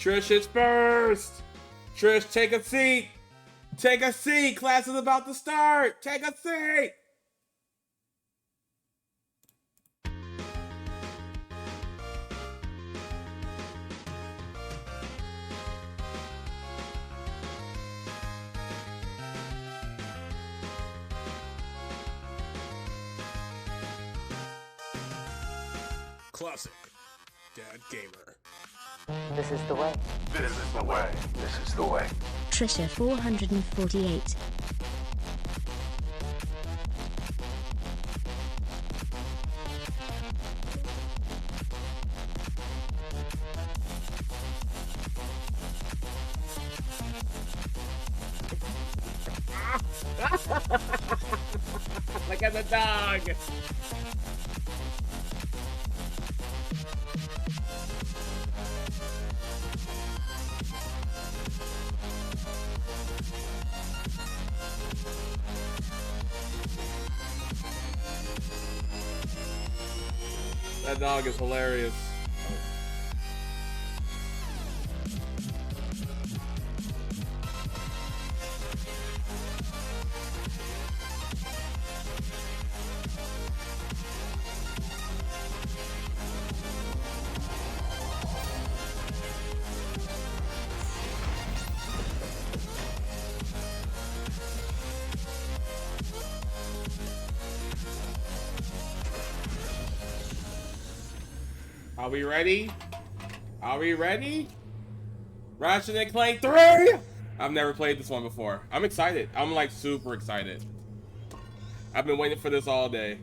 Trish is first. Trish, take a seat. Take a seat. Class is about to start. Take a seat. Classic Dad Gamer. This is the way. This is the way. This is the way. Trisha 448. Look at the dog. That dog is hilarious. Are we ready? Are we ready? Ratchet and Clank 3! I've never played this one before. I'm excited. I'm like super excited. I've been waiting for this all day.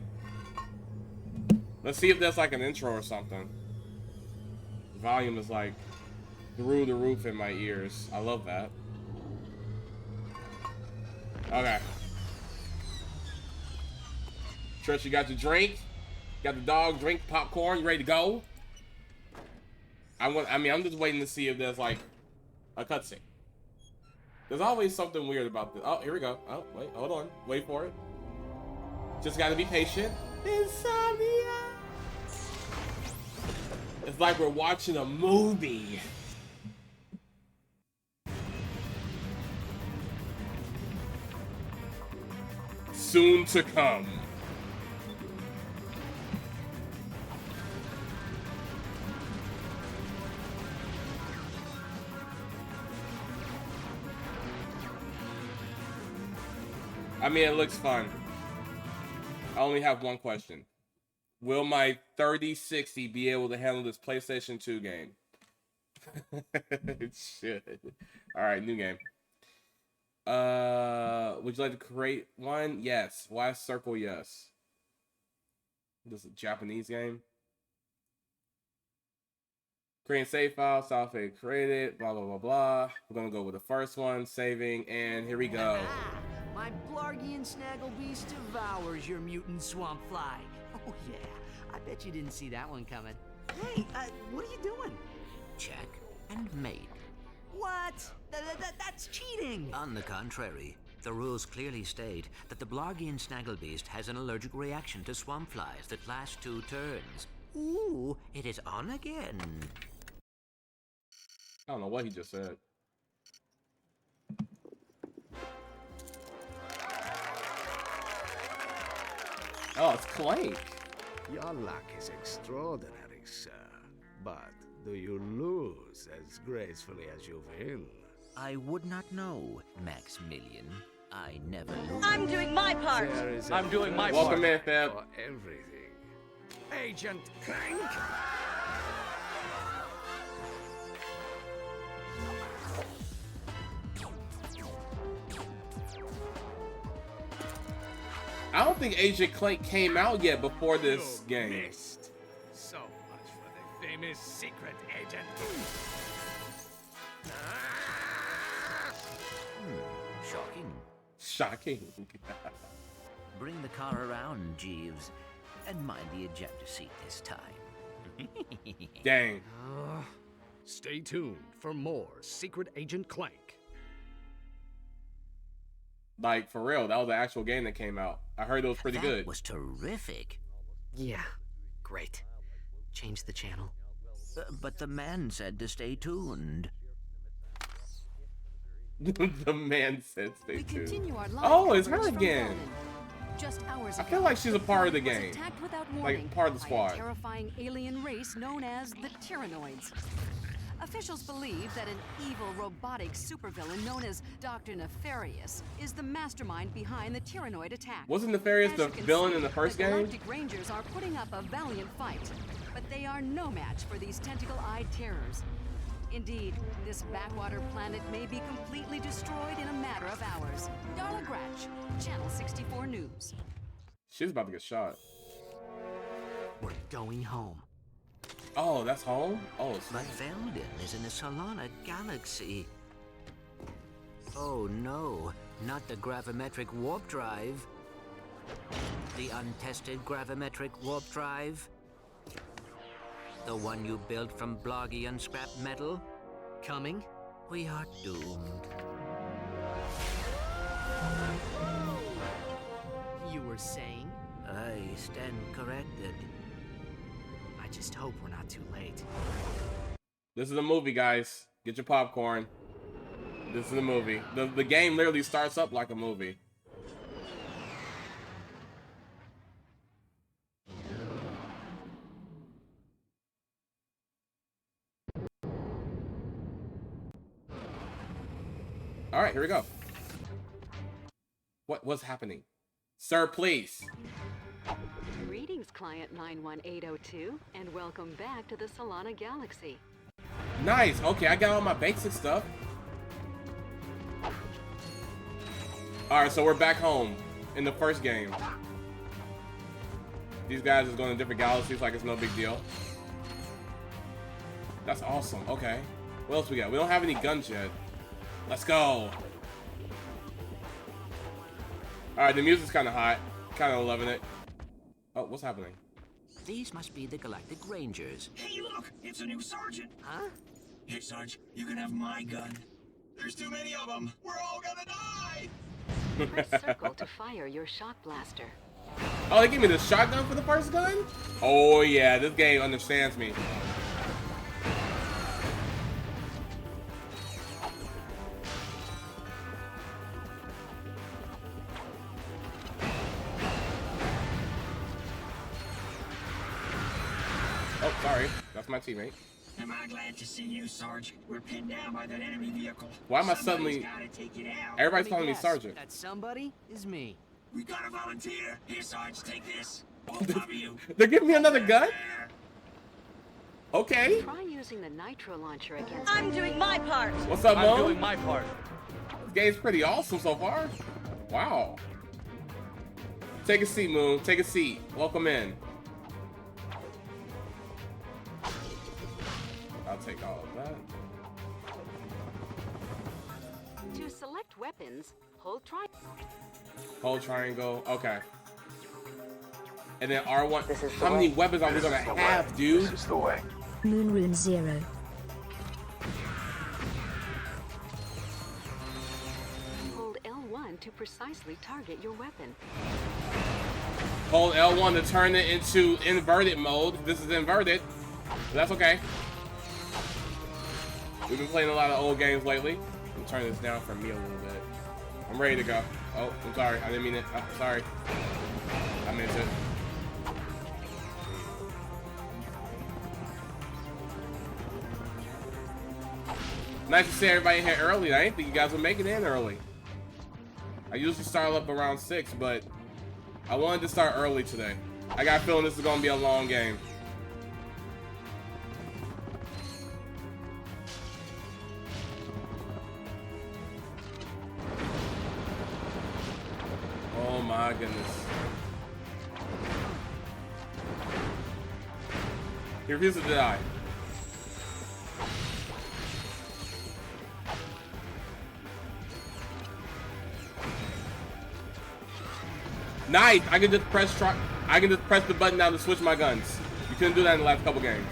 Let's see if there's like an intro or something. The volume is like through the roof in my ears. I love that. Okay. Trish, you got your drink? Got the dog drink, popcorn, you ready to go? I'm just waiting to see if there's like a cutscene. There's always something weird about this. Oh, here we go. Oh, wait, hold on. Wait for it. Just gotta be patient. Insomnia. It's like we're watching a movie. Soon to come. I mean, it looks fun. I only have one question. Will my 3060 be able to handle this PlayStation 2 game? It should. Alright, new game. Would you like to create one? Yes. Why circle yes? This is a Japanese game. Create save file, Southfade created, blah, blah, blah, blah. We're gonna go with the first one, saving, and here we go. My Blargian Snagglebeast devours your mutant swamp fly. Oh yeah, I bet you didn't see that one coming. Hey, what are you doing? Check and mate. What? That's cheating! On the contrary, the rules clearly state that the Blargian Snagglebeast has an allergic reaction to swamp flies that last 2 turns. Ooh, it is on again. I don't know what he just said. Oh, it's Clank. Your luck is extraordinary, sir. But do you lose as gracefully as you win? I would not know, Maximilian. I never lose. I'm doing my part. I'm doing my part. Welcome in, Fab. For everything. Agent Clank! I don't think Agent Clank came out yet before this game. Missed. So much for the famous secret agent. Shocking. Shocking. Bring the car around, Jeeves. And mind the ejector seat this time. Dang. Stay tuned for more Secret Agent Clank. Like, for real, that was the actual game that came out. I heard it was pretty good. That was terrific. Yeah, great. Change the channel. But the man said to stay tuned. The man said stay We tuned. continue our live Oh, it's her coverage from again. Berlin. Just hours I ago, feel like she's a part of the was game. attacked without Like, warning part of the by squad. a terrifying alien race known as the Tyrannoids. Officials believe that an evil robotic supervillain known as Dr. Nefarious is the mastermind behind the Tyrannoid attack. Wasn't Nefarious As the you can villain see, in the first the game? Galactic Rangers are putting up a valiant fight, but they are no match for these tentacle-eyed terrors. Indeed, this backwater planet may be completely destroyed in a matter of hours. Darla Gratch, Channel 64 News. She's about to get shot. We're going home. Oh, that's home? Oh, it's But Veldin is in the Solana Galaxy. Oh no, not the gravimetric warp drive. The untested gravimetric warp drive? The one you built from Bloggian scrap metal? Coming? We are doomed. You were saying? I stand corrected. I just hope we're not too late. This is a movie, guys. Get your popcorn. This is a movie. The game literally starts up like a movie. All right, here we go. What's happening? Sir, please. Greetings, Client 91802, and welcome back to the Solana Galaxy. Nice. Okay, I got all my basic stuff. All right, so we're back home in the first game. These guys is going to different galaxies like it's no big deal. That's awesome. Okay. What else we got? We don't have any guns yet. Let's go. All right, the music's kind of hot. Kind of loving it. Oh, what's happening? These must be the Galactic Rangers. Hey, look! It's a new sergeant! Huh? Hey, Sarge, you can have my gun. There's too many of them! We're all gonna die! Press circle to fire your shock blaster. Oh, they gave me the shotgun for the first gun? Oh, yeah, this game understands me. Oh, sorry. That's my teammate. Am I glad to see you, Sarge? We're pinned down by that enemy vehicle. Why am I Somebody's suddenly... gotta take it out. Everybody's Let calling me guess, Sergeant. That somebody is me. We gotta volunteer. Here, Sarge, take this. Both of you. They're giving me another gun? Okay. Try using the nitro launcher against. I'm doing my part. What's up, Mo? I'm doing my part. This game's pretty awesome so far. Wow. Take a seat, Moon. Take a seat. Welcome in. I'll take all of that. To select weapons, hold Hold triangle. Okay. And then R1. This is the How many way. weapons are we gonna have, dude? This is the way. Moon Rune 0. Hold L1 to precisely target your weapon. Hold L1 to turn it into inverted mode. This is inverted. But that's okay. We've been playing a lot of old games lately. Let me turn this down for me a little bit. I'm ready to go. Oh, I'm sorry. I didn't mean it. Oh, sorry. I meant it. Nice to see everybody in here early. I didn't think you guys would make it in early. I usually start up around 6, but I wanted to start early today. I got a feeling this is going to be a long game. Oh my goodness. He refuses to die. Nice! I can just press the button down to switch my guns. You couldn't do that in the last couple games.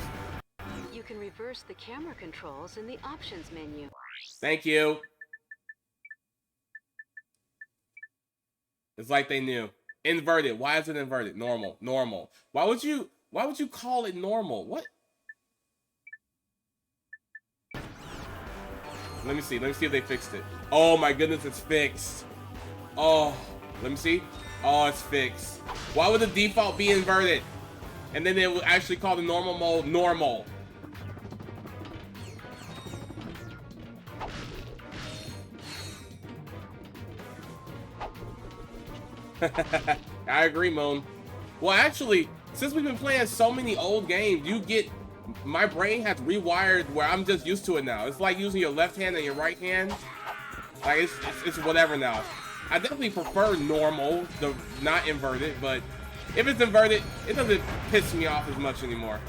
You can reverse the camera controls in the options menu. Thank you. It's like they knew. Inverted. Why is it inverted? Normal. Normal. Why would you call it normal? What? Let me see. Let me see if they fixed it. Oh my goodness, it's fixed. Oh, let me see. Oh, it's fixed. Why would the default be inverted? And then they would actually call the normal mode normal. I agree, Moan. Well, actually, since we've been playing so many old games, you get... My brain has rewired where I'm just used to it now. It's like using your left hand and your right hand. Like, it's whatever now. I definitely prefer normal, the not inverted, but if it's inverted, it doesn't piss me off as much anymore.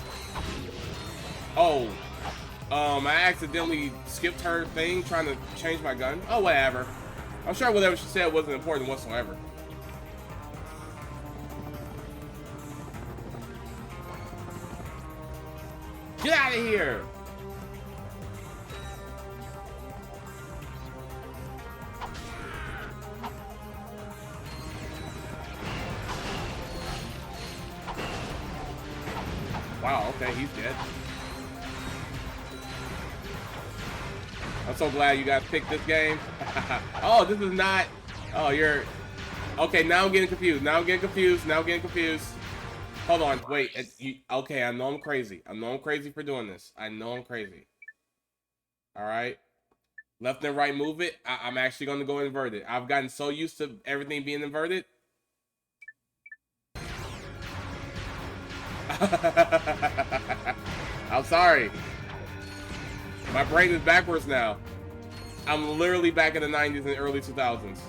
Oh. I accidentally skipped her thing trying to change my gun. Oh, whatever. I'm sure whatever she said wasn't important whatsoever. Get out of here! Wow, okay, he's dead. I'm so glad you guys picked this game. Oh, this is not... Oh, you're... Okay, now I'm getting confused. Now I'm getting confused. Hold on, wait. Okay, I know I'm crazy. I know I'm crazy for doing this. I know I'm crazy. All right. Left and right move it. I'm actually going to go inverted. I've gotten so used to everything being inverted. I'm sorry. My brain is backwards now. I'm literally back in the 90s and early 2000s.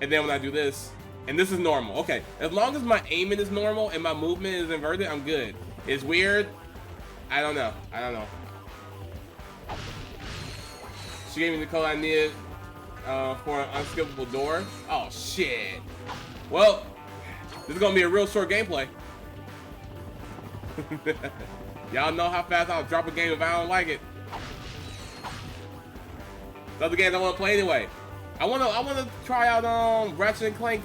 And then when I do this... And this is normal. Okay, as long as my aiming is normal and my movement is inverted, I'm good. It's weird. I don't know. She gave me the code I needed for an unskippable door. Oh, shit. Well, this is going to be a real short gameplay. Y'all know how fast I'll drop a game if I don't like it. The other games I want to play anyway. I want to try out Ratchet and Clank.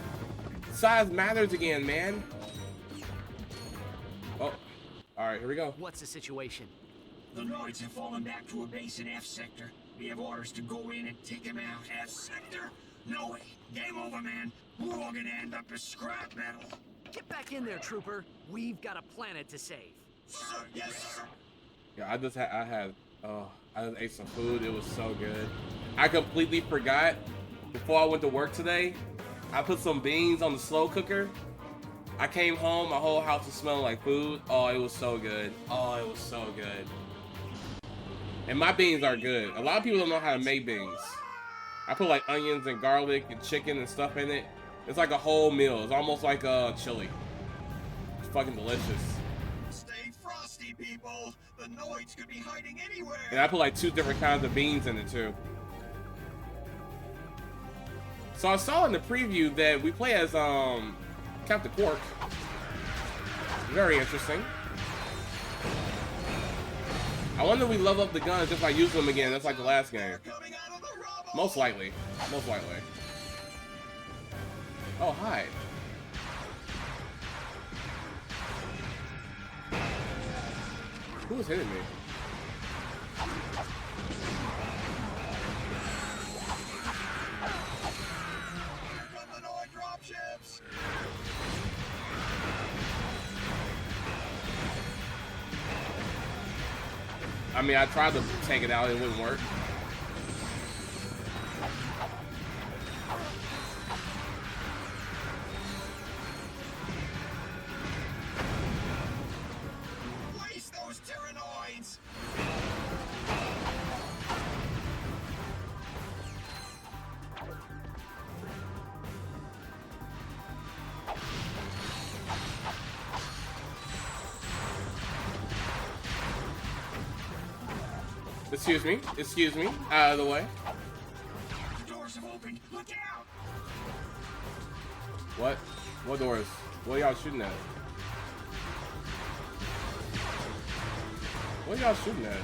Size matters again, man. Oh, all right, here we go. What's the situation? The Noids have fallen back to a base in F sector. We have orders to go in and take them out. F sector? No way. Game over, man. We're all gonna end up as scrap metal. Get back in there, trooper. We've got a planet to save. Sir, yes, sir. Yeah, I just ate some food. It was so good. I completely forgot before I went to work today. I put some beans on the slow cooker. I came home, my whole house was smelling like food. Oh, it was so good. Oh, it was so good. And my beans are good. A lot of people don't know how to make beans. I put like onions and garlic and chicken and stuff in it. It's like a whole meal. It's almost like a chili. It's fucking delicious. Stay frosty, people. The Noids could be hiding anywhere. And I put like 2 different kinds of beans in it too. So I saw in the preview that we play as Captain Quark. Very interesting. I wonder if we level up the guns just by using them again. That's like the last game. Most likely. Most likely. Oh, hi. Who was hitting me? I mean, I tried to take it out, it wouldn't work. Waste those Tyrannoids! Excuse me, out of the way. The doors have opened. Look out! What? What doors? What are y'all shooting at? What are y'all shooting at?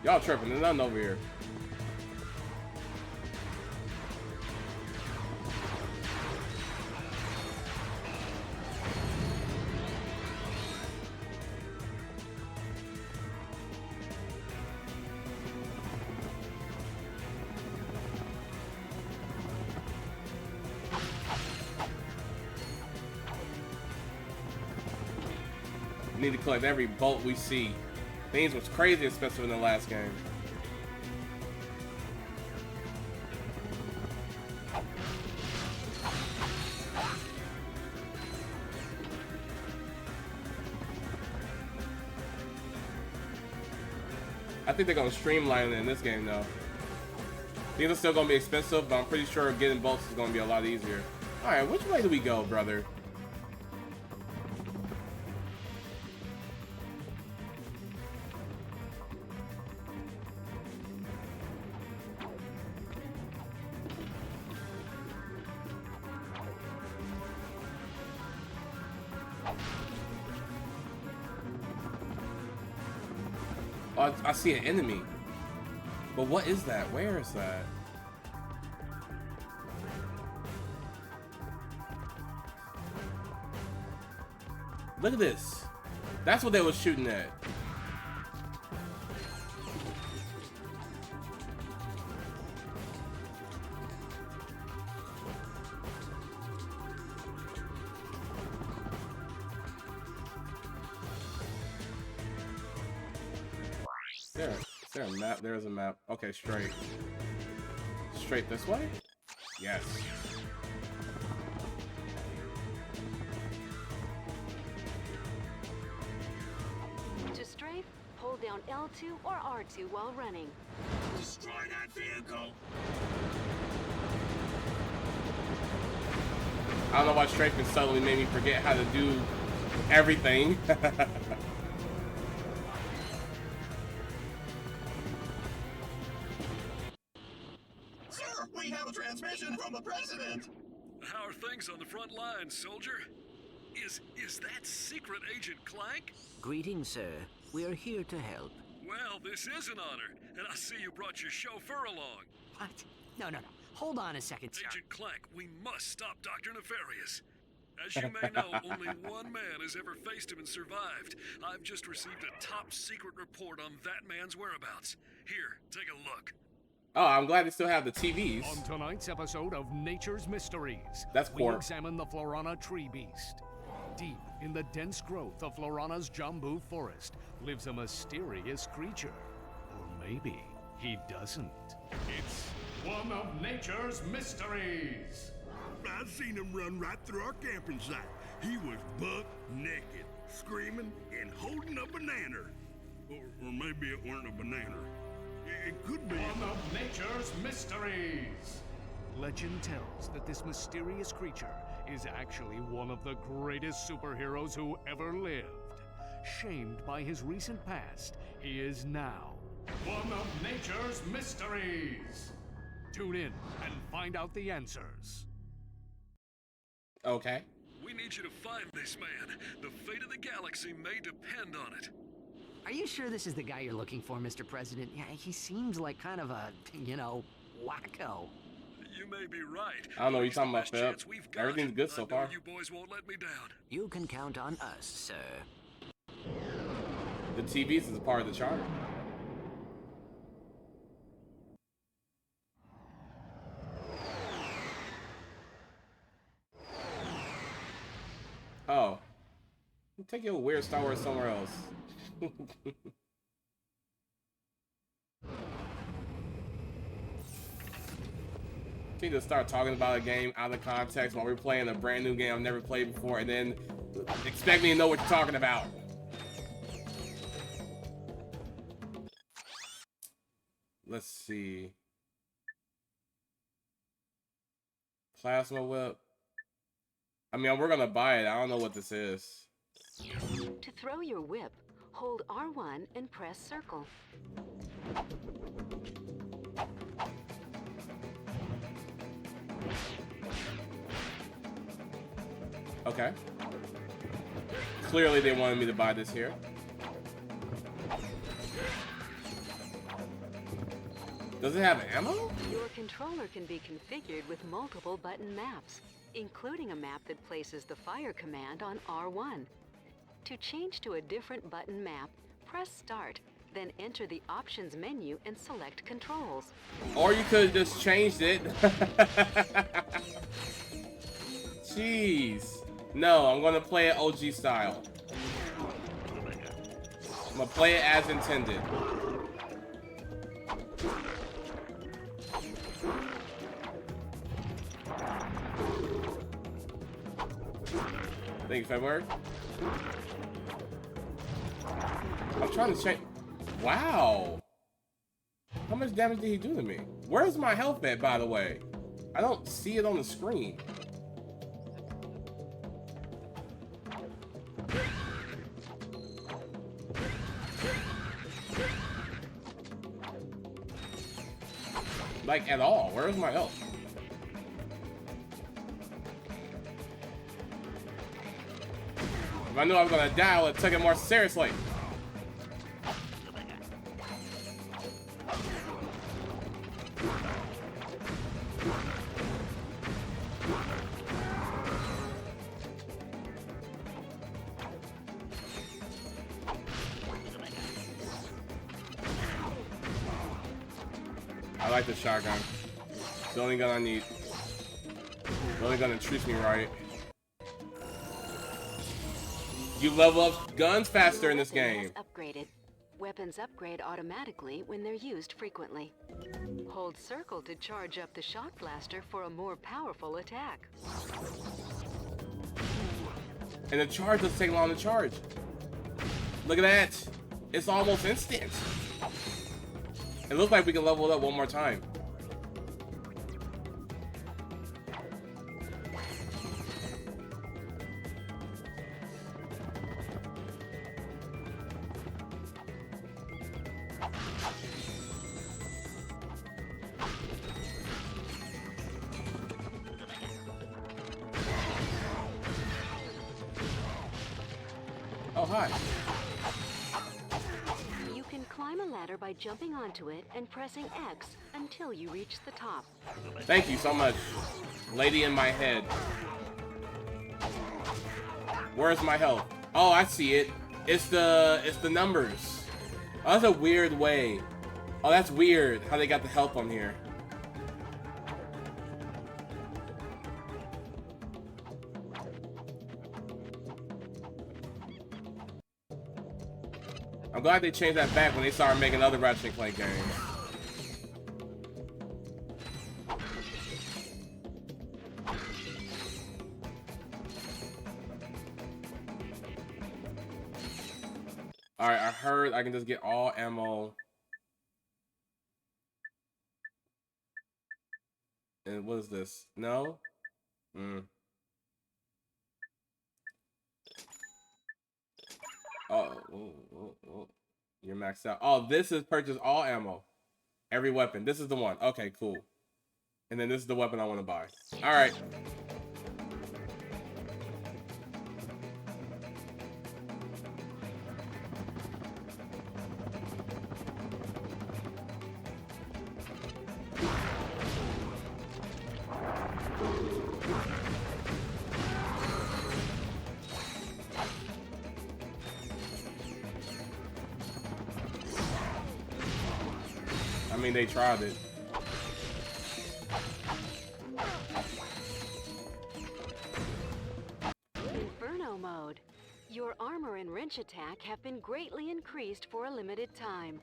Y'all tripping, there's nothing over here. need to collect every bolt we see. Things was crazy expensive in the last game. I think they're gonna streamline it in this game though. These are still gonna be expensive, but I'm pretty sure getting bolts is gonna be a lot easier. Alright, which way do we go, brother? Oh, I see an enemy. But what is that? Where is that? Look at this. That's what they were shooting at. Is there a map? There's a map. Okay, straight. Straight this way? Yes. To strafe, hold down L2 or R2 while running. Destroy that vehicle. I don't know why strafing suddenly made me forget how to do everything. Sir, we have a transmission from the president. How are things on the front lines, soldier? Is that secret agent Clank? Greetings, sir. We are here to help. Well, this is an honor, and I see you brought your chauffeur along. What? No. Hold on a second, sir. Agent Clank, we must stop Dr. Nefarious. As you may know, only one man has ever faced him and survived. I've just received a top secret report on that man's whereabouts. Here, take a look. Oh, I'm glad they still have the TVs. On tonight's episode of Nature's Mysteries, That's we cool. examine the Florana tree beast. Deep in the dense growth of Florana's Jambu forest lives a mysterious creature. Or maybe he doesn't. It's one of nature's mysteries. I seen him run right through our camping site. He was buck naked, screaming and holding a banana. Or maybe it weren't a banana. It could be. One of nature's mysteries. Legend tells that this mysterious creature is actually one of the greatest superheroes who ever lived. Shamed by his recent past, he is now one of nature's mysteries. Tune in and find out the answers. Okay. We need you to find this man. The fate of the galaxy may depend on it. Are you sure this is the guy you're looking for, Mr. President? Yeah, he seems like kind of a, wacko. You may be right. I don't know what you're talking about, Best Phil. chance we've got. Everything's good so I know far. you boys won't let me down. You can count on us, sir. The TVs is a part of the charm. Oh. Take your weird Star Wars somewhere else. Can you just start talking about a game out of context while we're playing a brand new game I've never played before and then expect me to know what you're talking about? Let's see. Plasma whip. I mean, we're gonna buy it. I don't know what this is. To throw your whip, hold R1 and press circle. Okay. Clearly they wanted me to buy this here. Does it have ammo? Your controller can be configured with multiple button maps, including a map that places the fire command on R1. To change to a different button map, press Start, then enter the Options menu and select Controls. Or you could have just changed it. Jeez. No, I'm gonna play it OG style. I'm gonna play it as intended. Thank you, February. I'm trying to change. Wow. How much damage did he do to me? Where's my health at, by the way? I don't see it on the screen. Like, at all. Where's my health? If I knew I was gonna die, I would have taken it more seriously. I like the shotgun. It's the only gun I need. The only gun that treats me right. You level up guns faster in this game. Upgraded. Weapons upgrade automatically when they're used frequently. Hold circle to charge up the shock blaster for a more powerful attack. And the charge doesn't take long to charge. Look at that. It's almost instant. It looks like we can level it up one more time. Oh, hi. You can climb a ladder by jumping onto it and pressing X until you reach the top. Thank you so much, lady in my head. Where's my health? Oh, I see it. It's the numbers. Oh, that's a weird way. Oh, that's weird how they got the health on here. I'm glad they changed that back when they started making other Ratchet and Clank games. Alright, I heard I can just get all ammo. And what is this? No? Oh, you're maxed out. Oh, this is purchase all ammo. Every weapon. This is the one. Okay, cool. And then this is the weapon I want to buy. Alright. I mean, they tried it. Inferno mode. Your armor and wrench attack have been greatly increased for a limited time.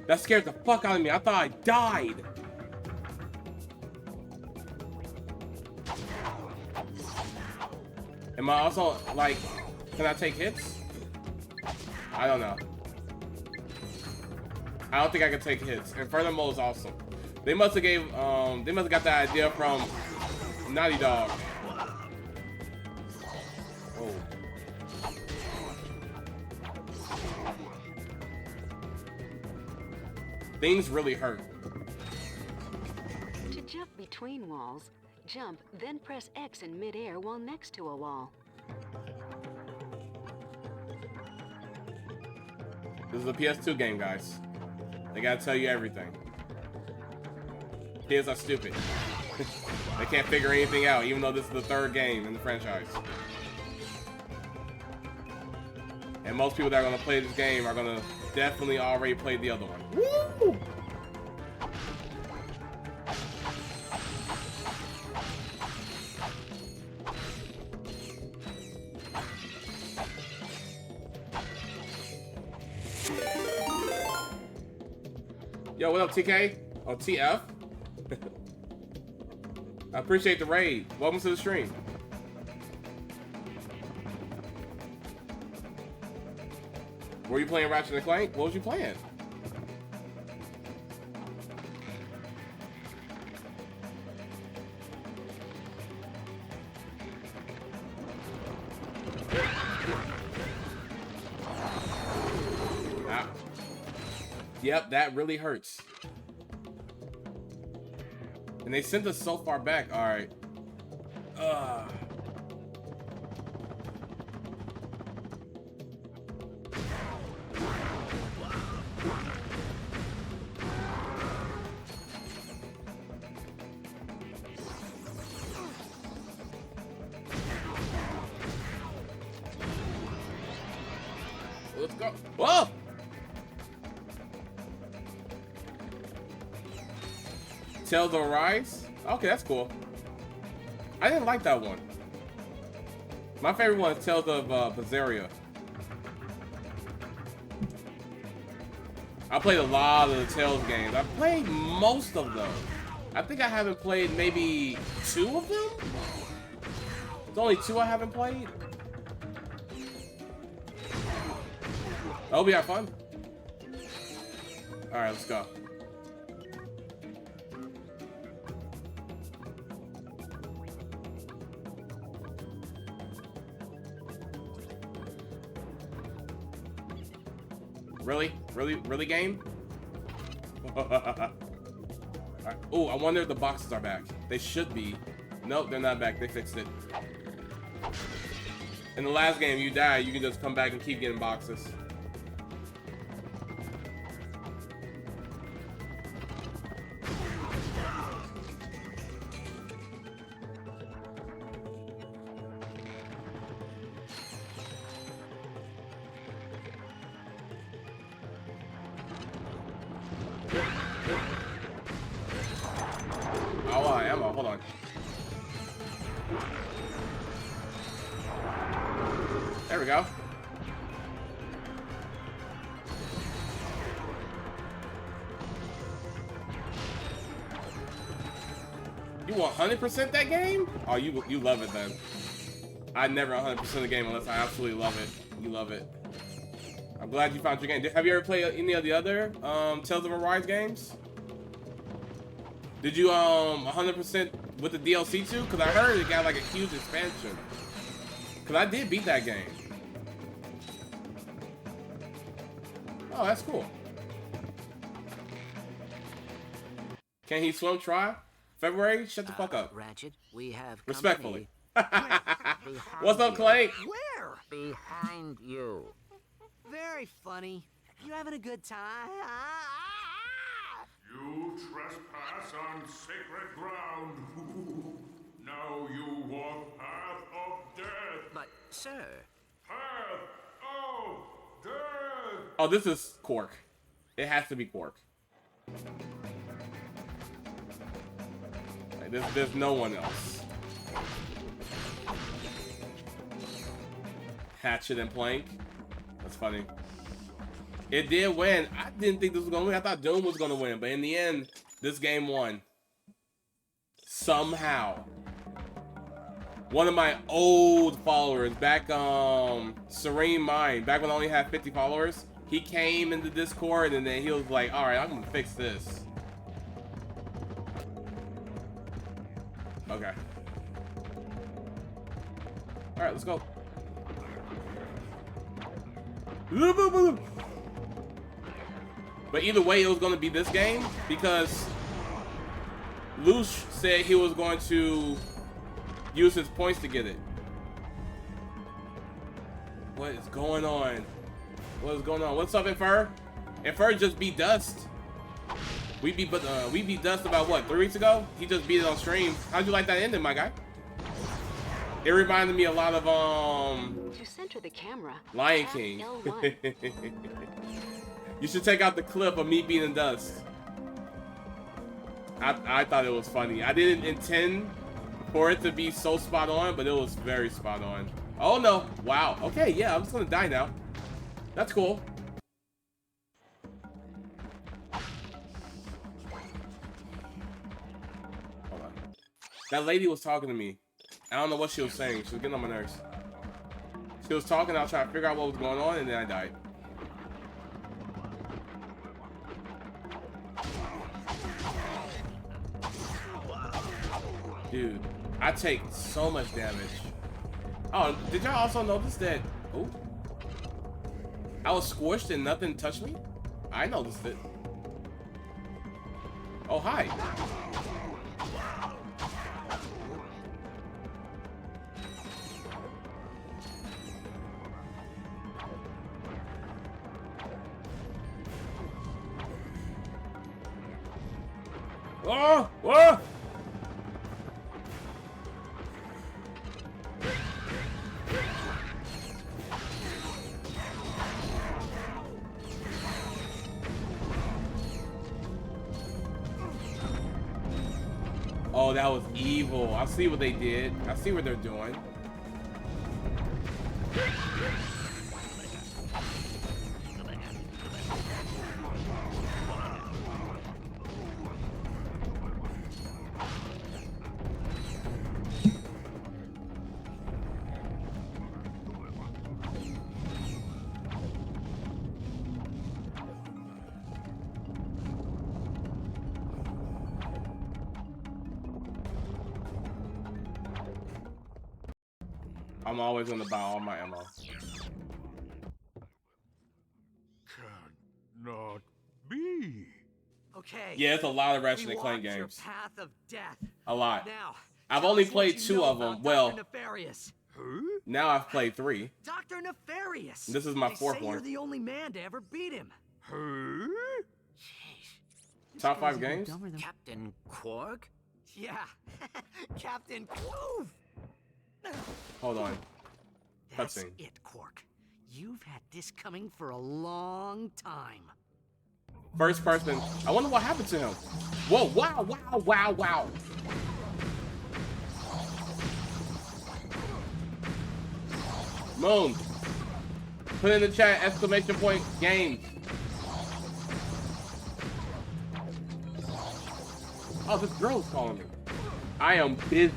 That scared the fuck out of me. I thought I died. Am I also, like, can I take hits? I don't know. I don't think I can take hits. Inferno mode is awesome. They must have got that idea from Naughty Dog. Oh. Things really hurt. To jump between walls, jump, then press X in midair while next to a wall. This is a PS2 game, guys. They gotta tell you everything. Kids are stupid. They can't figure anything out, even though this is the third game in the franchise. And most people that are gonna play this game are gonna definitely already play the other one. Woo! Yo, what up, TK? Oh, TF? I appreciate the raid. Welcome to the stream. Were you playing Ratchet and Clank? What was you playing? Ah. Yep, that really hurts. And they sent us so far back. All right. Let's go. Whoa! Tales of Arise? Okay, that's cool. I didn't like that one. My favorite one is Tales of Berseria. I played a lot of the Tales games. I played most of them. I think I haven't played maybe 2 of them? There's only 2 I haven't played. That'll be our fun. Alright, let's go. Really? Really, game? Right. Oh, I wonder if the boxes are back. They should be. Nope, they're not back. They fixed it. In the last game, you die, you can just come back and keep getting boxes. There we go. You 100% that game? Oh, you love it then. I never 100% the game unless I absolutely love it. You love it. I'm glad you found your game. Have you ever played any of the other Tales of Arise games? Did you 100% with the DLC too? Because I heard it got like a huge expansion. Because I did beat that game. Oh, that's cool. Can he swim? Try. February? Shut the fuck up. Ratchet, we have respectfully. What's up, Clank? Where? Behind you. Very funny. You having a good time? You trespass on sacred ground. Now you walk path of death. But, sir. Path of death. Oh, this is Quark. It has to be Quark. Like, there's no one else. Ratchet and Clank. That's funny. It did win. I didn't think this was gonna win. I thought Doom was gonna win, but in the end, this game won. Somehow. One of my old followers back, Serene Mind, back when I only had 50 followers, he came into Discord and then he was like, all right, I'm gonna fix this. Okay. All right, let's go. But either way, it was going to be this game because Lush said he was going to use his points to get it. What is going on? What is going on? What's up, Infer? Infer just beat Dust. We beat Dust about what, 3 weeks ago? He just beat it on stream. How'd you like that ending, my guy? It reminded me a lot of To center the camera, Lion King. You should check out the clip of me beating Dust. I thought it was funny. I didn't intend for it to be so spot on, but it was very spot on. Oh no! Wow. Okay, yeah, I'm just gonna die now. That's cool. That lady was talking to me. I don't know what she was saying. She was getting on my nerves. She was talking, I was trying to figure out what was going on, and then I died. Dude, I take so much damage. Oh, did y'all also notice that? Oh, I was squished and nothing touched me? I noticed it. Oh, hi. Oh! Whoa! Oh, that was evil. I see what they did. I see what they're doing. I'm always gonna buy all my ammo. Cannot be. Okay. Yeah, it's a lot of Ratchet and Clank Your games. path of death. A lot. Now, I've tell only us what played you 2 know of them. about Well, Dr. Nefarious. now I've played 3. Dr. Nefarious. This is my They 4th say one. You're the only man to ever beat him. Who? Top 5 games? Captain Quark? Yeah. Captain Quark. Hold on. That's Cutscene. it, Quark. You've had this coming for a long time. First person. I wonder what happened to him. Whoa, wow, wow, wow, wow. Moon. Put in the chat, exclamation point, games. Oh, this girl's calling me. I am busy.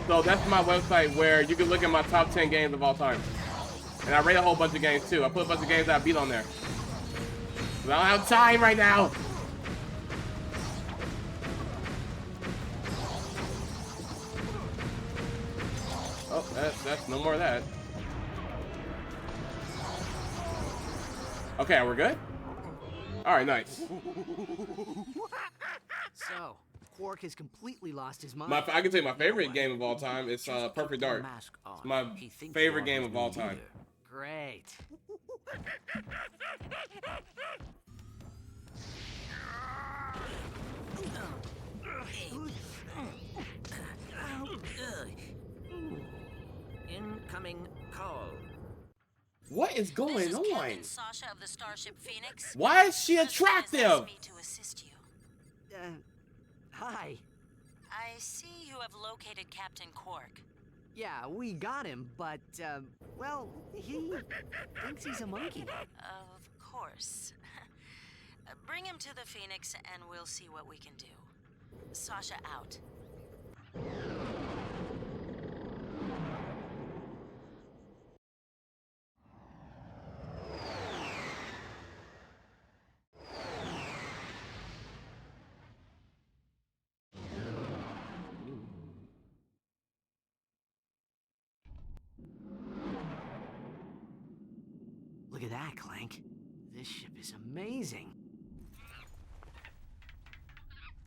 So that's my website where you can look at my top 10 games of all time. And I rate a whole bunch of games too. I put a bunch of games that I beat on there. But I don't have time right now. Oh, that's no more of that. Okay, we're good? Alright, nice. So, Quark has completely lost his mind. I can tell you my favorite game of all time is Perfect Dark. It's my favorite game of all time. Great. Incoming call. What is going This is on? Captain Sasha of the Starship Phoenix. Why is she attractive? Asked me to assist you. Hi. I see you have located Captain Quark. Yeah, we got him, but, well, he thinks he's a monkey. Of course. Bring him to the Phoenix and we'll see what we can do. Sasha out. Look at that, Clank. This ship is amazing.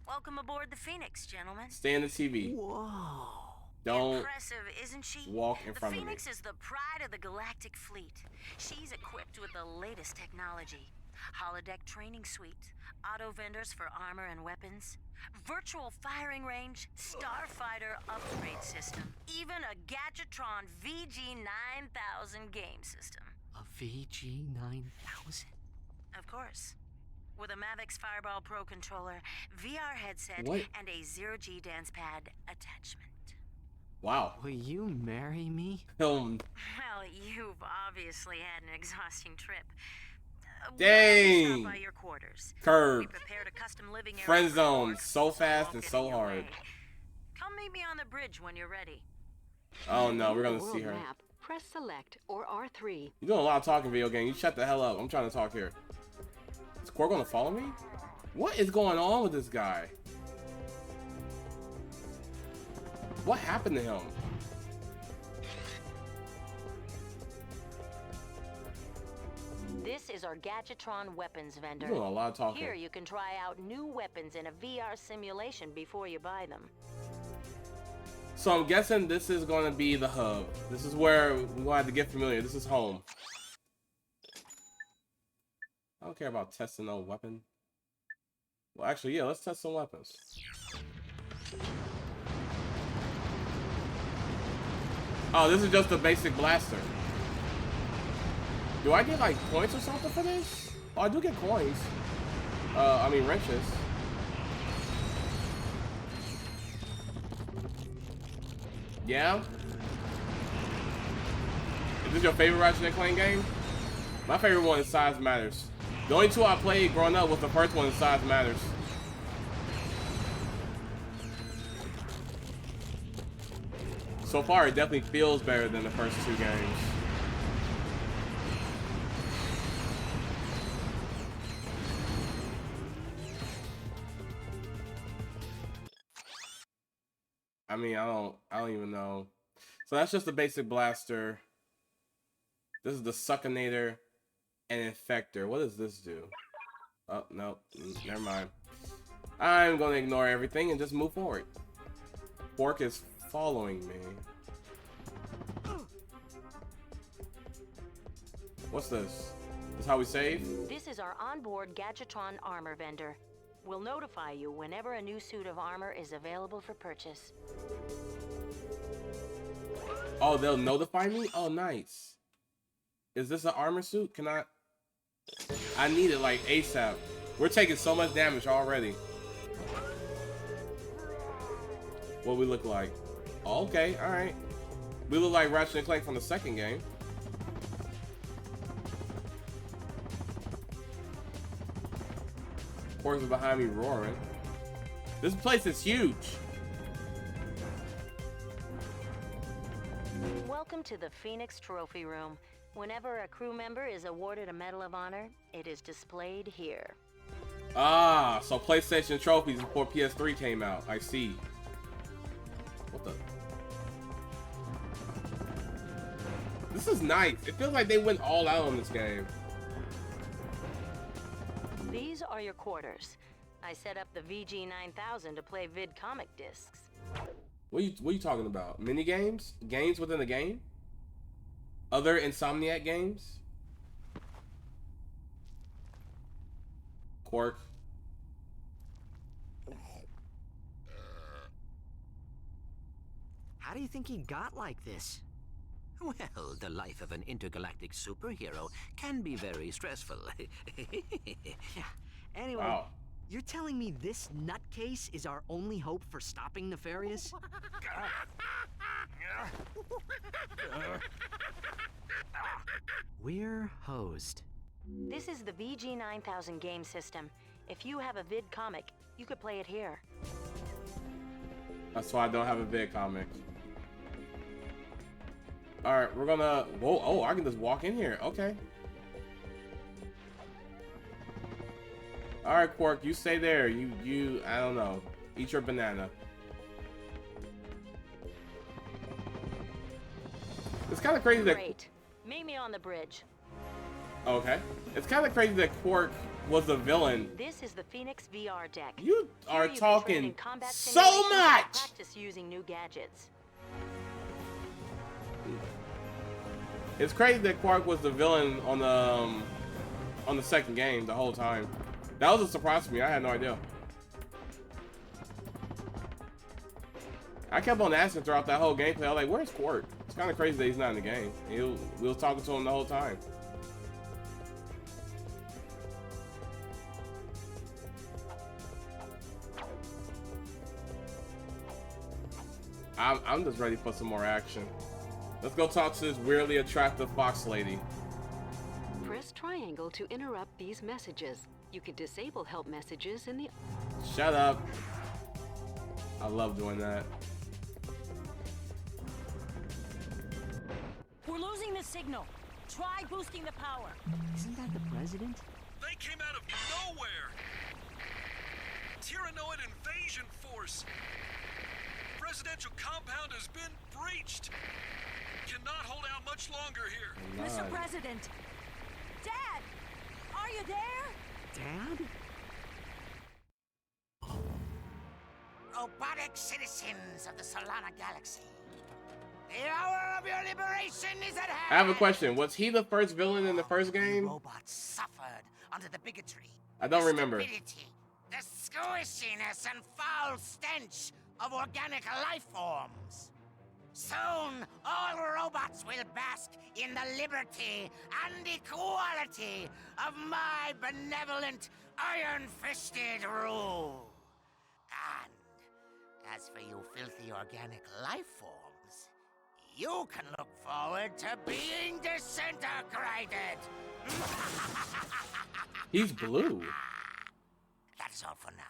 Welcome aboard the Phoenix, gentlemen. Stay in the TV. Whoa. Don't Impressive, isn't she? walk in front The of me. Phoenix is the pride of the galactic fleet. She's equipped with the latest technology. Holodeck training suite, auto vendors for armor and weapons, virtual firing range, starfighter upgrade system, even a Gadgetron VG9000 game system. A VG9000? Of course. With a Mavix Fireball Pro controller, VR headset, What? and a zero-G dance pad attachment. Wow. Will you marry me? Film. Well, you've obviously had an exhausting trip. Dang. By your quarters. Curb. We prepared a custom living area Friend for zone. work, So fast I'll and get so in your hard. way. Come meet me on the bridge when you're ready. Oh no, we're On gonna the see world her. map, press select or R3. You're doing a lot of talking, video game. You shut the hell up. I'm trying to talk here. Is Quark gonna follow me? What is going on with this guy? What happened to him? This is our Gadgetron weapons vendor. You're doing a lot of talking. Here you can try out new weapons in a VR simulation before you buy them. So I'm guessing this is going to be the hub. This is where we're going to have to get familiar. This is home. I don't care about testing no weapon. Well, actually, yeah, let's test some weapons. Oh, this is just a basic blaster. Do I get like points or something for this? Oh, I do get coins. I mean wrenches. Yeah? Is this your favorite Ratchet and Clank game? My favorite one is Size Matters. The only two I played growing up was the first one, Size Matters. So far, it definitely feels better than the first two games. I mean, I don't even know. So that's just the basic blaster. This is the Suckinator and Infector. What does this do? Oh, no. Never mind. I'm going to ignore everything and just move forward. Quark is following me. What's this? This is how we save? This is our onboard Gadgetron armor vendor. We'll notify you whenever a new suit of armor is available for purchase. Oh, they'll notify me? Oh, nice. Is this an armor suit? Can I need it like ASAP. We're taking so much damage already. What we look like? Oh, okay, alright. We look like Ratchet and Clank from the second game. Quark is behind me roaring. This place is huge. Welcome to the Phoenix Trophy Room. Whenever a crew member is awarded a Medal of Honor, it is displayed here. Ah, so PlayStation trophies before PS3 came out. I see. What the? This is nice. It feels like they went all out on this game. These are your quarters. I set up the VG9000 to play vid comic discs. What are you talking about? Mini games? Games within the game? Other Insomniac games? Quark. How do you think he got like this? Well, the life of an intergalactic superhero can be very stressful. Yeah. Anyway, Wow. you're telling me this nutcase is our only hope for stopping Nefarious? We're hosed. This is the VG9000 game system. If you have a vid comic, you could play it here. That's why I don't have a vid comic. Alright, we're gonna... Whoa, oh, I can just walk in here. Okay. Alright, Quark, you stay there. You, I don't know. Eat your banana. It's kind of crazy that... Great. Meet me on the bridge. Okay. It's kind of crazy that Quark was the villain. This is the Phoenix VR deck. You are Here you can train talking in combat so simulations and much! practice using new gadgets. It's crazy that Quark was the villain on the second game the whole time. That was a surprise to me. I had no idea. I kept on asking throughout that whole gameplay. I was like, "Where's Quark?" It's kind of crazy that he's not in the game. We was talking to him the whole time. I'm just ready for some more action. Let's go talk to this weirdly attractive fox lady. Press triangle to interrupt these messages. You can disable help messages in the... Shut up. I love doing that. We're losing the signal. Try boosting the power. Isn't that the president? They came out of nowhere. Tyrannoid invasion force. Presidential compound has been breached. Cannot hold out much longer here. Mr. President. Dad! Are you there? Dad? Robotic citizens of the Solana Galaxy. The hour of your liberation is at hand. I have a question. Was he the first villain in the first game? Robots suffered under the bigotry. I don't remember. Stupidity, the squishiness and foul stench of organic life forms. Soon, all robots will bask in the liberty and equality of my benevolent, iron-fisted rule. And as for you filthy organic life forms, you can look forward to being disintegrated. He's blue. That's all for now.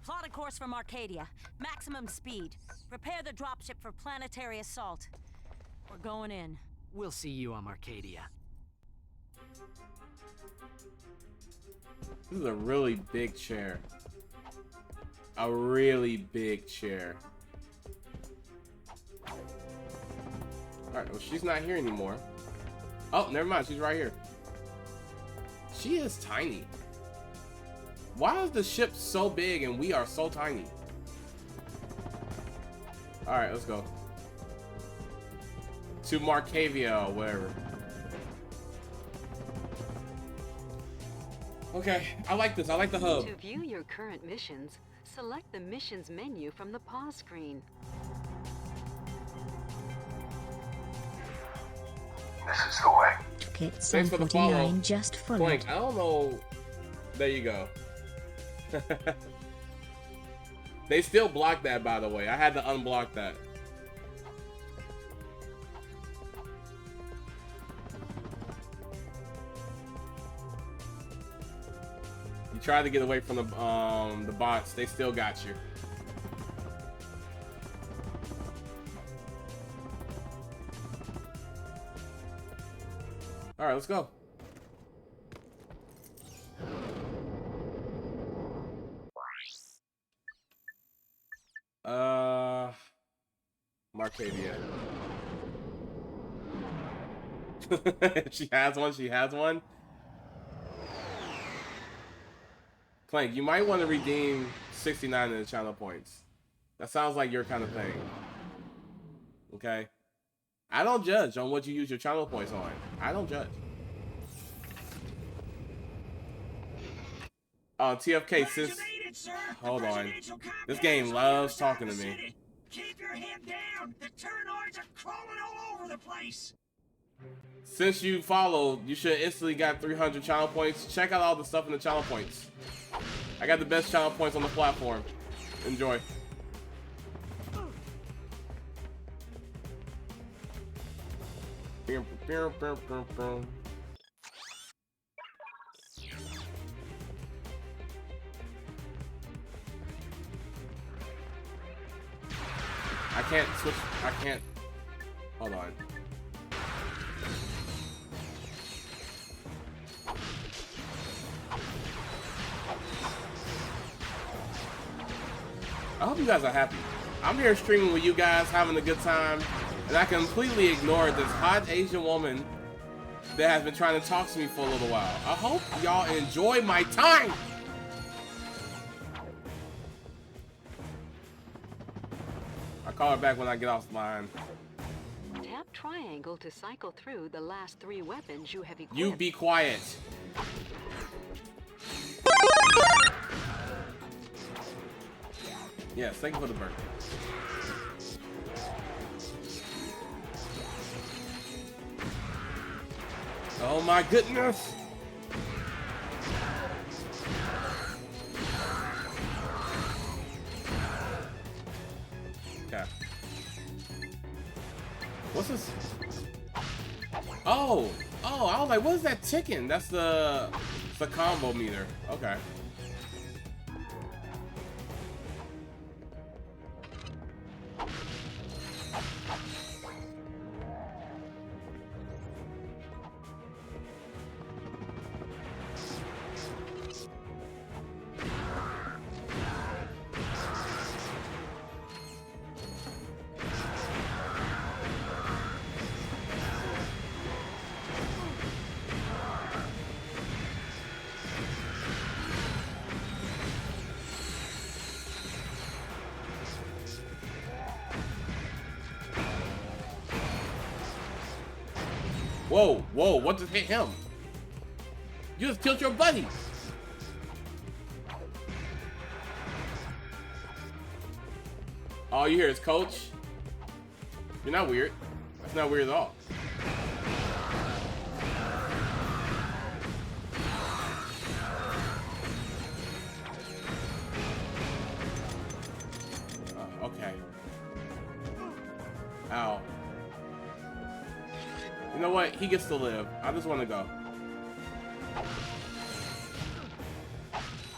Plot a course from Arcadia. Maximum speed. Prepare the dropship for planetary assault. We're going in. We'll see you on Arcadia. This is a really big chair. A really big chair. Alright, well, she's not here anymore. Oh, never mind. She's right here. She is tiny. Why is the ship so big and we are so tiny? Alright, let's go. To Marcavia or whatever. Okay, I like this. I like the hub. To view your current missions, select the missions menu from the pause screen. This is the way. Ticket Thanks for the follow. 749 just followed. Clank, I don't know. There you go. They still blocked that, by the way. I had to unblock that. You tried to get away from the bots. They still got you. All right, let's go. Marcavia. She has one. She has one. Clank, you might want to redeem 69 in the channel points. That sounds like your kind of thing. Okay? I don't judge on what you use your channel points on. I don't judge. Oh, TFK, sis. Hold on. This game loves talking to me. Keep your head down. The turnoids are crawling all over the place. Since you followed, you should instantly got 300 channel points. Check out all the stuff in the channel points. I got the best channel points on the platform. Enjoy. I can't switch. I can't. Hold on. I hope you guys are happy. I'm here streaming with you guys, having a good time, and I completely ignored this hot Asian woman that has been trying to talk to me for a little while. I hope y'all enjoy my time. I'll call her back when I get off the line. Tap triangle to cycle through the last 3 weapons you have equipped. You be quiet. Yes, thank you for the birthday. Oh my goodness! Okay. What's this? Oh, I was like, what is that ticking? That's the combo meter. Okay. Whoa, whoa, what just hit him? You just killed your buddy. All you hear is coach. You're not weird. That's not weird at all. Okay. Ow. You know what? He gets to live. I just want to go.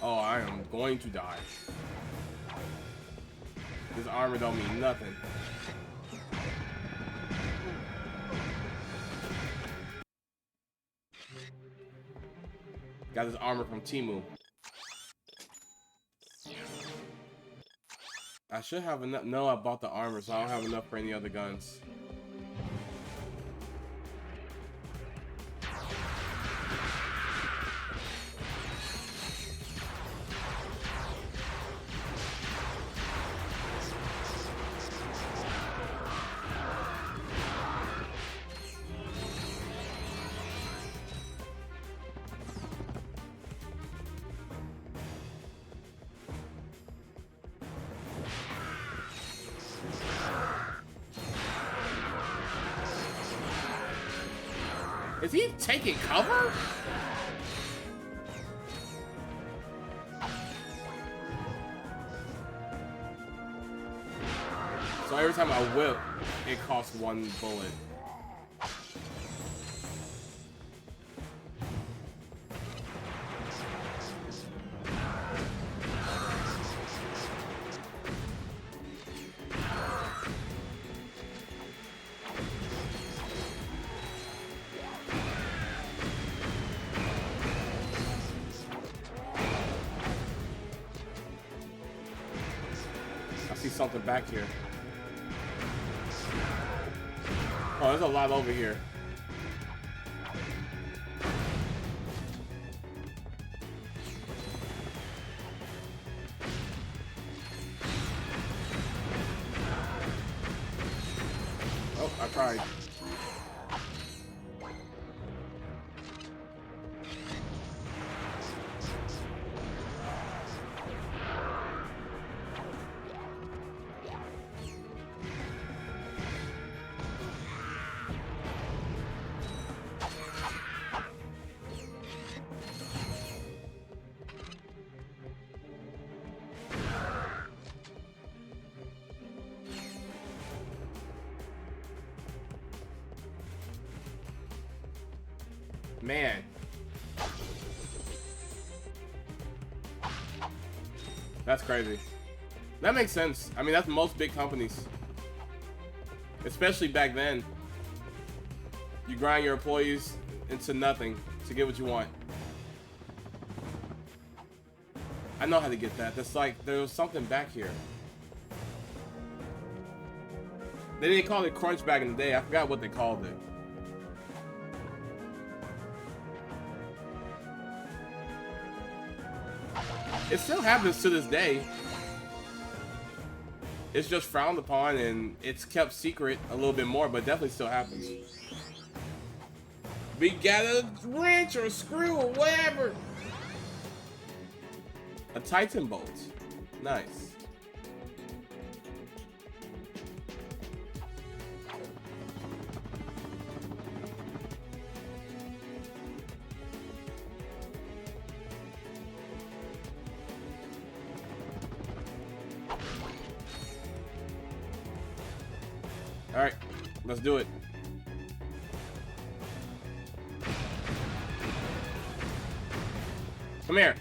Oh, I am going to die. This armor don't mean nothing. Got this armor from Timu. I should have enough. No, I bought the armor, so I don't have enough for any other guns. Is he taking cover? So every time I whip, it costs 1 bullet. Something back here. Oh, there's a lot over here. Oh, I tried. Man. That's crazy. That makes sense. I mean, that's most big companies. Especially back then. You grind your employees into nothing to get what you want. I know how to get that. That's like, there was something back here. They didn't call it crunch back in the day. I forgot what they called it. It still happens to this day. It's just frowned upon and it's kept secret a little bit more, but definitely still happens. We got a wrench or a screw or whatever. A Titan bolt. Nice. All right, let's do it. Come here.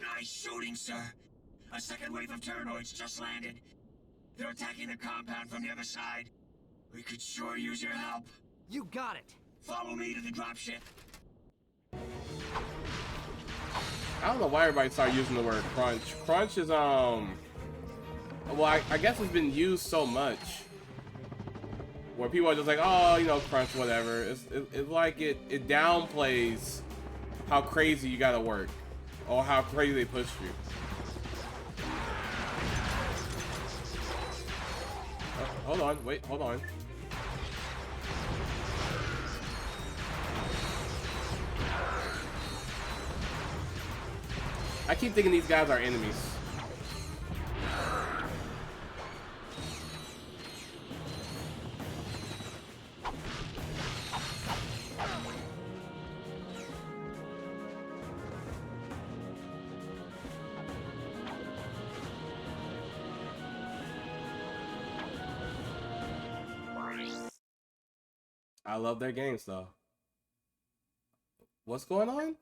Nice shooting, sir. A second wave of Turnoids just landed. They're attacking the compound from the other side. We could sure use your help. You got it. Follow me to the dropship. I don't know why everybody started using the word crunch. Crunch is, well, I guess it's been used so much. Where people are just like, oh, you know, crunch, whatever. It's like it downplays how crazy you gotta work. Or how crazy they push you. Oh, hold on, wait, hold on. I keep thinking these guys are enemies. I love their games though. What's going on?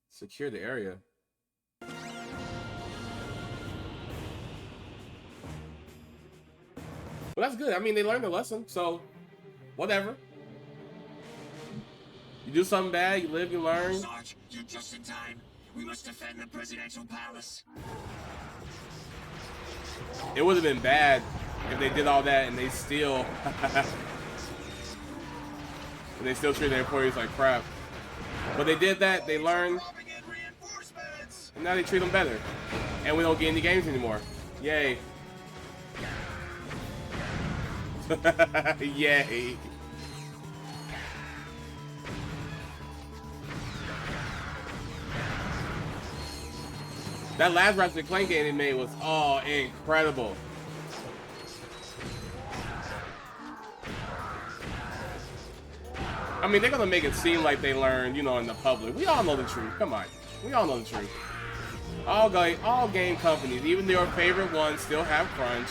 Secure the area. Well, that's good. I mean, they learned a lesson, so whatever. You do something bad, you live, you learn. Sarge, you're just in time. We must defend the presidential palace. It would have been bad if they did all that and they still treat their employees like crap. But they did that, they learned, and now they treat them better. And we don't get any games anymore. Yay. Yay. That last Ratchet and Clank game they made was, oh, incredible. I mean, they're gonna make it seem like they learned, you know, in the public. We all know the truth. Come on. We all know the truth. All game companies, even your favorite ones, still have crunch.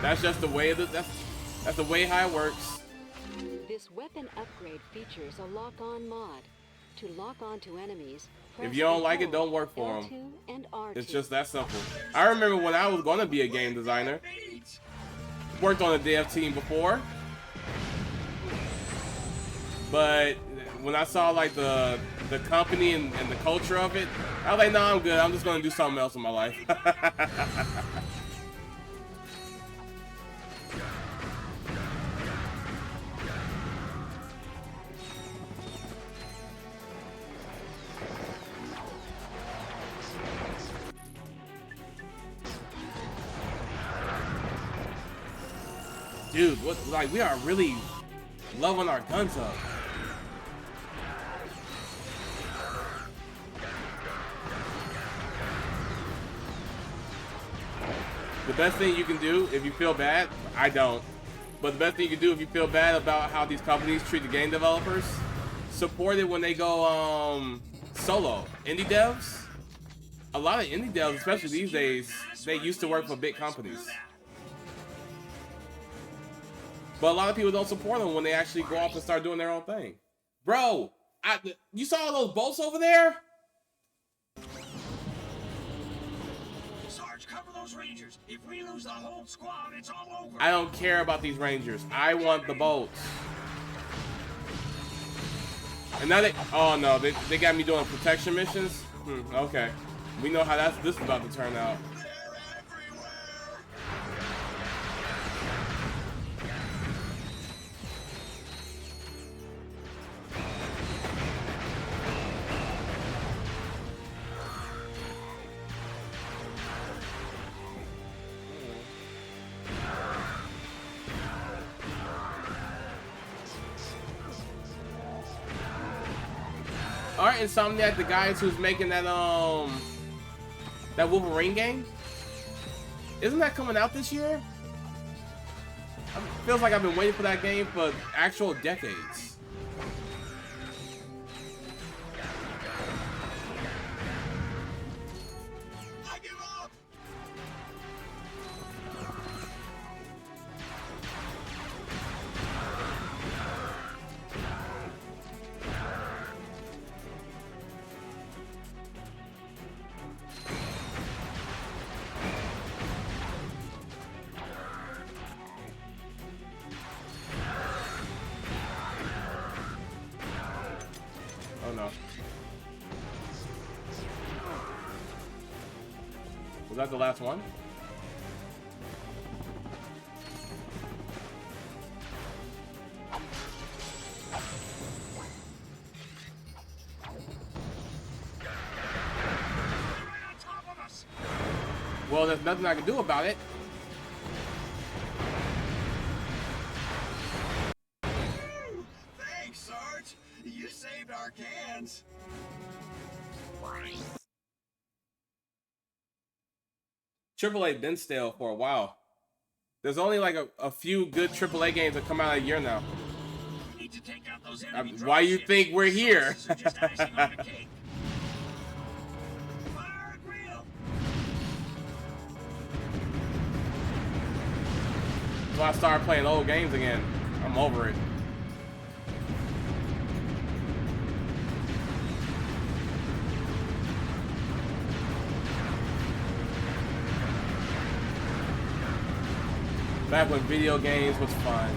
That's just the way that's the way how it works. This weapon upgrade features a lock-on mod. To lock onto enemies, If you don't like it, don't work for them. L2 and R2. It's just that simple. I remember when I was going to be a game designer. Worked on a dev team before. But when I saw like the company and the culture of it, I was like, nah, I'm good. I'm just going to do something else in my life. Dude, like we are really loving our guns up. The best thing you can do if you feel bad, I don't, but the best thing you can do if you feel bad about how these companies treat the game developers, support it when they go solo. Indie devs, a lot of indie devs, especially these days, they used to work for big companies. But a lot of people don't support them when they actually go off and start doing their own thing. Bro, you saw all those bolts over there? Sarge, cover those Rangers. If we lose the whole squad, it's all over. I don't care about these Rangers. I want the bolts. And now oh no, they got me doing protection missions? Okay. We know how this is about to turn out. Alright, Insomniac, the guys who's making that Wolverine game? Isn't that coming out this year? Feels like I've been waiting for that game for actual decades. I give up. Oh no. Was that the last one? Well, there's nothing I can do about it. Thanks, Sarge. You saved our cans. AAA been stale for a while. There's only like a few good AAA games that come out a year now. We need to take out those Why you think we're here? just icing on the cake. Fire a grill. So I started playing old games again. I'm over it. Back when video games was fun.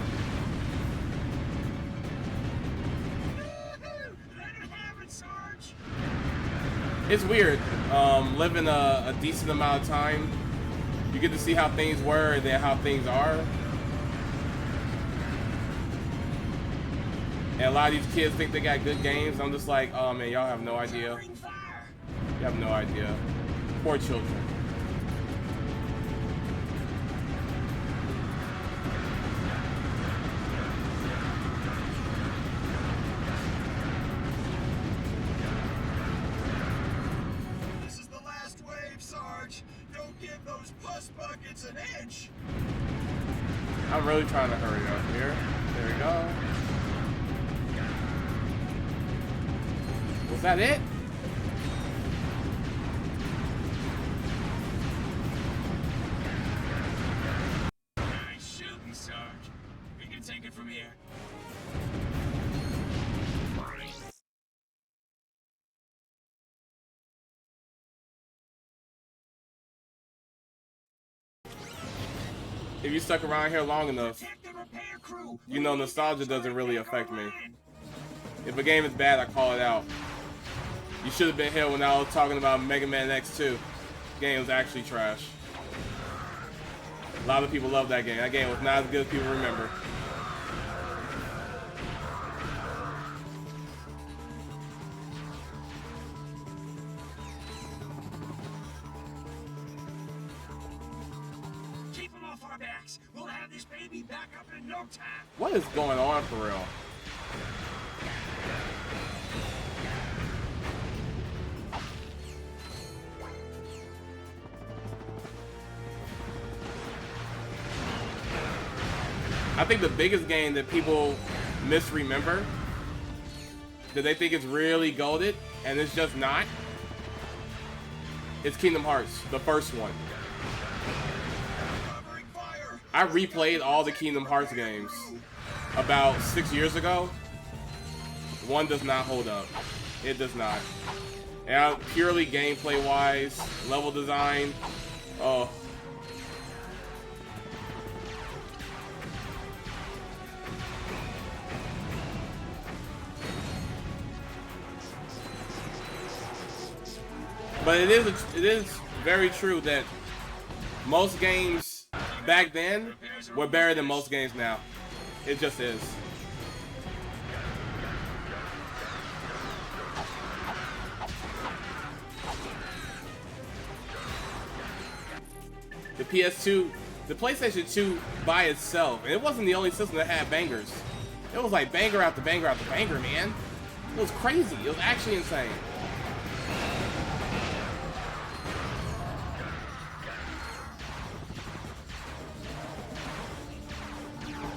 It's weird. Living a decent amount of time, you get to see how things were and then how things are. And a lot of these kids think they got good games. I'm just like, oh man, y'all have no idea. You have no idea. Poor children. This is the last wave, Sarge. Don't give those pus buckets an inch. I'm really trying to hurry up here. There we go. Was that it? Nice shooting, Sarge. We can take it from here. If you stuck around here long enough, you know nostalgia doesn't really affect me. If a game is bad, I call it out. You should have been here when I was talking about Mega Man X2. The game was actually trash. A lot of people love that game. That game was not as good as people remember. Keep them off our backs. We'll have this baby back up in no time. What is going on for real? I think the biggest game that people misremember, that they think is really goated, and it's just not, is Kingdom Hearts, the first one. I replayed all the Kingdom Hearts games about 6 years ago. One does not hold up. It does not. And purely gameplay-wise, level design, oh. But it is very true that most games back then were better than most games now. It just is. The PS2, the PlayStation 2 by itself, and it wasn't the only system that had bangers. It was like banger after banger after banger, man. It was crazy. It was actually insane.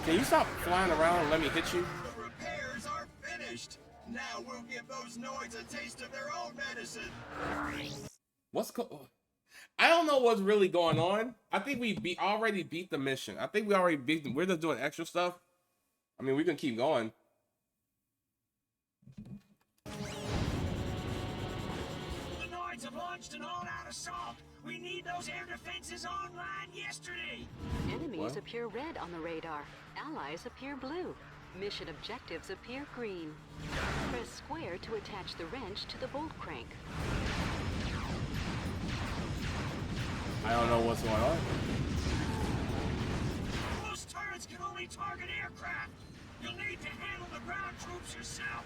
Can you stop flying around and let me hit you? The repairs are finished. Now we'll give those Noids a taste of their own medicine. I don't know what's really going on. I think we already beat the mission. I think we already beat them. We're just doing extra stuff. I mean, we can keep going. The Noids have launched an all-out assault. We need those air defenses online yesterday. Enemies appear red on the radar. Allies appear blue. Mission objectives appear green. Press square to attach the wrench to the bolt crank. I don't know what's going on. Those turrets can only target aircraft. You'll need to handle the ground troops yourself.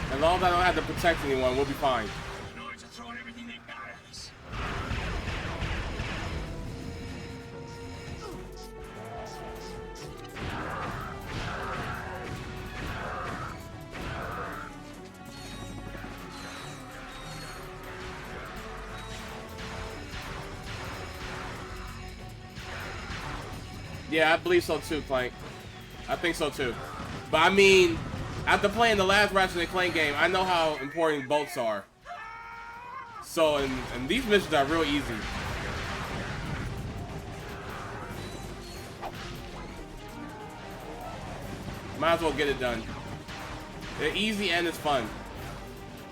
As long as I don't have to protect anyone, we'll be fine. The Noids are throwing everything they got at us. Yeah, I believe so too, Clank. I think so too. But I mean, after playing the last Ratchet and Clank game, I know how important bolts are. So, and these missions are real easy. Might as well get it done. They're easy and it's fun.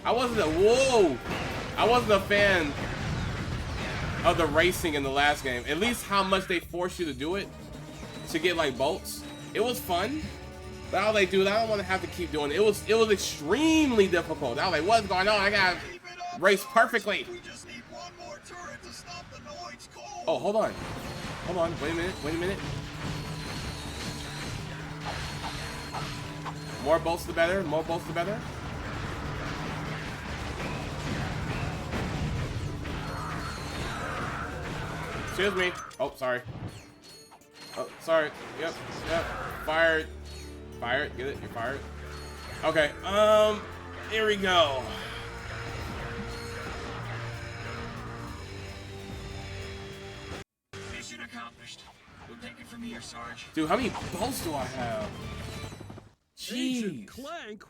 I wasn't a fan of the racing in the last game. At least how much they force you to do it to get like bolts. It was fun. But I was like, dude, I don't want to have to keep doing it. It was extremely difficult. I was like, what's going on? I gotta race perfectly. We just need one more turret to stop the Noids cold. Oh, hold on. Hold on. Wait a minute. More bolts the better. More bolts the better. Excuse me. Oh, sorry. Oh, sorry. Yep. Fired. Fired. Get it? You're fired. Okay. Here we go. Mission accomplished. We'll take it from here, Sarge. Dude, how many bolts do I have? Agent Jeez. Clank,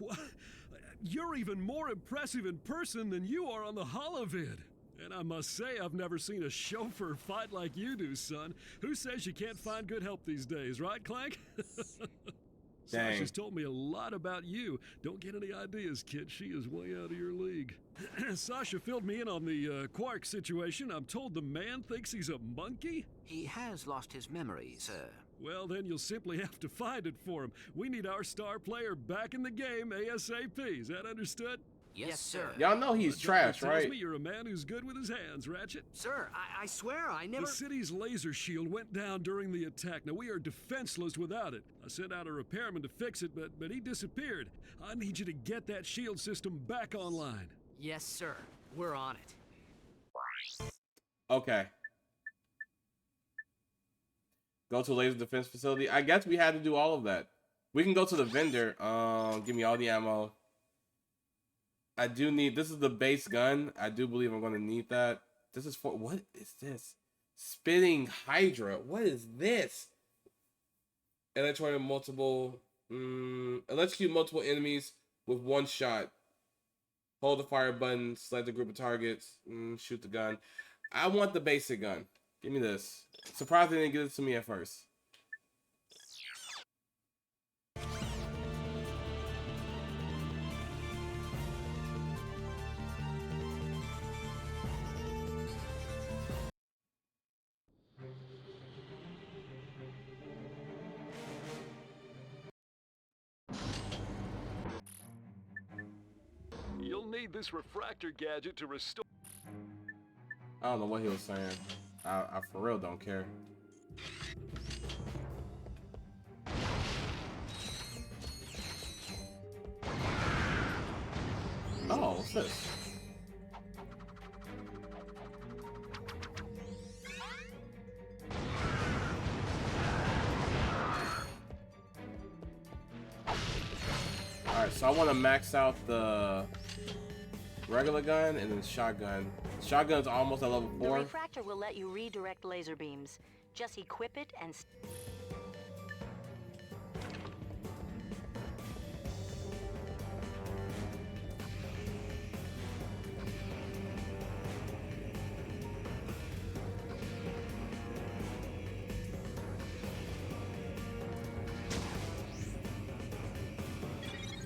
you're even more impressive in person than you are on the holovid. And I must say, I've never seen a chauffeur fight like you do, son. Who says you can't find good help these days, right, Clank? Dang. Sasha's told me a lot about you. Don't get any ideas, kid. She is way out of your league. Sasha filled me in on the Quark situation. I'm told the man thinks he's a monkey. He has lost his memory, sir. Well, then you'll simply have to find it for him. We need our star player back in the game ASAP. Is that understood? Yes, sir. Y'all know he's trash, Tells right? me you're a man who's good with his hands, Ratchet. Sir, I swear I never... The city's laser shield went down during the attack. Now, we are defenseless without it. I sent out a repairman to fix it, but he disappeared. I need you to get that shield system back online. Yes, sir. We're on it. Okay. Go to a laser defense facility. I guess we had to do all of that. We can go to the vendor. Give me all the ammo. I do need, this is the base gun. I do believe I'm going to need that. This is for, what is this? Spitting Hydra. What is this? Electrocute multiple enemies with one shot. Hold the fire button, select a group of targets, shoot the gun. I want the basic gun. Give me this. Surprised they didn't give it to me at first. You'll need this refractor gadget to restore... I don't know what he was saying. I for real don't care. Oh, what's this? So I want to max out the regular gun and then shotgun. Shotgun's almost at level The 4. refractor will let you redirect laser beams. Just equip it and...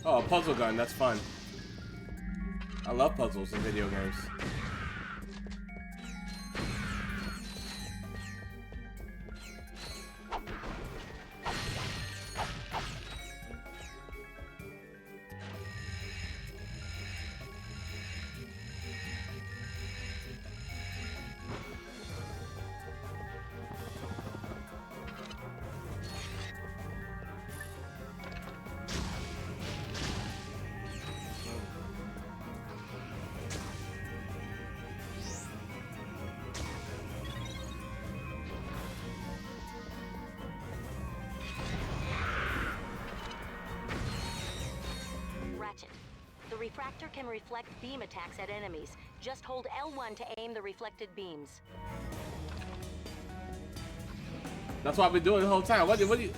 Oh, a puzzle gun, that's fun. I love puzzles in video games. Ratchet. The refractor can reflect beam attacks at enemies. Just hold L1 to aim the reflected beams. That's what I've been doing the whole time. What do you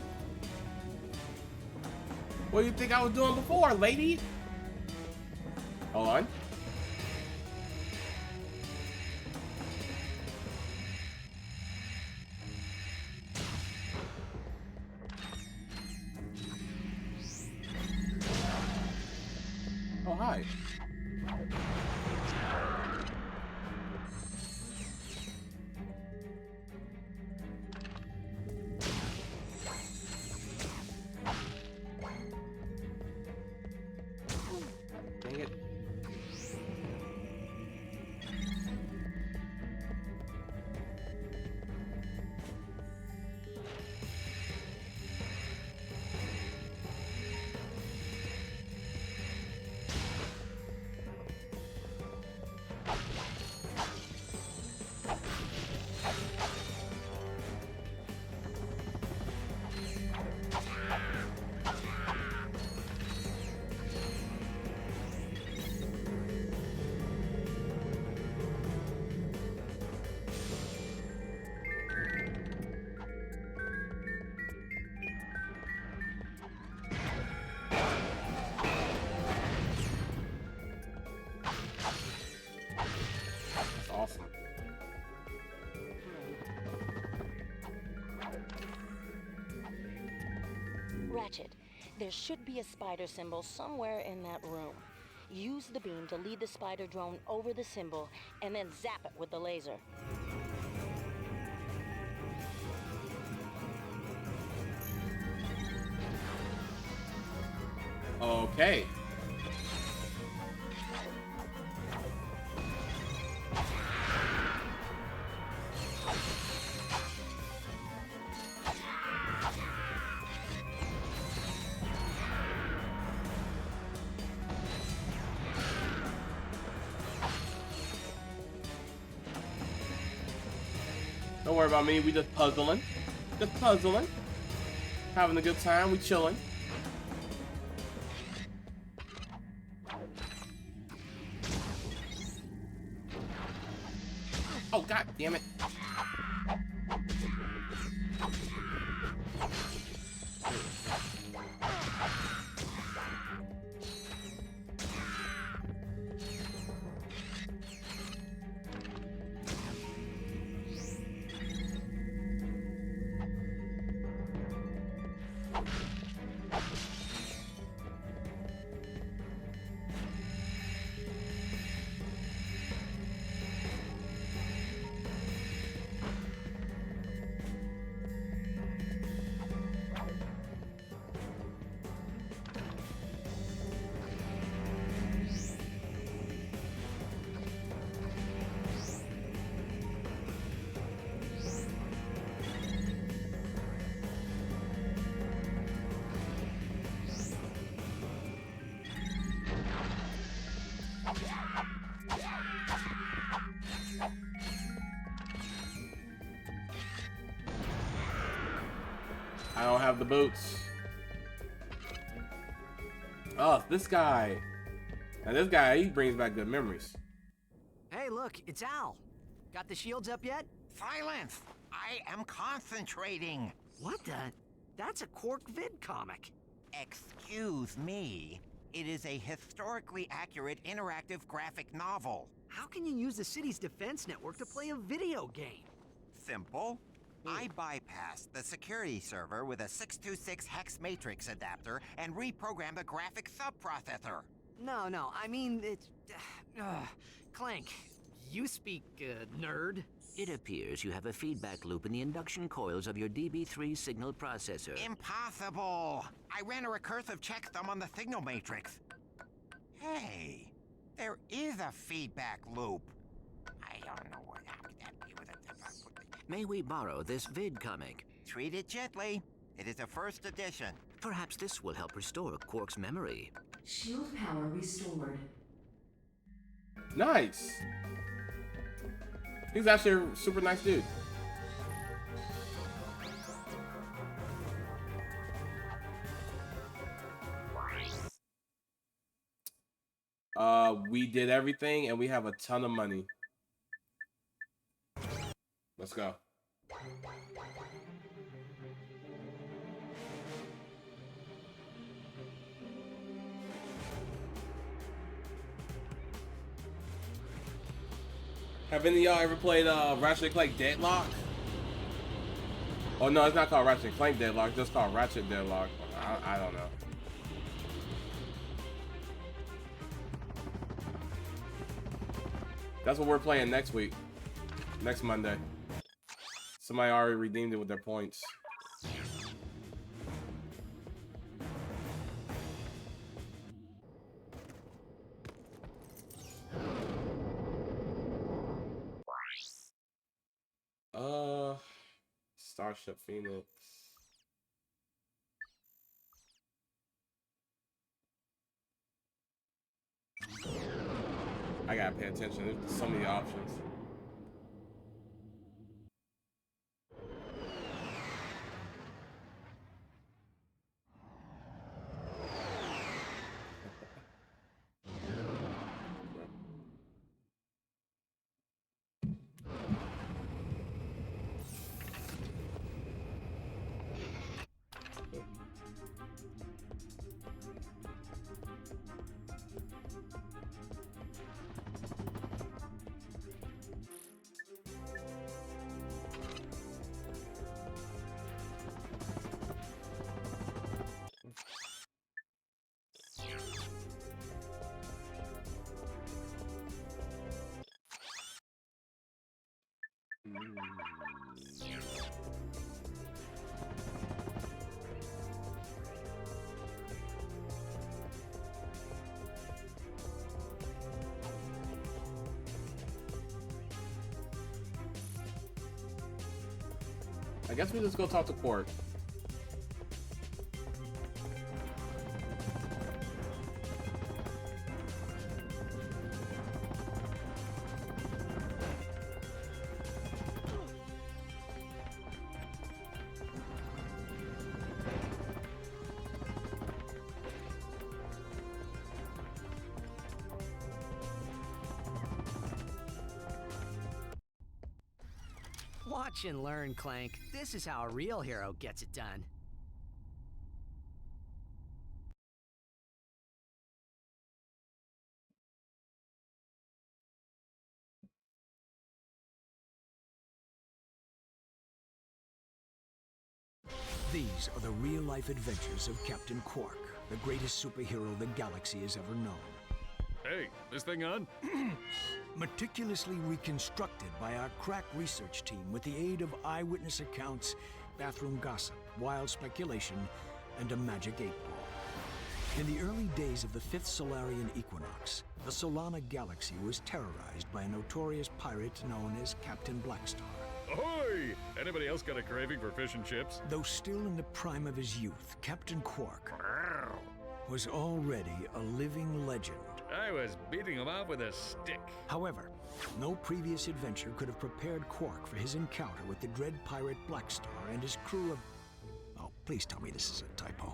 think I was doing before, lady? Hold on. Oh, hi. Dang it. Awesome. Ratchet, there should be a spider symbol somewhere in that room. Use the beam to lead the spider drone over the symbol and then zap it with the laser. Okay. Don't worry about me, we just puzzling. Just puzzling. Having a good time, we chilling. Oh, god damn it. I don't have the boots. Oh, this guy. Now this guy, he brings back good memories. Hey, look, it's Al. Got the shields up yet? Silence! I am concentrating. What the? That's a Quark vid comic. Excuse me. It is a historically accurate interactive graphic novel. How can you use the city's defense network to play a video game? Simple. I bypassed the security server with a 626 hex matrix adapter and reprogrammed the graphic subprocessor. No, I mean, it's... Clank, you speak, nerd. It appears you have a feedback loop in the induction coils of your DB3 signal processor. Impossible! I ran a recursive checksum on the signal matrix. Hey, there is a feedback loop. I don't know what happened to be with it. May we borrow this vid comic? Treat it gently. It is a first edition. Perhaps this will help restore Quark's memory. Shield power restored. Nice. He's actually a super nice dude. We did everything and we have a ton of money. Let's go. Have any of y'all ever played Ratchet and Clank Deadlock? Oh no, it's not called Ratchet and Clank Deadlock, it's just called Ratchet Deadlock. I don't know. That's what we're playing next week. Next Monday. Somebody already redeemed it with their points. Starship Phoenix. I gotta pay attention. There's so many options. I guess we just go talk to Quark. Watch and learn, Clank. This is how a real hero gets it done. These are the real-life adventures of Captain Quark, the greatest superhero the galaxy has ever known. Hey, this thing on? Meticulously reconstructed by our crack research team with the aid of eyewitness accounts, bathroom gossip, wild speculation, and a magic 8-ball. In the early days of the 5th Solarian equinox, the Solana galaxy was terrorized by a notorious pirate known as Captain Blackstar. Ahoy! Anybody else got a craving for fish and chips? Though still in the prime of his youth, Captain Quark was already a living legend. I was beating him off with a stick. However, no previous adventure could have prepared Quark for his encounter with the dread pirate Blackstar and his crew of... Oh, please tell me this is a typo.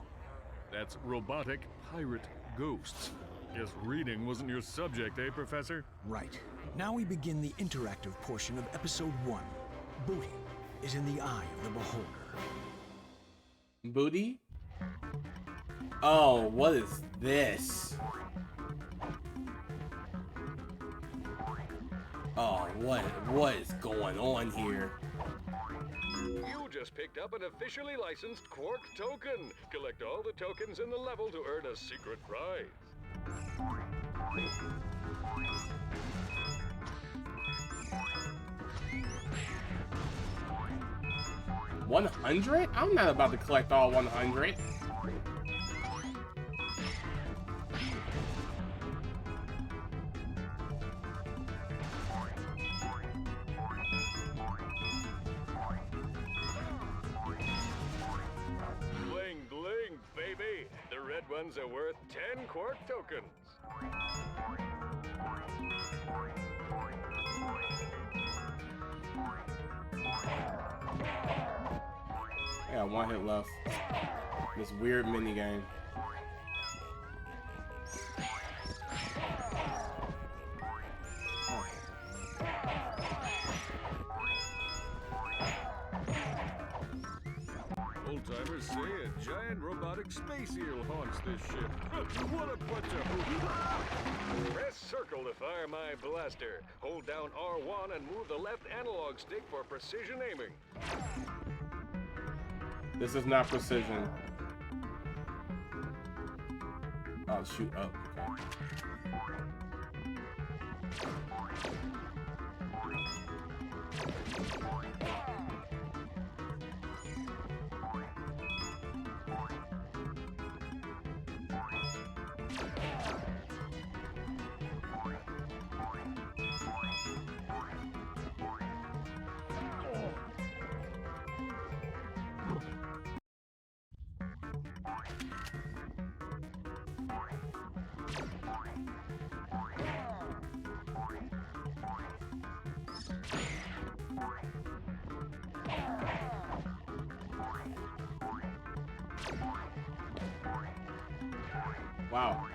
That's robotic pirate ghosts. Guess reading wasn't your subject, eh, Professor? Right. Now we begin the interactive portion of Episode 1. Booty is in the eye of the beholder. Booty? Oh, what is this? Oh, what is going on here? You just picked up an officially licensed Quark token. Collect all the tokens in the level to earn a secret prize. 100? I'm not about to collect all 100. Bling, bling, baby. The red ones are worth 10 Quark tokens. I got one hit left. This weird mini game. Old-timers say a giant robotic space eel haunts this ship. What a bunch of hoops. Press circle to fire my blaster. Hold down R1 and move the left analog stick for precision aiming. This is not precision. Oh, shoot up. Okay. Wow.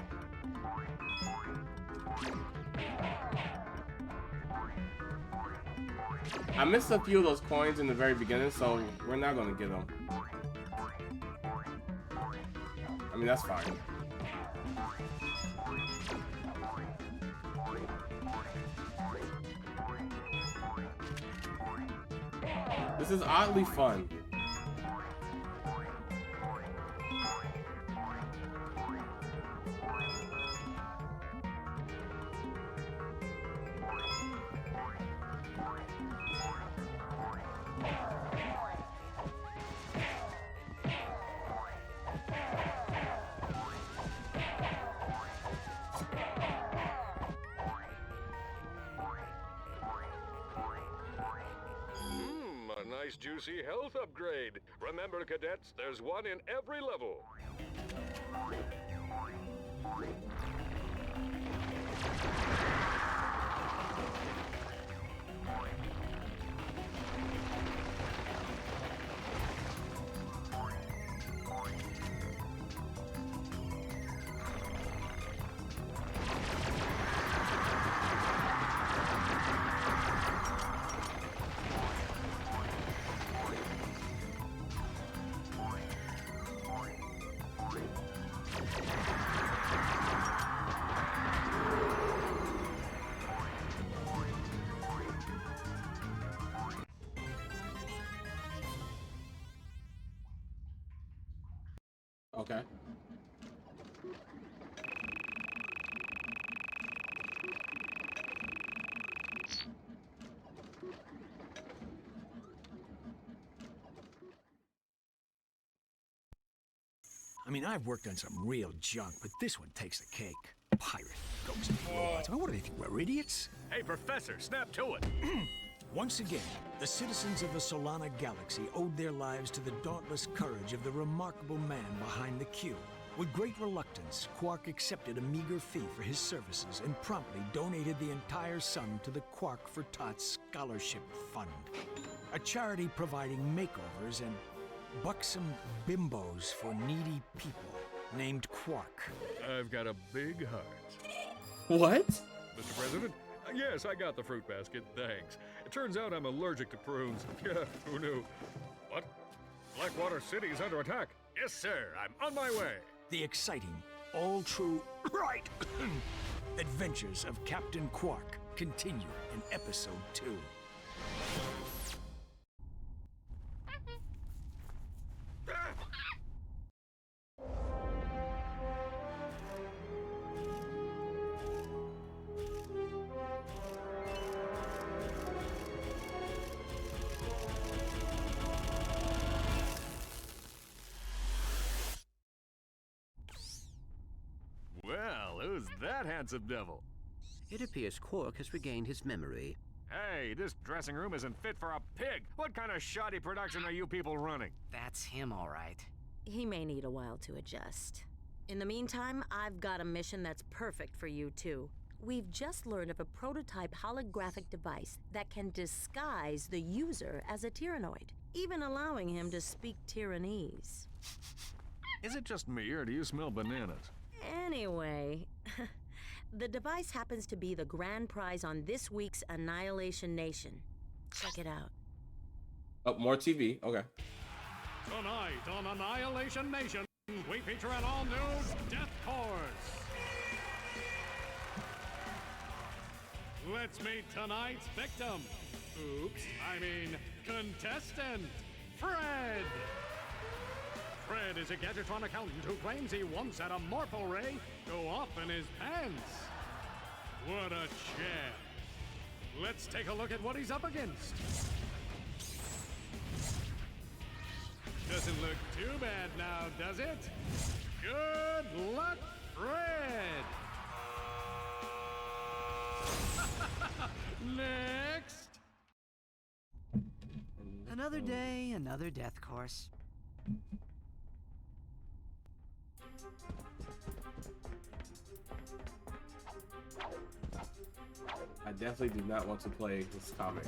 I missed a few of those coins in the very beginning, so we're not gonna get them. I mean, that's fine. This is oddly fun. Nice juicy health upgrade. Remember, cadets, there's one in every level. Okay. I mean, I've worked on some real junk, but this one takes the cake. Pirate, ghost, robots. I mean, what do they think? We're idiots? Hey, Professor, snap to it. Once again, the citizens of the Solana Galaxy owed their lives to the dauntless courage of the remarkable man behind the cube. With great reluctance, Quark accepted a meager fee for his services and promptly donated the entire sum to the Quark for Tots Scholarship Fund, a charity providing makeovers and buxom bimbos for needy people. named Quark. I've got a big heart. What? Mr. President? Yes, I got the fruit basket, thanks. It turns out I'm allergic to prunes. Yeah, who knew? What? Blackwater City is under attack. Yes, sir, I'm on my way. The exciting, all-true, right, adventures of Captain Quark continue in Episode 2. Well, who's that handsome devil? It appears Quark has regained his memory. Hey, this dressing room isn't fit for a pig. What kind of shoddy production are you people running? That's him, all right. He may need a while to adjust. In the meantime, I've got a mission that's perfect for you two. We've just learned of a prototype holographic device that can disguise the user as a Tyrannoid, even allowing him to speak Tyrannese. Is it just me, or do you smell bananas? Anyway, the device happens to be the grand prize on this week's Annihilation Nation. Check it out. Oh, more TV. Okay. Tonight on Annihilation Nation, we feature an all-new Death Course. Let's meet tonight's victim. Oops, I mean contestant, Fred. Fred is a Gadgetron accountant who claims he once had a Morpho Ray go off in his pants. What a champ. Let's take a look at what he's up against. Doesn't look too bad now, does it? Good luck, Fred! Next! Another day, another death course. I definitely do not want to play this comic.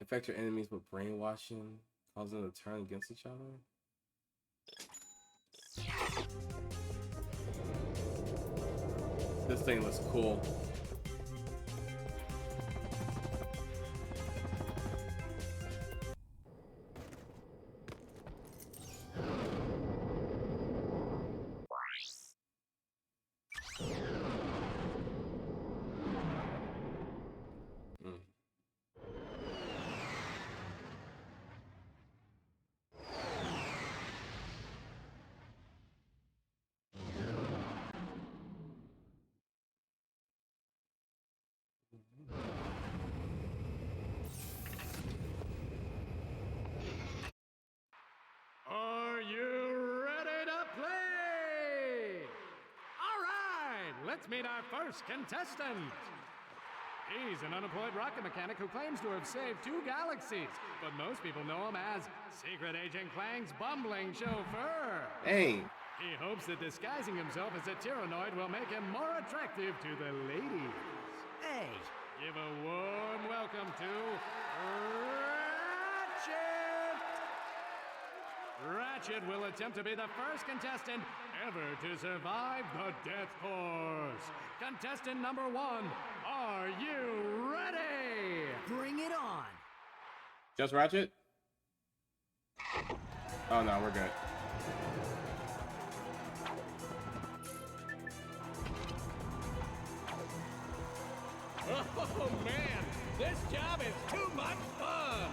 Affect your enemies with brainwashing, causing them to turn against each other. This thing looks cool. Are you ready to play? All right, let's meet our first contestant. He's an unemployed rocket mechanic who claims to have saved 2 galaxies, but most people know him as Secret Agent Clank's bumbling chauffeur. Hey. He hopes that disguising himself as a Tyrannoid will make him more attractive to the ladies. Hey! Give a warm welcome to Ratchet! Ratchet will attempt to be the first contestant ever to survive the Death Course. Contestant number 1, are you ready? Bring it on! Just Ratchet? Oh no, we're good. Oh man, this job is too much fun!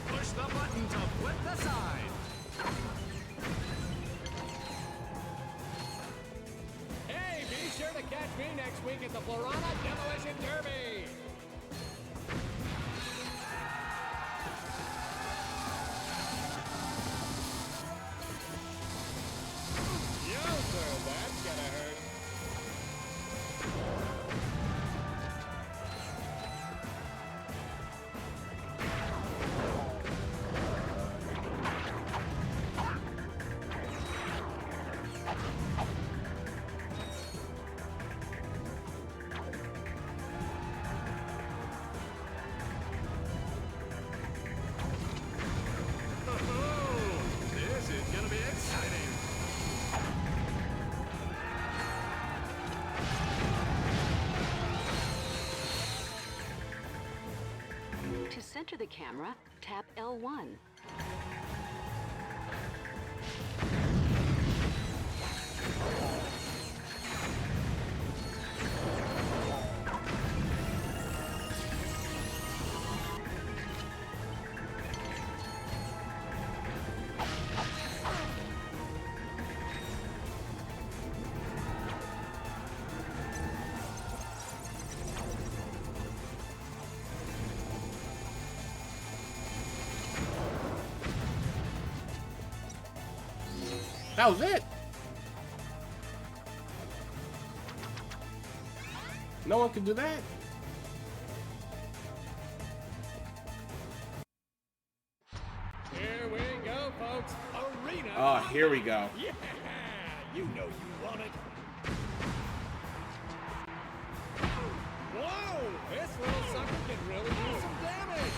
Push the button to flip the side. Hey, be sure to catch me next week at the Florana Demolition Derby. Yowzer, that's gonna hurt. This is gonna be exciting. To center the camera, tap L1. That was it. No one can do that. Here we go, folks. Arena. Oh, here we go. Yeah, you know you want it. Whoa, this little sucker can really do some damage.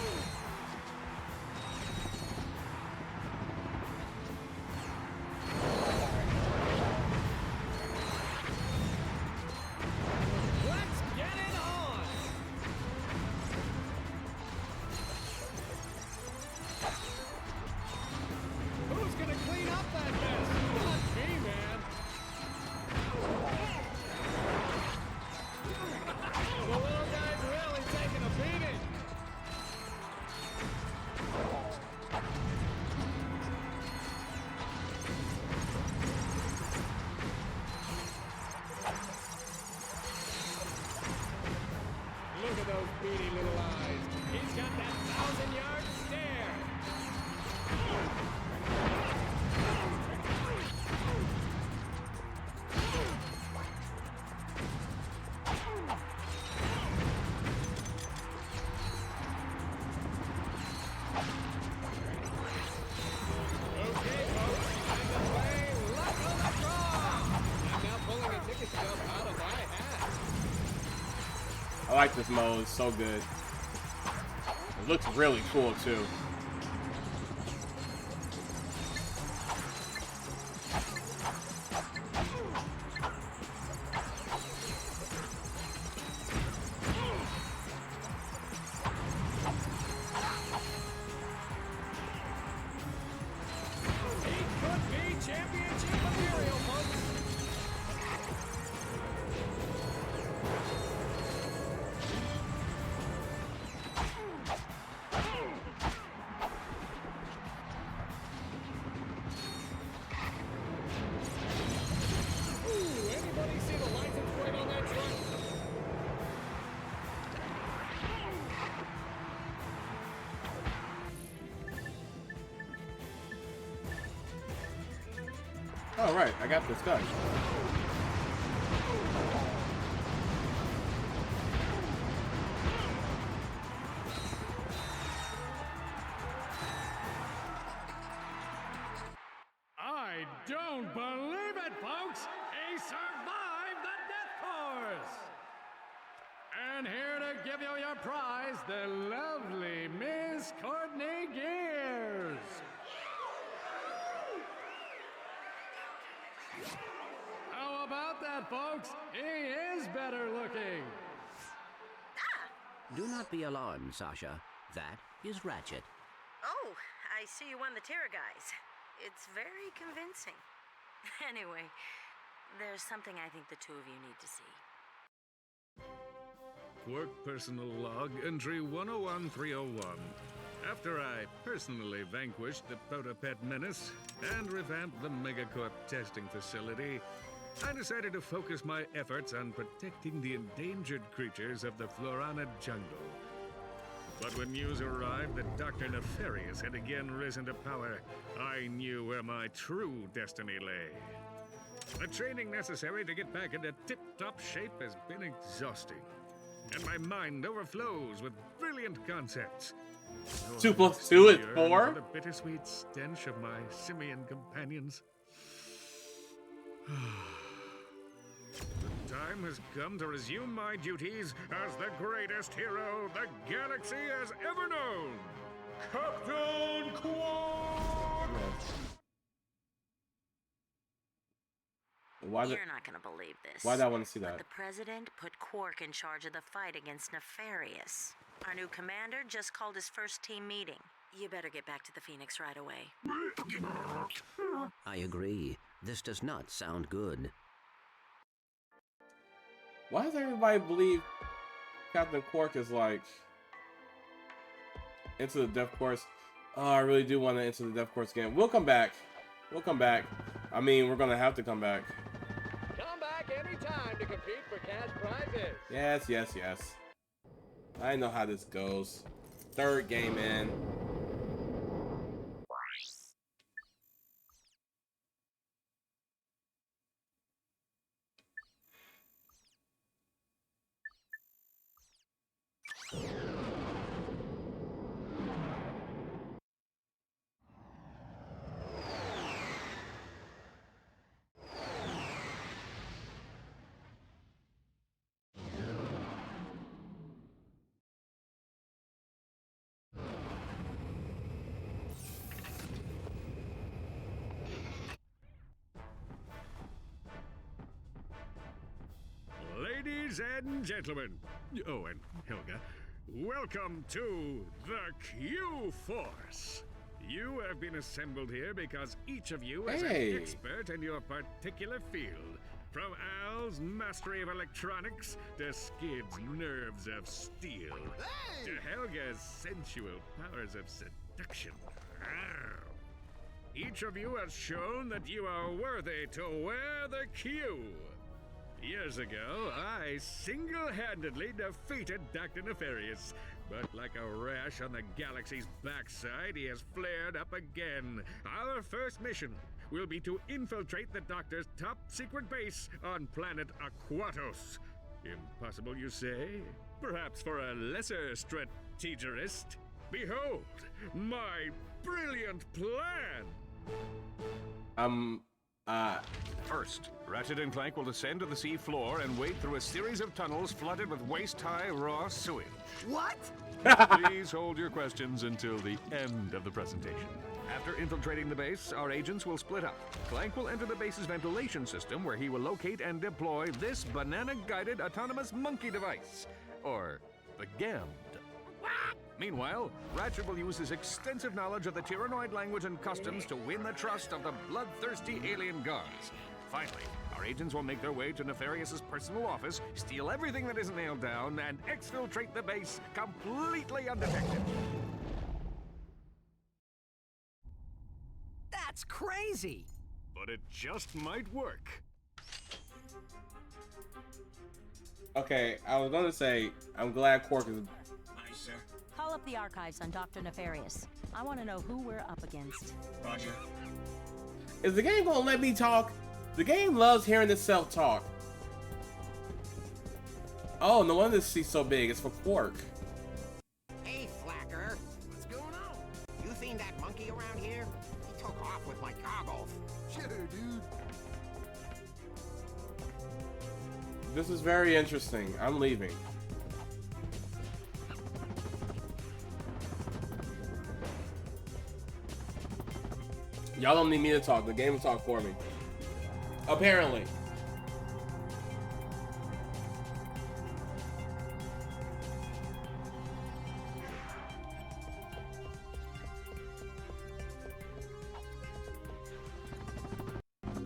Let's get it on. Who's gonna clean up that mess? Not me, man. The little guy's really taking a beating. Look at those beady little eyes. He's got that 1,000-yard stare. Okay, folks, time to play Luck of the Draw. I'm now pulling a ticket stub out of my hat. I like this mode. It's so good. It looks really cool too. He could be championship material, folks. Ooh, anybody see the license plate on that truck? Oh, right. I got this gun. I don't believe it, folks! He survived the death course! And here to give you your prize, the lovely Miss Courtney Gears! How about that, folks? He is better looking! Do not be alarmed, Sasha. That is Ratchet. Oh, I see you won the Terror Guys. It's very convincing. Anyway, there's something I think the two of you need to see. Quark personal log, entry 101301. After I personally vanquished the Protopet menace and revamped the Megacorp testing facility, I decided to focus my efforts on protecting the endangered creatures of the Florana jungle. But when news arrived that Dr. Nefarious had again risen to power, I knew where my true destiny lay. The training necessary to get back into tip-top shape has been exhausting, and my mind overflows with brilliant concepts. 2 + 2 is 4? The bittersweet stench of my simian companions. The time has come to resume my duties as the greatest hero the galaxy has ever known, Captain Quark! You're not gonna believe this. Why do I want to see that? But the president put Quark in charge of the fight against Nefarious. Our new commander just called his first team meeting. You better get back to the Phoenix right away. I agree. This does not sound good. Why does everybody believe Captain Quark is like into the Death Course? Oh, I really do want to enter the Death Course again. We'll come back. We'll come back. I mean, we're gonna have to come back. Come back anytime to compete for cash prizes. Yes, yes, yes. I know how this goes. Third game in. Ladies and gentlemen, oh, and Helga, welcome to the Q-Force. You have been assembled here because each of you is an expert in your particular field. From Al's mastery of electronics to Skid's nerves of steel, to Helga's sensual powers of seduction. Each of you has shown that you are worthy to wear the Q. Years ago, I single-handedly defeated Dr. Nefarious, but like a rash on the galaxy's backside, he has flared up again. Our first mission will be to infiltrate the Doctor's top-secret base on planet Aquatos. Impossible, you say? Perhaps for a lesser strategist? Behold, my brilliant plan! First, Ratchet and Clank will descend to the sea floor and wade through a series of tunnels flooded with waist-high raw sewage. What? Please hold your questions until the end of the presentation. After infiltrating the base, our agents will split up. Clank will enter the base's ventilation system, where he will locate and deploy this banana-guided autonomous monkey device, or the GAMD. Meanwhile, Ratchet will use his extensive knowledge of the Tyrannoid language and customs to win the trust of the bloodthirsty alien guards. Finally, our agents will make their way to Nefarious's personal office, steal everything that isn't nailed down, and exfiltrate the base completely undetected. That's crazy! But it just might work. Okay, I was gonna say, I'm glad Quark is... Aye, sir. Call up the archives on Dr. Nefarious. I want to know who we're up against. Roger. Is the game gonna let me talk? The game loves hearing itself talk. Oh, no wonder this seat's so big. It's for Quark. Hey, Slacker. What's going on? You seen that monkey around here? He took off with my cargo. Sure, dude. This is very interesting. I'm leaving. Y'all don't need me to talk. The game will talk for me. Apparently.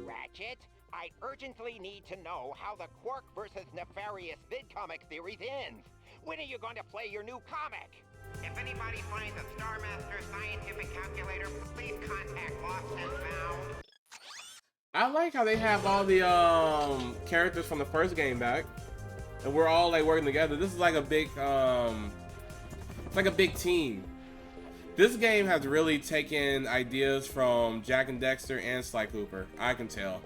Ratchet, I urgently need to know how the Quark versus Nefarious vidcomic series ends. When are you going to play your new comic? If anybody finds a Star Master scientific calculator, please contact Lost and Found. I like how they have all the characters from the first game back, and we're all like working together. This is like a big it's like a big team. This game has really taken ideas from Jak and Daxter and Sly Cooper. I can tell.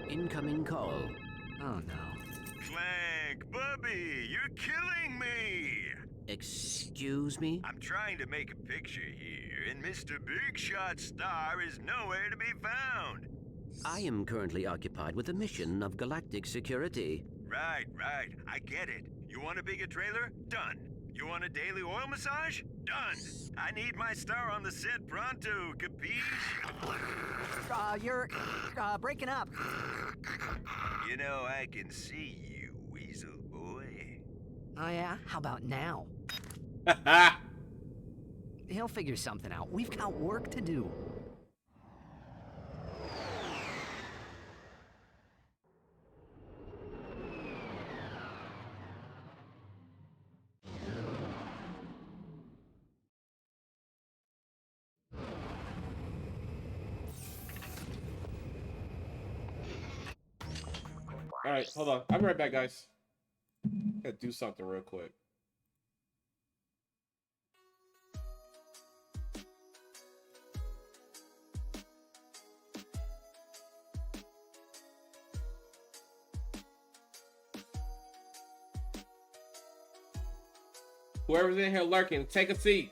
Incoming call. Oh no. Clank, Bubby, you're killing me! Excuse me? I'm trying to make a picture here, and Mr. Big Shot Star is nowhere to be found. I am currently occupied with a mission of galactic security. Right, I get it. You want a bigger trailer? Done. You want a daily oil massage? Done. I need my star on the set pronto, capiche? You're breaking up. You know, I can see you, weasel boy. Oh yeah? How about now? He'll figure something out. We've got work to do. All right, hold on. I'll be right back, guys. Gotta do something real quick. Whoever's in here lurking, take a seat.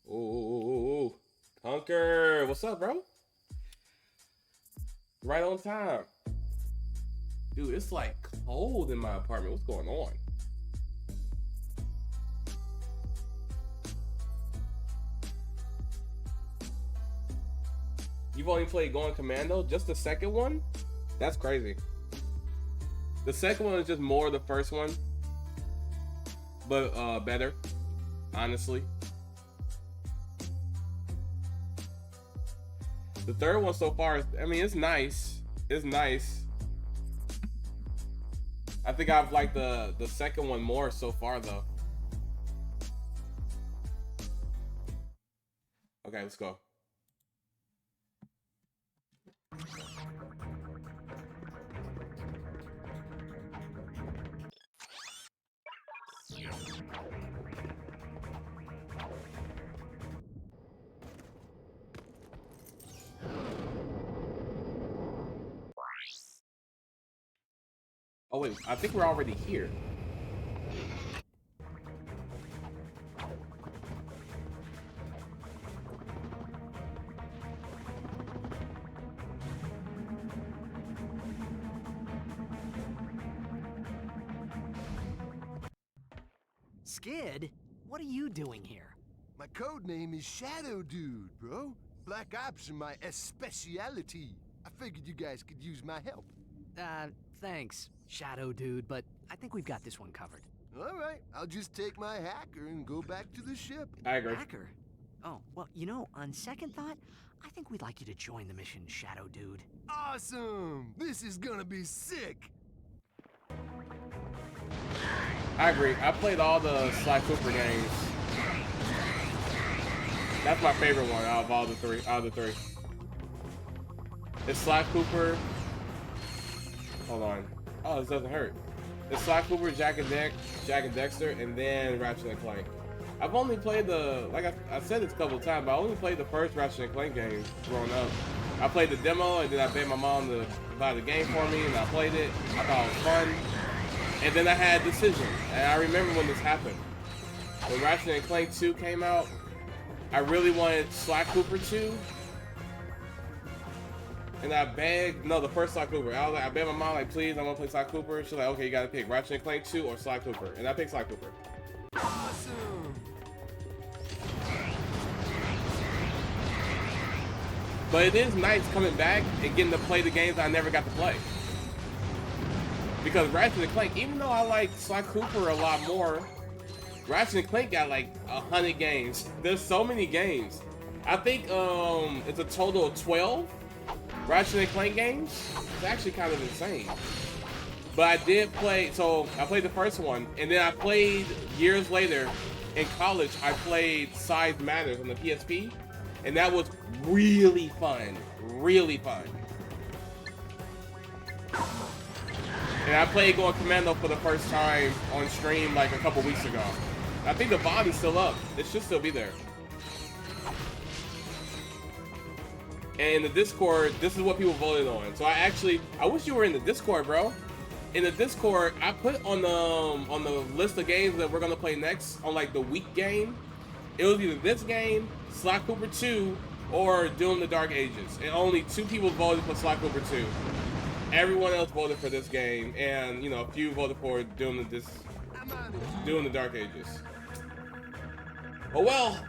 Ooh. Hunker, what's up, bro? Right on time. Dude, it's like cold in my apartment. What's going on? You've only played Going Commando? Just the second one? That's crazy. The second one is just more of the first one, but better, honestly. The third one so far is, I mean, it's nice. It's nice. I think I've liked the second one more so far, though. Okay, let's go. Oh wait, I think we're already here. Skid, what are you doing here? My code name is Shadow Dude, bro. Black Ops are my specialty. I figured you guys could use my help. Thanks, Shadow Dude, but I think we've got this one covered. All right, I'll just take my hacker and go back to the ship. I agree. Hacker? Oh, well, you know, on second thought, I think we'd like you to join the mission, Shadow Dude. Awesome! This is gonna be sick! I agree. I played all the Sly Cooper games. That's my favorite one out of all the three. It's Sly Cooper. Hold on. Oh, this doesn't hurt. It's Sly Cooper, Jack and Dexter, and then Ratchet and Clank. I've only played the, like I said this a couple of times, but I only played the first Ratchet and Clank game growing up. I played the demo, and then I begged my mom to buy the game for me, and I played it. I thought it was fun. And then I had Decision, and I remember when this happened. When Ratchet and Clank 2 came out, I really wanted Sly Cooper 2. And I begged, no, the first Sly Cooper. I begged my mom, like, please, I want to play Sly Cooper. She's like, okay, you gotta pick Ratchet and Clank 2 or Sly Cooper. And I picked Sly Cooper. Awesome! But it is nice coming back and getting to play the games I never got to play. Because Ratchet and Clank, even though I like Sly Cooper a lot more, Ratchet and Clank got like 100 games. There's so many games. I think it's a total of 12 Ratchet and Clank games. It's actually kind of insane. But I did play, so I played the first one, and then I played years later in college, I played Size Matters on the PSP, and that was really fun. Really fun. And I played Going Commando for the first time on stream like a couple weeks ago. I think the VOD is still up. It should still be there. And in the Discord, this is what people voted on. So I wish you were in the Discord, bro. In the Discord, I put on the list of games that we're gonna play next on like the week game. It was either this game, Sly Cooper 2, or Doom the Dark Ages. And only 2 people voted for Sly Cooper 2. Everyone else voted for this game, and you know, a few voted for Doom the Dark Ages. Oh well.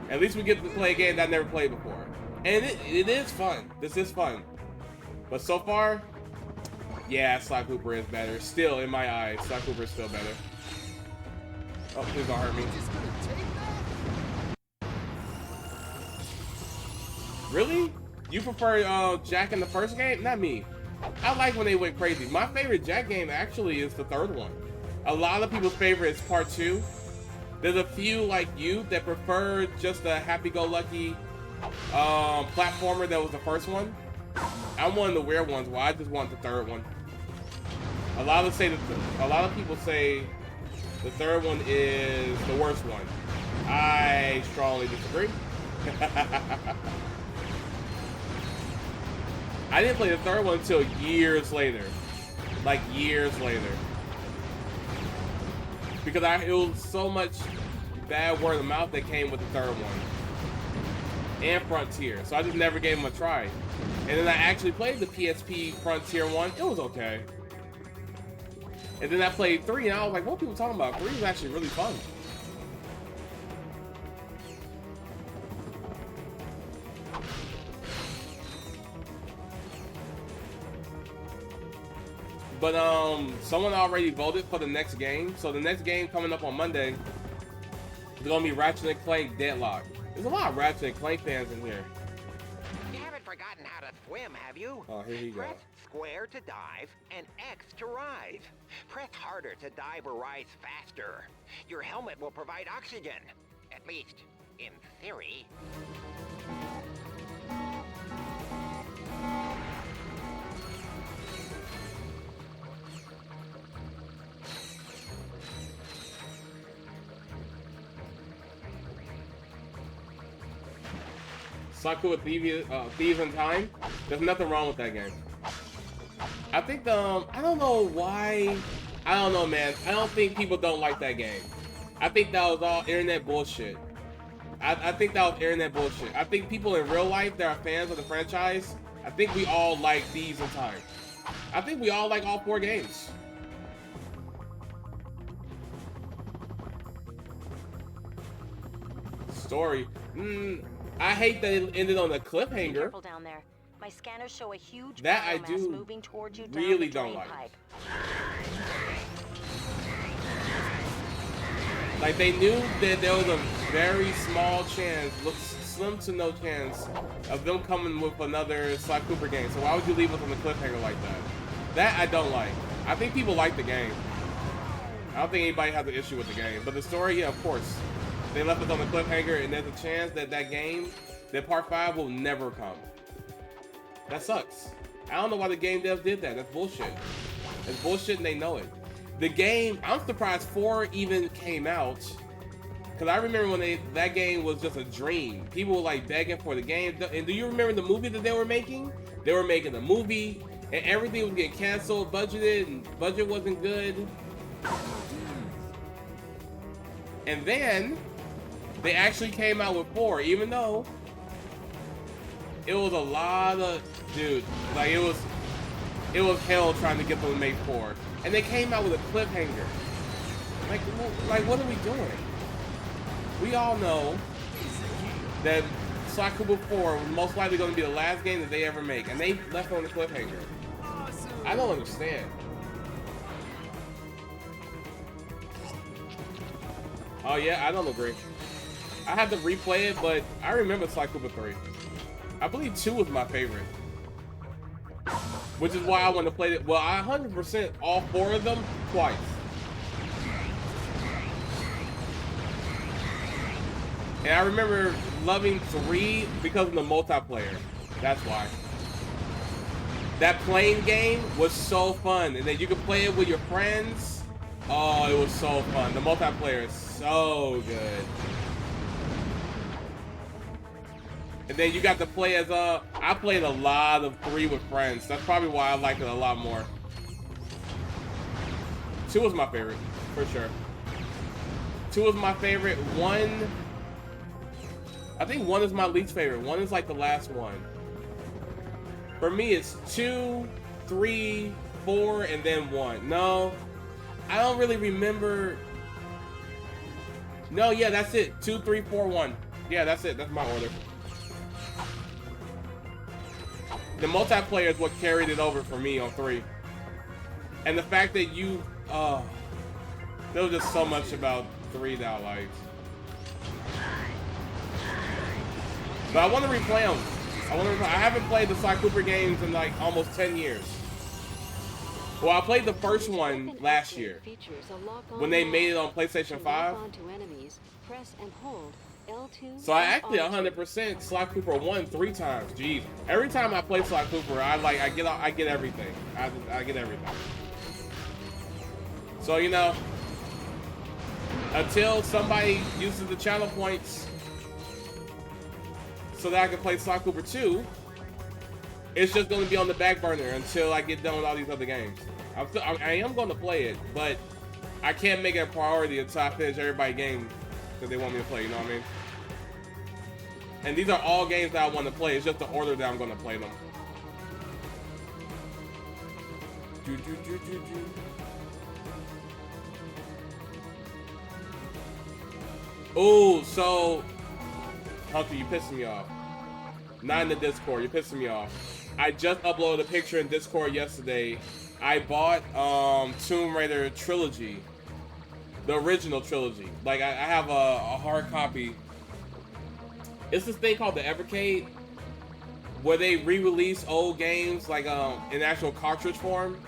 At least we get to play a game that I never played before. And it is fun. This is fun. But so far, yeah, Sly Cooper is better. Still, in my eyes, Sly Cooper is still better. Oh, please don't hurt me. Really? You prefer Jack in the first game? Not me. I like when they went crazy. My favorite Jack game actually is the third one. A lot of people's favorite is part 2. There's a few like you that prefer just a happy-go-lucky platformer that was the first one. I'm one of the weird ones where I just want the third one. A lot of people say the third one is the worst one. I strongly disagree. I didn't play the third one until years later. Like years later. Because it was so much bad word of mouth that came with the third one. And Frontier. So I just never gave them a try. And then I actually played the PSP Frontier one. It was okay. And then I played 3 and I was like, what are people talking about? 3 is actually really fun. But someone already voted for the next game. So the next game coming up on Monday is gonna be Ratchet and Clank Deadlock. There's a lot of Ratchet and Clank fans in here. You haven't forgotten how to swim, have you? Oh, here we go. Press square to dive and X to rise. Press harder to dive or rise faster. Your helmet will provide oxygen. At least, in theory. Cycle with Thieves in Time. There's nothing wrong with that game. I think I don't know why. I don't know, man. I don't think people don't like that game. I think that was all internet bullshit. I think that was internet bullshit. I think people in real life that are fans of the franchise, I think we all like Thieves in Time. I think we all like all 4 games. Story. I hate that it ended on a cliffhanger. Be careful down there. My scanners show a huge that I biomass do moving towards you down really the don't drain like. pipe. Like, they knew that there was a very small chance, slim to no chance, of them coming with another Sly Cooper game. So why would you leave us on the cliffhanger like that? That I don't like. I think people like the game. I don't think anybody has an issue with the game. But the story, yeah, of course. They left us on the cliffhanger, and there's a chance that that game, that Part 5 will never come. That sucks. I don't know why the game devs did that. That's bullshit. It's bullshit and they know it. The game, I'm surprised 4 even came out. Because I remember when that game was just a dream. People were like begging for the game. And do you remember the movie that they were making? They were making a movie and everything was getting canceled, budgeted, and budget wasn't good. And then they actually came out with 4, even though it was a lot of, dude, like it was hell trying to get them to make 4. And they came out with a cliffhanger. Like what are we doing? We all know that Sly Cooper 4 was most likely going to be the last game that they ever make, and they left on the cliffhanger. I don't understand. Oh yeah, I don't agree. I had to replay it, but I remember Sly Cooper 3. I believe 2 was my favorite. Which is why I want to play it. Well, I 100% all 4 of them twice. And I remember loving 3 because of the multiplayer. That's why. That plane game was so fun. And then you could play it with your friends. Oh, it was so fun. The multiplayer is so good. And then you got to play as I played a lot of 3 with friends. That's probably why I like it a lot more. 2 was my favorite, for sure. 2 was my favorite. 1, I think 1 is my least favorite. 1 is like the last one. For me, it's 2, 3, 4, and then 1. No, I don't really remember. No, yeah, that's it. 2, 3, 4, 1. Yeah, that's it. That's my order. The multiplayer is what carried it over for me on 3. And the fact that there was just so much about 3 that I liked. But I want to replay them. I haven't played the Sly Cooper games in like almost 10 years. Well, I played the first one last year when they made it on PlayStation 5. So I actually 100% Sly Cooper 1 3 times. Jeez, every time I play Sly Cooper, I get everything. I get everything. So you know, until somebody uses the channel points so that I can play Sly Cooper 2, it's just going to be on the back burner until I get done with all these other games. I am going to play it, but I can't make it a priority until I finish everybody's game that they want me to play, you know what I mean? And these are all games that I want to play. It's just the order that I'm going to play them. Oh, so Hunter, you pissing me off. Not in the Discord, you're pissing me off. I just uploaded a picture in Discord yesterday. I bought Tomb Raider trilogy, the original trilogy. Like I have a hard copy. It's this thing called the Evercade, where they re-release old games like in actual cartridge form,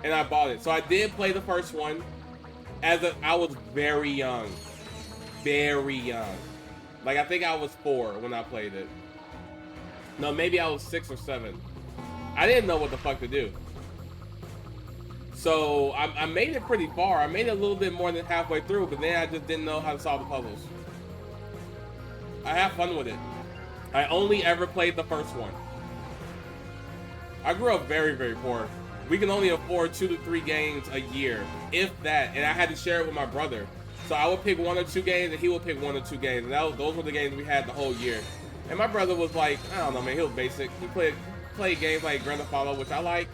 and I bought it. So I did play the first one. I was very young, very young. Like I think I was 4 when I played it. No, maybe I was 6 or 7. I didn't know what the fuck to do. So I made it pretty far. I made it a little bit more than halfway through, but then I just didn't know how to solve the puzzles. I have fun with it. I only ever played the first one. I grew up very, very poor. We can only afford 2 to 3 games a year, if that, and I had to share it with my brother. So I would pick 1 or 2 games, and he would pick 1 or 2 games, and those were the games we had the whole year. And my brother was like, I don't know, man, he was basic. He played games like Grand Theft Auto, which I like.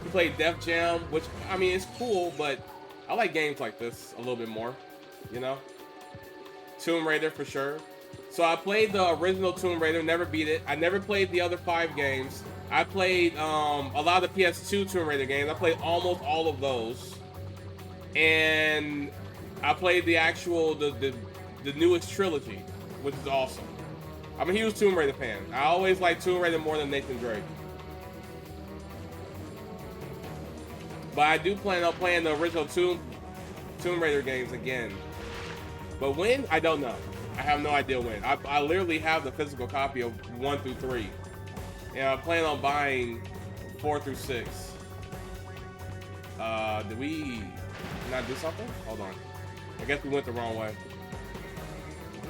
He played Def Jam, which, I mean, it's cool, but I like games like this a little bit more, you know? Tomb Raider for sure. So I played the original Tomb Raider, never beat it. I never played the other 5 games. I played a lot of the PS2 Tomb Raider games. I played almost all of those. And I played the actual, the newest trilogy, which is awesome. I'm a huge Tomb Raider fan. I always like Tomb Raider more than Nathan Drake. But I do plan on playing the original Tomb Raider games again. But when? I don't know. I have no idea when. I literally have the physical copy of 1 through 3. And I plan on buying 4 through 6. Did we not do something? Hold on. I guess we went the wrong way.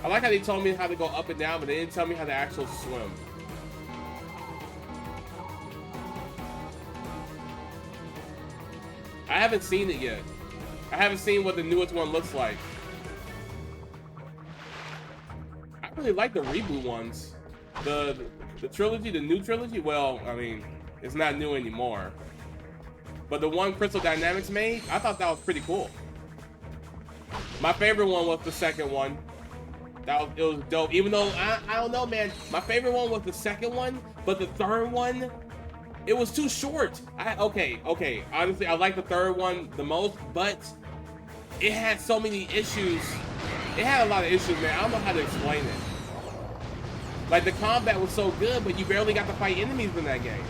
I like how they told me how to go up and down, but they didn't tell me how to actually swim. I haven't seen it yet. I haven't seen what the newest one looks like. I really like the reboot ones. The trilogy, the new trilogy, well, I mean, it's not new anymore. But the one Crystal Dynamics made, I thought that was pretty cool. My favorite one was the second one. It was dope. Even though, I don't know, man. My favorite one was the second one, but the third one, it was too short. Okay. Honestly, I like the third one the most, but it had so many issues. It had a lot of issues, man. I don't know how to explain it. Like, the combat was so good, but you barely got to fight enemies in that game.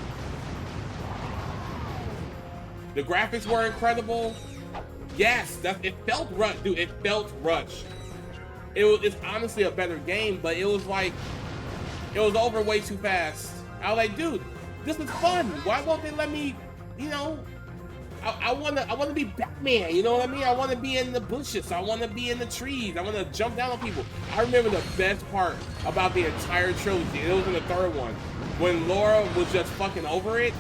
The graphics were incredible. Yes, it felt rushed, dude. It felt rushed. It's honestly a better game, but it was like, it was over way too fast. I was like, dude, this is fun. Why won't they let me, you know? I wanna be Batman, you know what I mean? I wanna be in the bushes. I wanna be in the trees. I wanna jump down on people. I remember the best part about the entire trilogy. It was in the third one, when Laura was just fucking over it,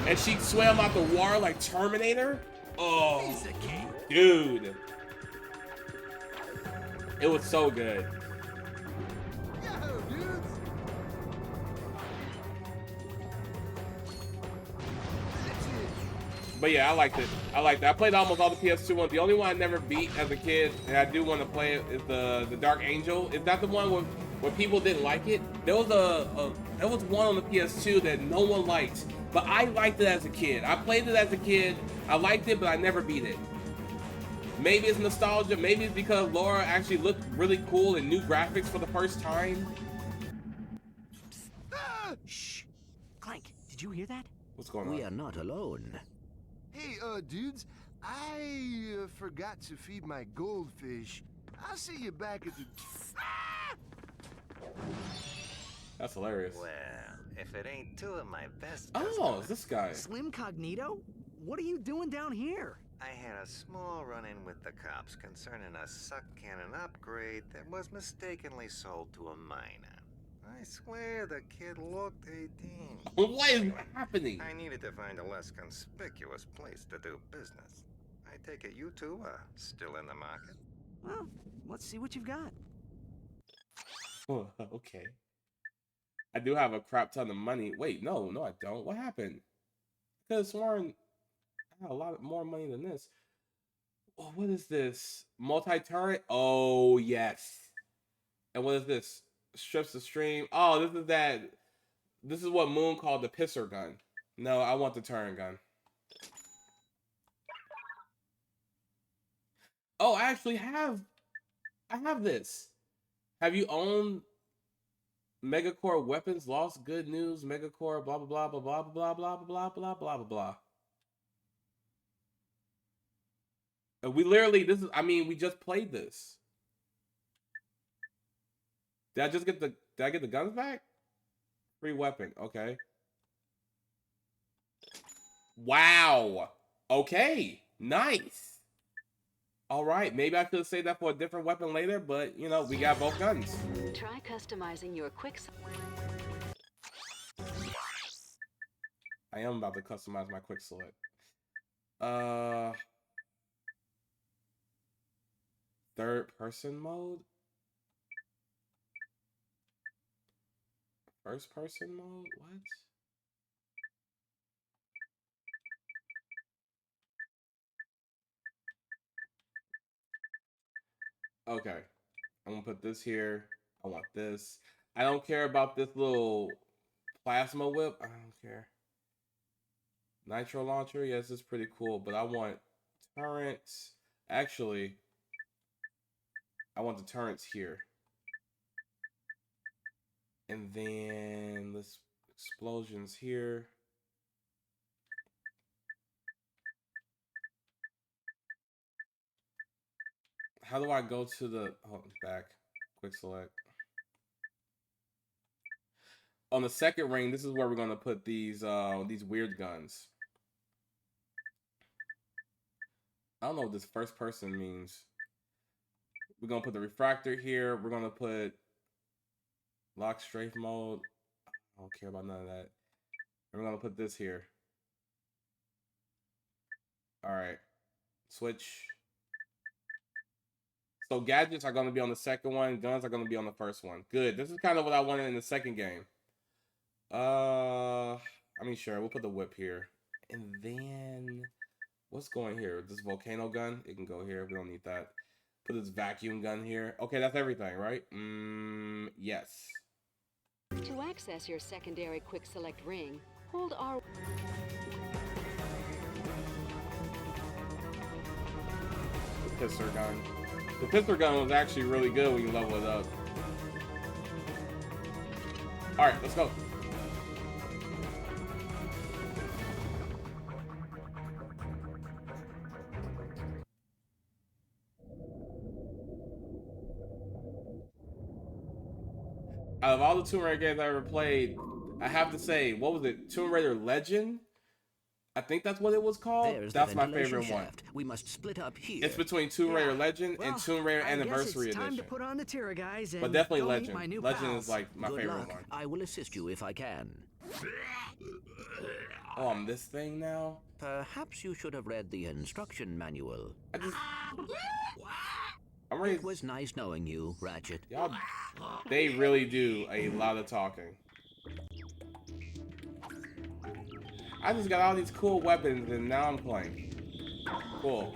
and she swam out the water like Terminator. Oh, dude. It was so good. But yeah, I liked it. I played almost all the PS2 ones. The only one I never beat as a kid, and I do want to play it, is the Dark Angel. Is that the one where people didn't like it? There was one on the PS2 that no one liked, but I liked it as a kid. I played it as a kid. I liked it, but I never beat it. Maybe it's nostalgia. Maybe it's because Laura actually looked really cool in new graphics for the first time. Shh. Clank, did you hear that? What's going on? We are not alone. Hey, dudes, I forgot to feed my goldfish. I'll see you back at the... That's hilarious. Well, if it ain't 2 of my best Oh, it's this guy. Slim Cognito? What are you doing down here? I had a small run-in with the cops concerning a suck cannon upgrade that was mistakenly sold to a minor. I swear the kid looked 18. What is happening? I needed to find a less conspicuous place to do business. I take it you two are still in the market? Well, let's see what you've got. Okay. I do have a crap ton of money. Wait, no, I don't. What happened? I could have sworn I had a lot more money than this. Oh, what is this? Multi-turret? Oh, yes. And what is this? Strips the stream. Oh, this is that. This is what Moon called the pisser gun. No, I want the turret gun. Oh, I actually have. I have this. Have you owned Megacore weapons? Lost good news. Megacore. Blah blah blah blah blah blah blah blah blah blah blah blah. We literally. This is. I mean, we just played this. Did I just get the? Did I get the guns back? Free weapon. Okay. Wow. Okay. Nice. All right. Maybe I could have saved that for a different weapon later, but you know, we got both guns. Try customizing your quick. I am about to customize my quick select. Third person mode? First person mode? What? Okay. I'm gonna put this here. I want this. I don't care about this little plasma whip. I don't care. Nitro launcher, yes, it's pretty cool, but I want turrets. Actually, I want the turrets here. And then let's explosions here. How do I go to the back? Quick select. On the second ring, this is where we're gonna put these weird guns. I don't know what this first person means. We're gonna put the refractor here. We're gonna put lock strafe mode. I don't care about none of that. And we're gonna put this here. All right, switch. So gadgets are gonna be on the second one. Guns are gonna be on the first one. Good. This is kind of what I wanted in the second game. I mean, sure, we'll put the whip here. And then, what's going here? This volcano gun, it can go here. We don't need that. Put this vacuum gun here. Okay, that's everything, right? Yes. To access your secondary quick select ring, hold R. The pisser gun. The pisser gun was actually really good when you level it up. All right, let's go. Out of all the Tomb Raider games I ever played, I have to say, what was it? Tomb Raider Legend? I think that's what it was called. That's my favorite one. We must split up here. It's between Tomb Raider Legend and Tomb Raider Anniversary It's time Edition. to put on the tira, guys, and But definitely go meet Legend. my new Legend pals. is like my Good favorite luck. one. I will assist you if I can. Oh, I'm this thing now? Perhaps you should have read the instruction manual. It was nice knowing you, Ratchet. Y'all, they really do a lot of talking. I just got all these cool weapons and now I'm Clank. Cool.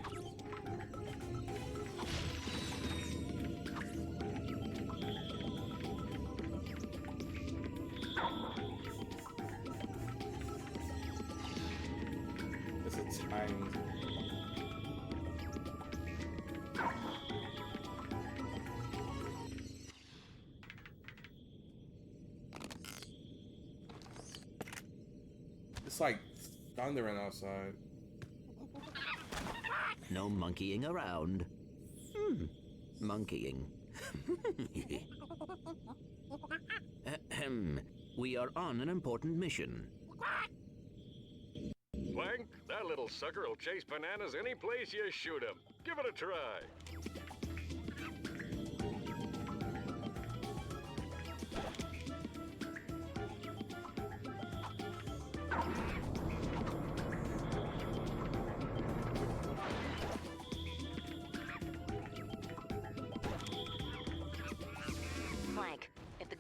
It's a tiny... It's like thundering outside. No monkeying around. Monkeying. Ahem. We are on an important mission. Clank, that little sucker will chase bananas any place you shoot him. Give it a try.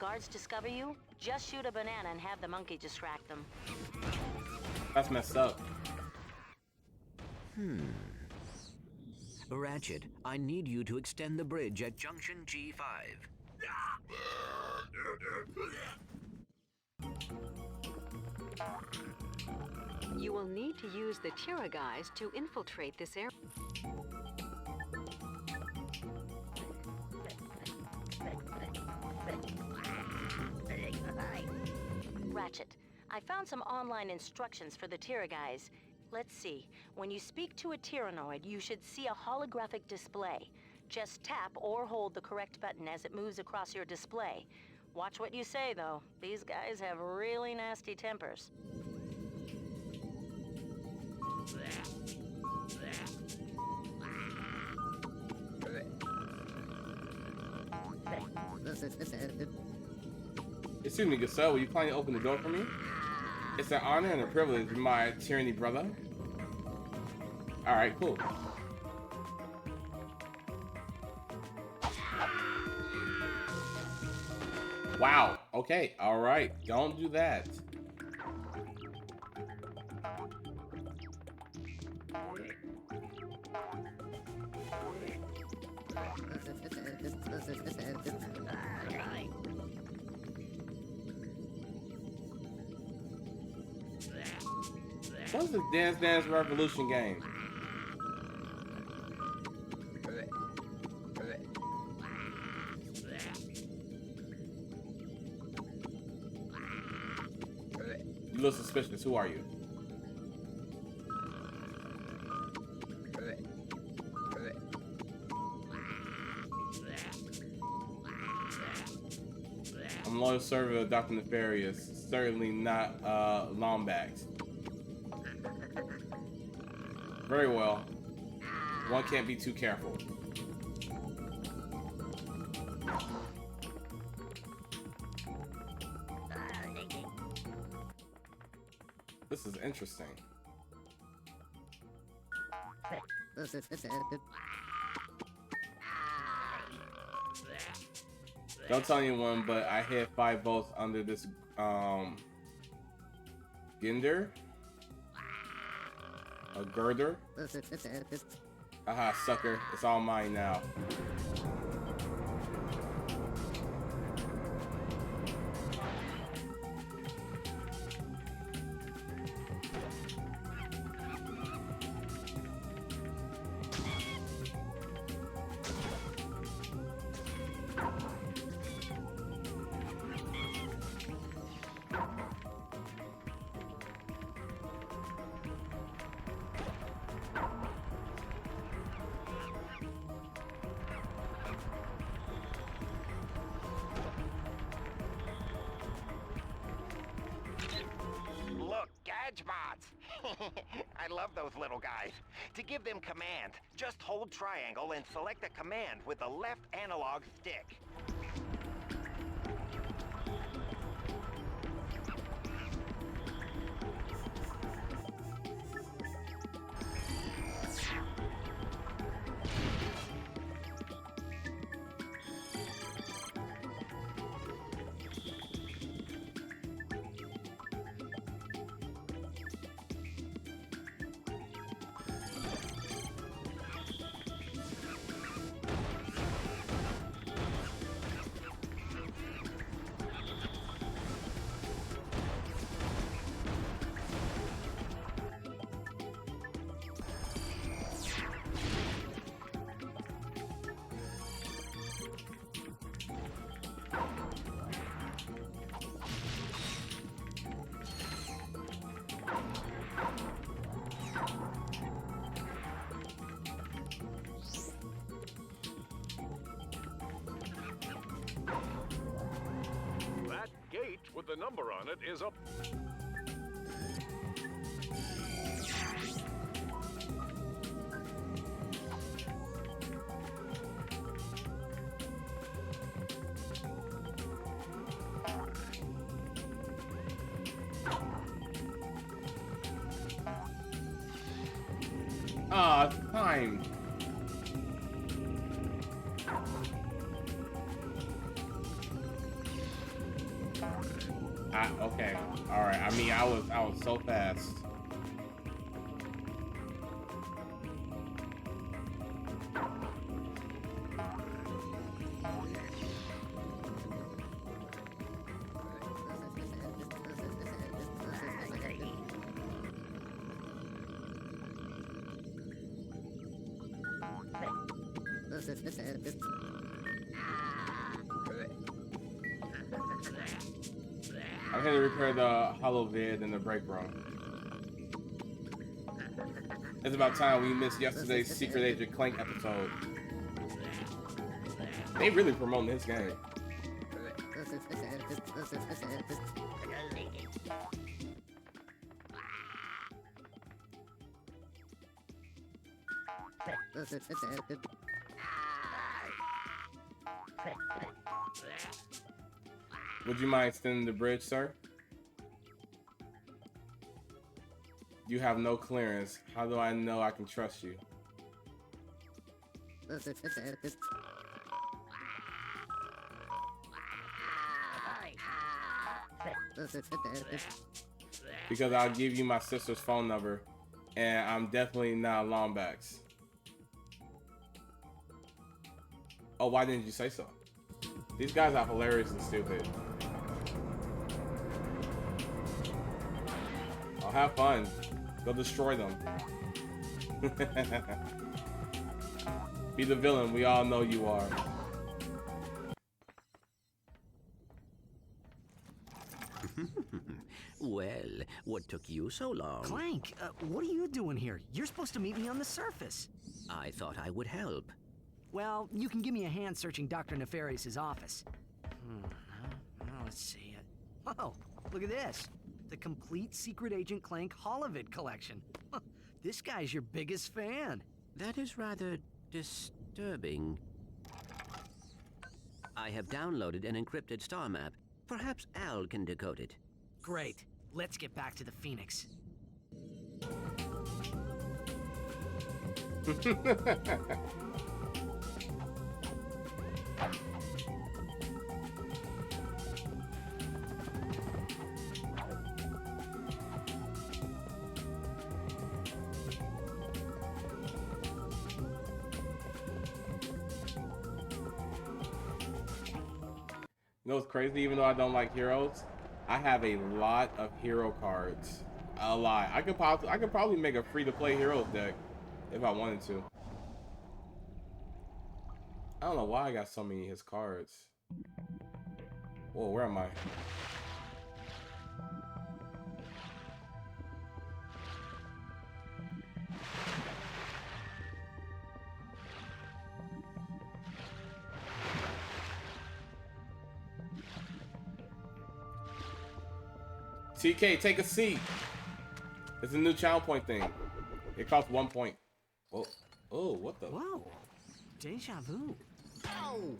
guards discover you, just shoot a banana and have the monkey distract them. That's messed up. Ratchet, I need you to extend the bridge at Junction G5. You will need to use the Tira guys to infiltrate this area. Ratchet, I found some online instructions for the Tira guys. Let's see. When you speak to a Tyrannoid, you should see a holographic display. Just tap or hold the correct button as it moves across your display. Watch what you say, though. These guys have really nasty tempers. Excuse me, Gazelle, will you kindly open the door for me? It's an honor and a privilege, my tyranny brother. Alright, cool. Wow, okay, alright. Don't do that. What's this Dance Dance Revolution game? You look suspicious. Who are you? I'm loyal servant of Dr. Nefarious. Certainly not Lombax. Very well. One can't be too careful. This is interesting. Don't tell anyone, but I hit 5 volts under this Ginder. A girder. Haha, sucker. It's all mine now. I love those little guys. To give them command, just hold triangle and select a command with the left analog stick. That gate with the number on it is up. Ah, time. Okay. All right. I mean, I was so fast. I'm here to repair the hollow vid in the break room. It's about time we missed yesterday's Secret Agent Clank episode. They really promoting this game. Would you mind extending the bridge, sir? You have no clearance. How do I know I can trust you? Because I'll give you my sister's phone number, and I'm definitely not Lombax. Oh, why didn't you say so? These guys are hilariously stupid. I'll have fun. Go destroy them. Be the villain we all know you are. Well, what took you so long? Clank, what are you doing here? You're supposed to meet me on the surface. I thought I would help. Well, you can give me a hand searching Dr. Nefarious' office. Let's see. Oh, look at this. The complete Secret Agent Clank Holovid collection. This guy's your biggest fan. That is rather disturbing. I have downloaded an encrypted star map. Perhaps Al can decode it. Great. Let's get back to the Phoenix. You know what's crazy? Even though I don't like heroes, I have a lot of hero cards. A lot. I could probably make a free-to-play heroes deck if I wanted to. I don't know why I got so many of his cards. Whoa, where am I? TK, take a seat. It's a new channel point thing. It costs 1 point. Oh, what the? Whoa, deja vu. Oh,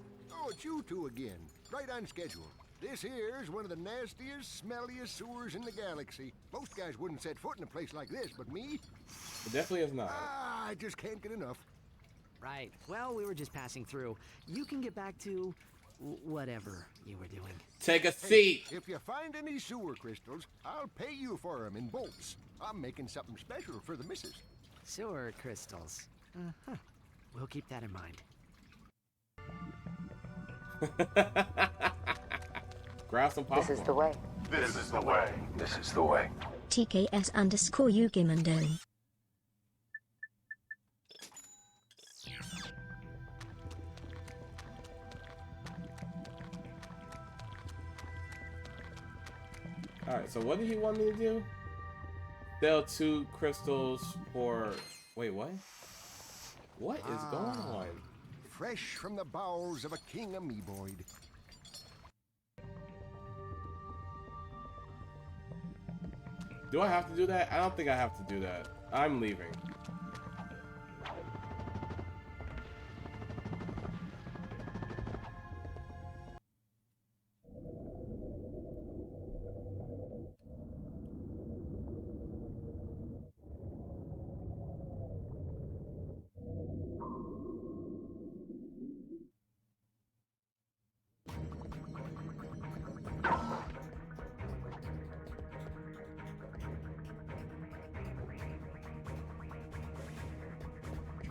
it's you two again. Right on schedule. This here's one of the nastiest, smelliest sewers in the galaxy. Most guys wouldn't set foot in a place like this, but me? It definitely is not. I just can't get enough. Right. Well, we were just passing through. You can get back to whatever you were doing. Take a seat. Hey, if you find any sewer crystals, I'll pay you for them in bolts. I'm making something special for the missus. Sewer crystals. We'll keep that in mind. Grab some popcorn. This is the way. This is the way. This is the way. TKS_Yugimando. Alright, so what did he want me to do? Sell 2 crystals for... Wait, what? What is going on? Fresh from the bowels of a king amoeboid. Do I have to do that? I don't think I have to do that. I'm leaving.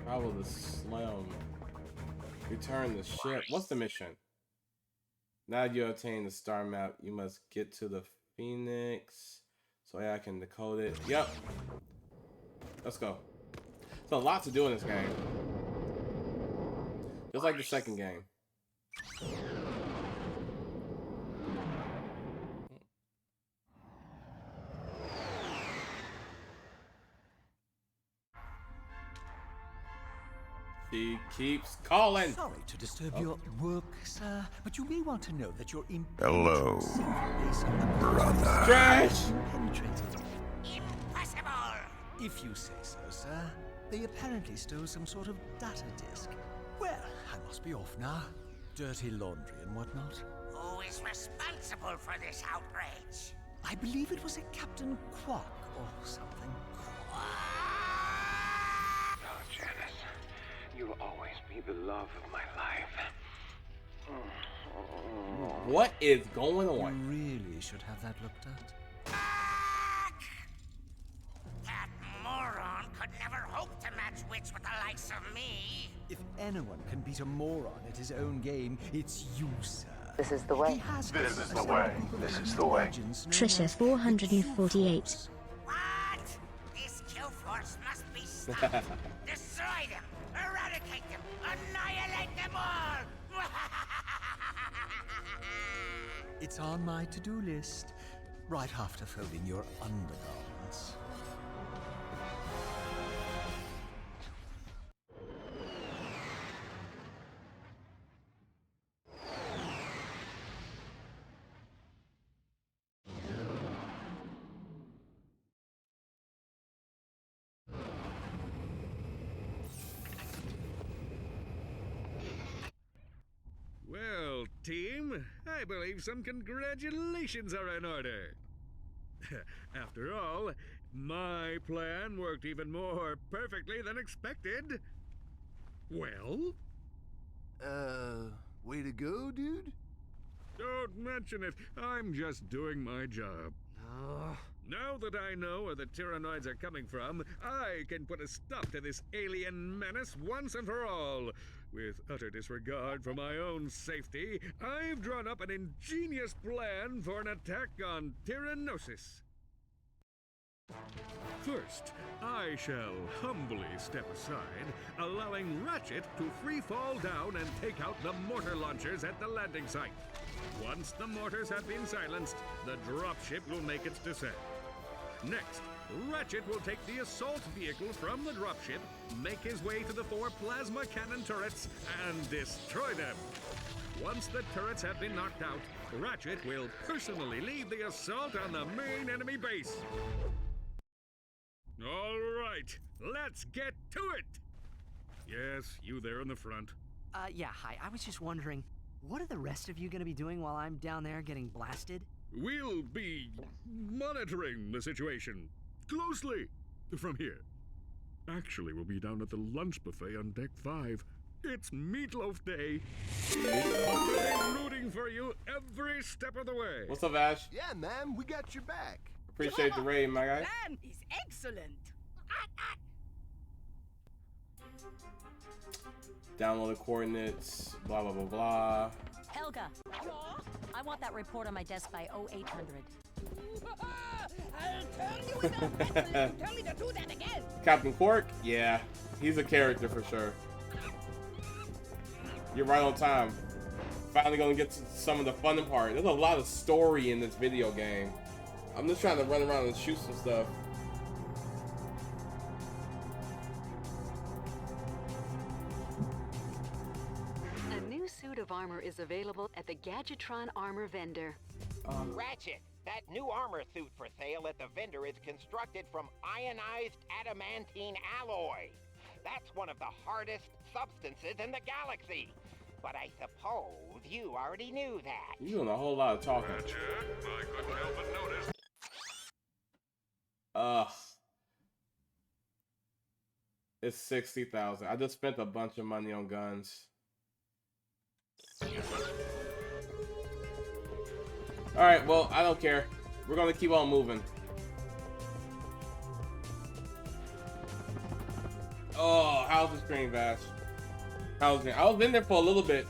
Follow the Slim. Return the ship. What's the mission? Now you obtain the star map, you must get to the Phoenix. So yeah, I can decode it. Yep. Let's go. There's a lot to do in this game. Just like the second game. He keeps calling. Sorry to disturb your work, sir, but you may want to know that your Hello, brother. Trash. Impossible! If you say so, sir. They apparently stole some sort of data disk. Well, I must be off now. Dirty laundry and whatnot. Who is responsible for this outrage? I believe it was a Captain Quark or something. Oh, Janice, you'll always be the love of my life. What is going on? You really should have that looked at. That moron could never hope to match wits with the likes of me. If anyone can beat a moron at his own game, it's you, sir. This is the way. This is the way. This is the way. Trisha 448. What? This Q-Force must be stopped. Destroy them. Eradicate them. Annihilate them all. It's on my to-do list, right after folding your undergarments. Well, team, I believe some congratulations are in order. After all, my plan worked even more perfectly than expected. Well? Way to go, dude? Don't mention it. I'm just doing my job. Now that I know where the Tyrannoids are coming from, I can put a stop to this alien menace once and for all. With utter disregard for my own safety, I've drawn up an ingenious plan for an attack on Tyrannosis. First, I shall humbly step aside, allowing Ratchet to free fall down and take out the mortar launchers at the landing site. Once the mortars have been silenced, the dropship will make its descent. Next, Ratchet will take the assault vehicle from the dropship, make his way to the 4 plasma cannon turrets, and destroy them. Once the turrets have been knocked out, Ratchet will personally lead the assault on the main enemy base. All right, let's get to it! Yes, you there in the front. Yeah, hi. I was just wondering, what are the rest of you gonna be doing while I'm down there getting blasted? We'll be monitoring the situation closely from here. Actually, we'll be down at the lunch buffet on deck 5. It's Meatloaf Day. I'm rooting for you every step of the way. What's up, Ash? Yeah, man, we got your back. Appreciate the raid, my guy. Plan is excellent. Download the coordinates, blah, blah, blah, blah. Helga, I want that report on my desk by 0800. I'll turn you into a pencil if you tell me to do that again. Captain Quark? Yeah, he's a character for sure. You're right on time. Finally gonna get to some of the fun part. There's a lot of story in this video game. I'm just trying to run around and shoot some stuff. A new suit of armor is available at the Gadgetron armor vendor. Ratchet, that new armor suit for sale at the vendor is constructed from ionized adamantine alloy. That's one of the hardest substances in the galaxy. But I suppose you already knew that. You're doing a whole lot of talking. Ratchet, I couldn't help but notice. It's 60,000. I just spent a bunch of money on guns. Alright, well, I don't care. We're gonna keep on moving. Oh, how's the stream, Vash? How's it? I was in there for a little bit.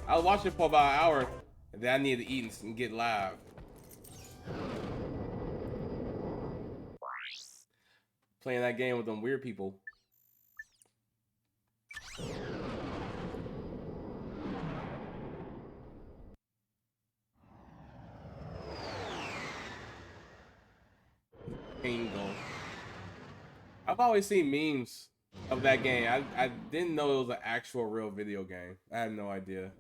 I was watching for about an hour, and then I needed to eat and get live. Playing that game with them weird people. Bingo. I've always seen memes of that game. I didn't know it was an actual real video game. I had no idea.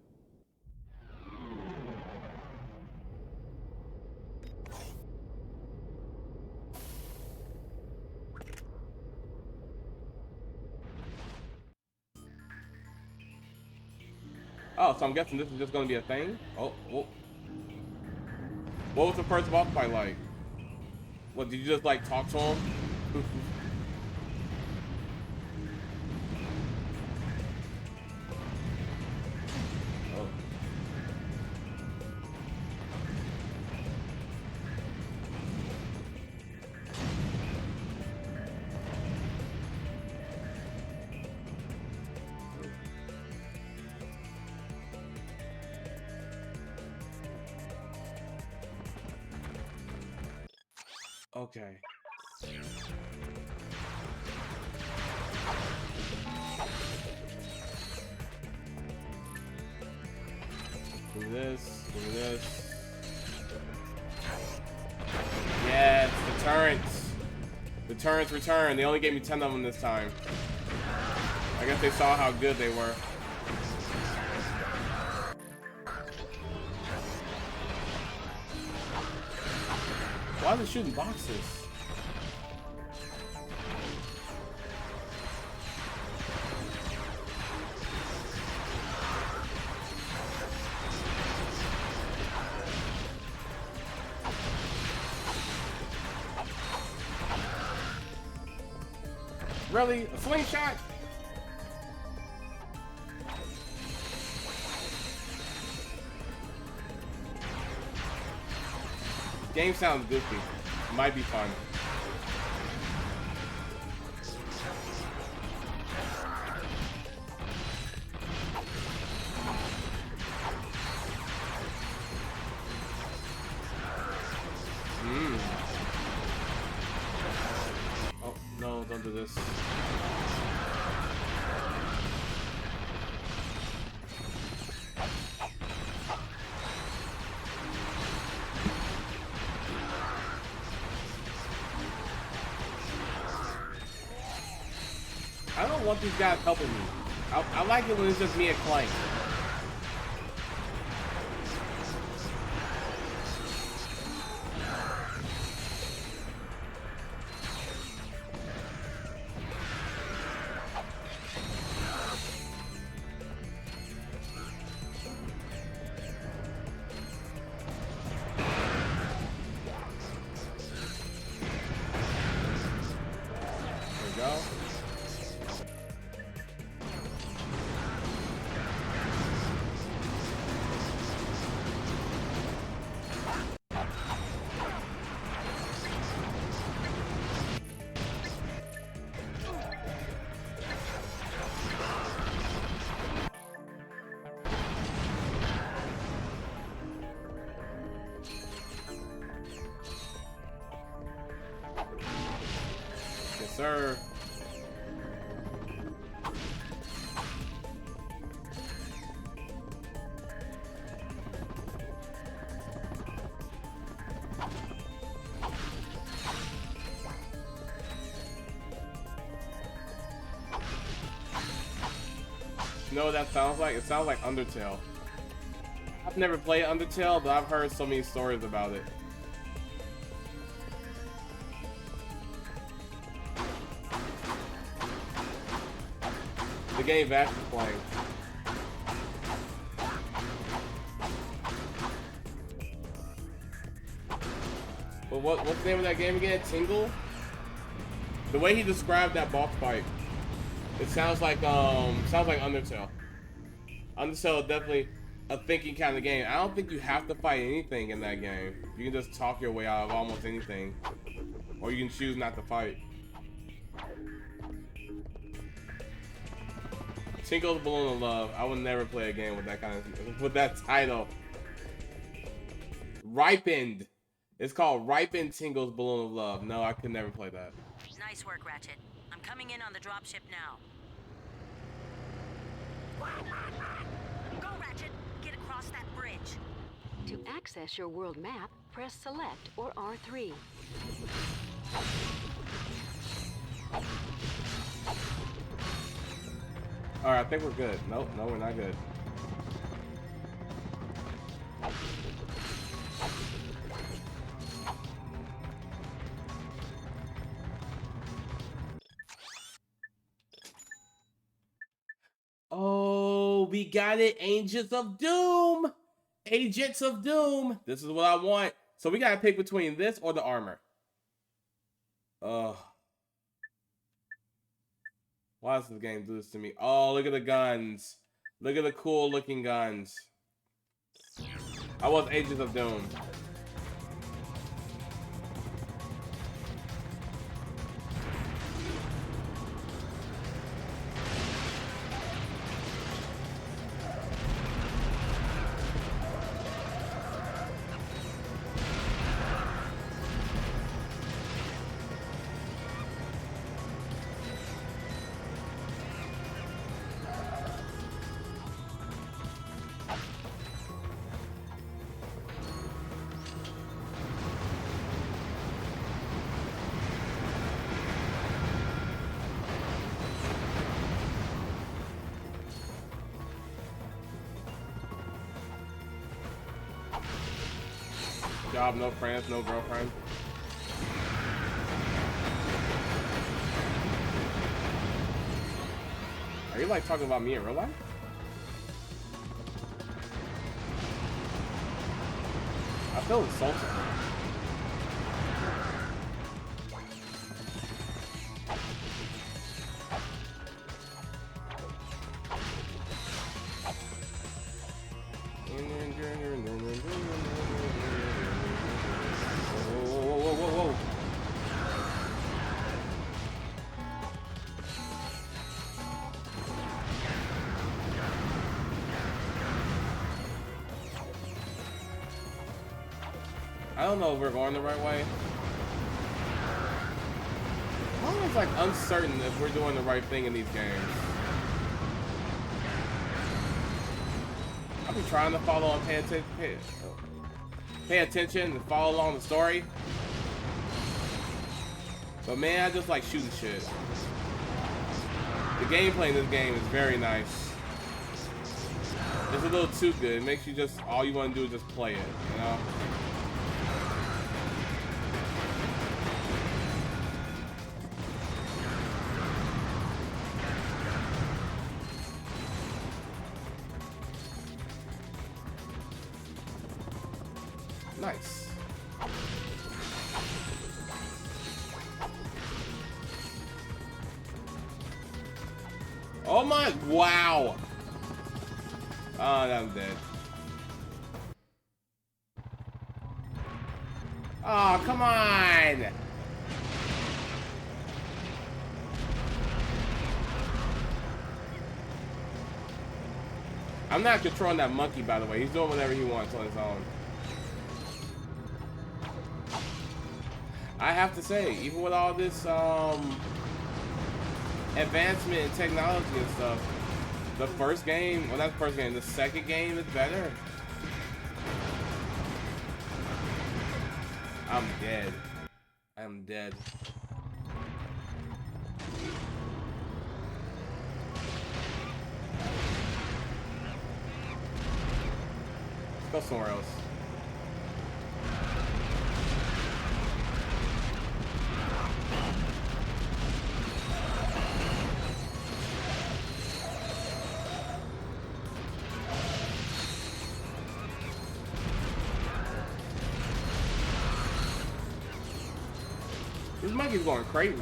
Oh, so I'm guessing this is just gonna be a thing? Oh. What was the first boss fight like? What, did you just like talk to him? Oh. Okay. Do this, do this. Yes, the turrets. The turrets return. They only gave me 10 of them this time. I guess they saw how good they were. Why are they shooting boxes? Really? A slingshot? Game sounds goofy. Might be fun. Oh, no, don't do this. I don't want these guys helping me. I like it when it's just me and Clank. There we go. Yes, sir. You know what that sounds like? It sounds like Undertale. I've never played Undertale, but I've heard so many stories about it. The game Vash is playing. But what's the name of that game again? Tingle? The way he described that boss fight, it sounds like Undertale. Undertale is definitely a thinking kind of game. I don't think you have to fight anything in that game. You can just talk your way out of almost anything. Or you can choose not to fight. Tingle's Balloon of Love. I would never play a game with that kind of with that title. Ripened. It's called Ripened Tingle's Balloon of Love. No, I could never play that. Nice work, Ratchet. I'm coming in on the dropship now. Go, Ratchet! Get across that bridge. To access your world map, press Select or R3. Alright, I think we're good. Nope, no, we're not good. Oh, we got it. Agents of Doom. Agents of Doom. This is what I want. So we gotta pick between this or the armor. Ugh. Why does this game do this to me? Oh, look at the guns. Look at the cool looking guns. I was Agents of Doom. Job, no friends, no girlfriend. Are you like talking about me in real life? I feel insulted. I don't know if we're going the right way. I'm always like uncertain if we're doing the right thing in these games. I've been trying to follow and pay attention and follow along the story. But man, I just like shooting shit. The gameplay in this game is very nice. It's a little too good. It makes you just, all you want to do is just play it, you know? Nice. Oh my, wow. Oh, I'm dead. Oh, come on. I'm not controlling that monkey, by the way. He's doing whatever he wants on his own. I have to say, even with all this advancement in technology and stuff, the first game, well, not the first game, the second game is better. I'm dead. I'm dead. Let's go somewhere else. This monkey's going crazy.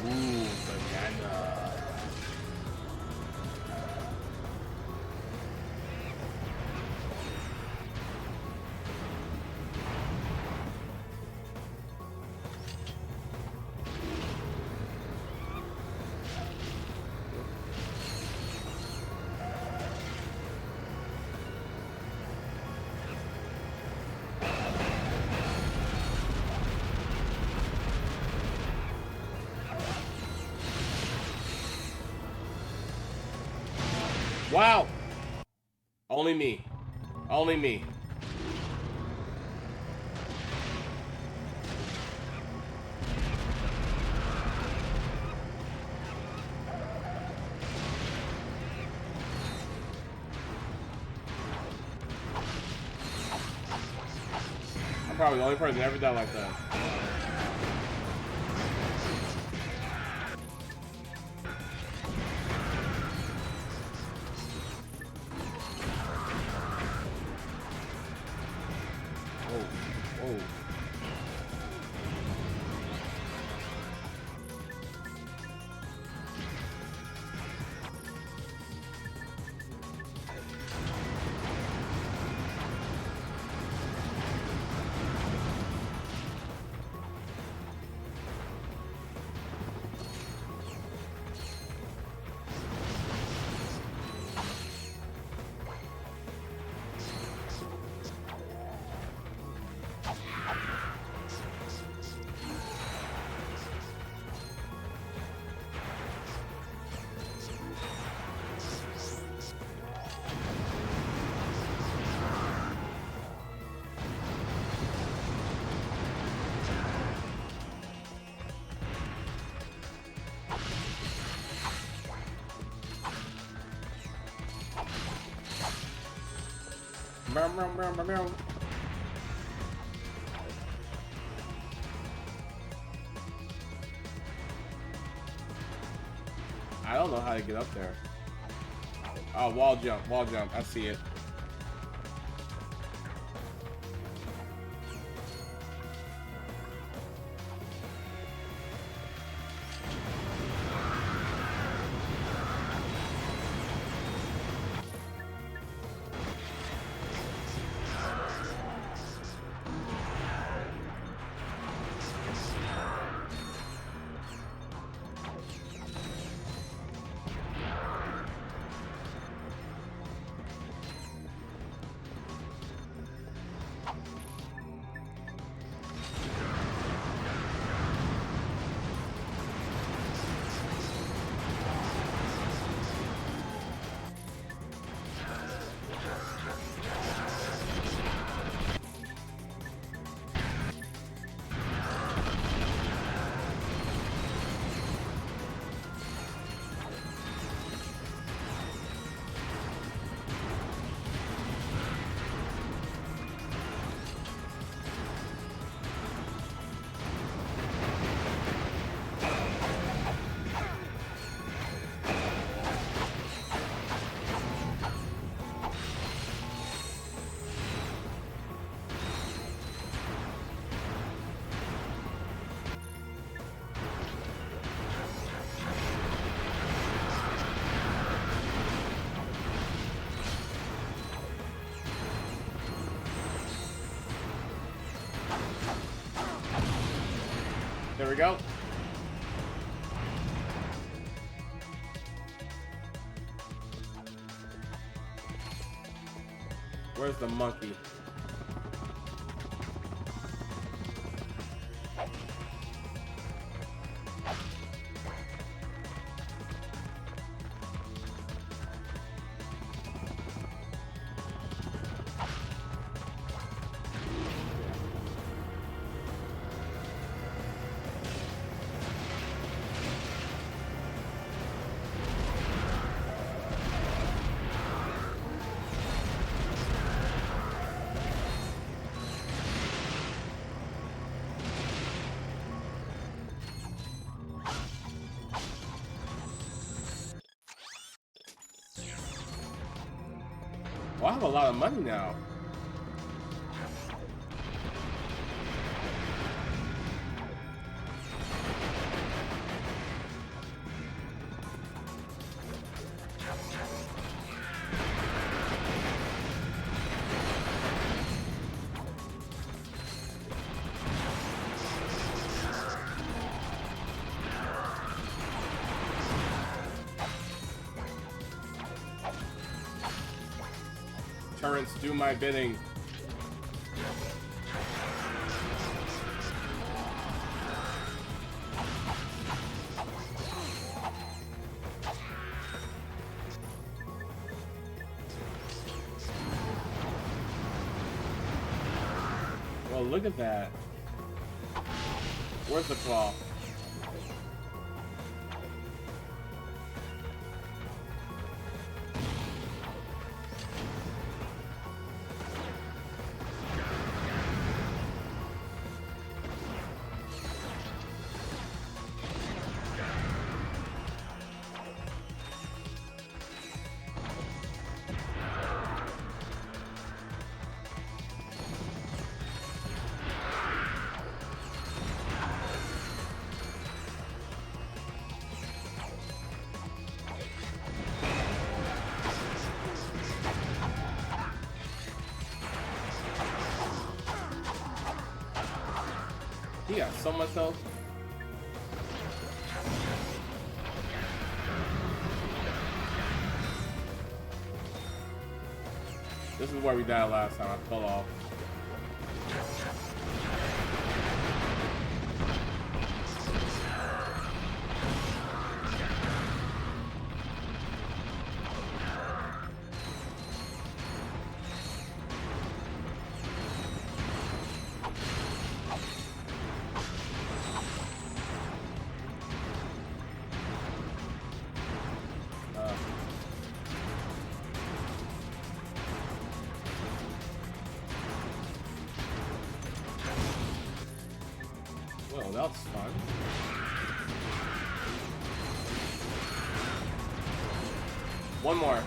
Ooh, banana. Wow. Only me. Only me. I'm probably the only person that ever done like that. I don't know how to get up there. Oh, wall jump, wall jump. I see it. There we go. Where's the monkey? Well, I have a lot of money now. Turrets, do my bidding. look at that. Where's the claw? He got so much health. This is where we died last time. I fell off. Well, that's fun. One more.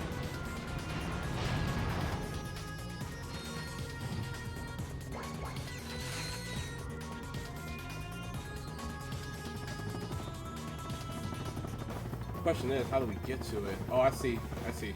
Question is, how do we get to it? Oh, I see. I see.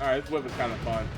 Alright, this whip is kind of fun.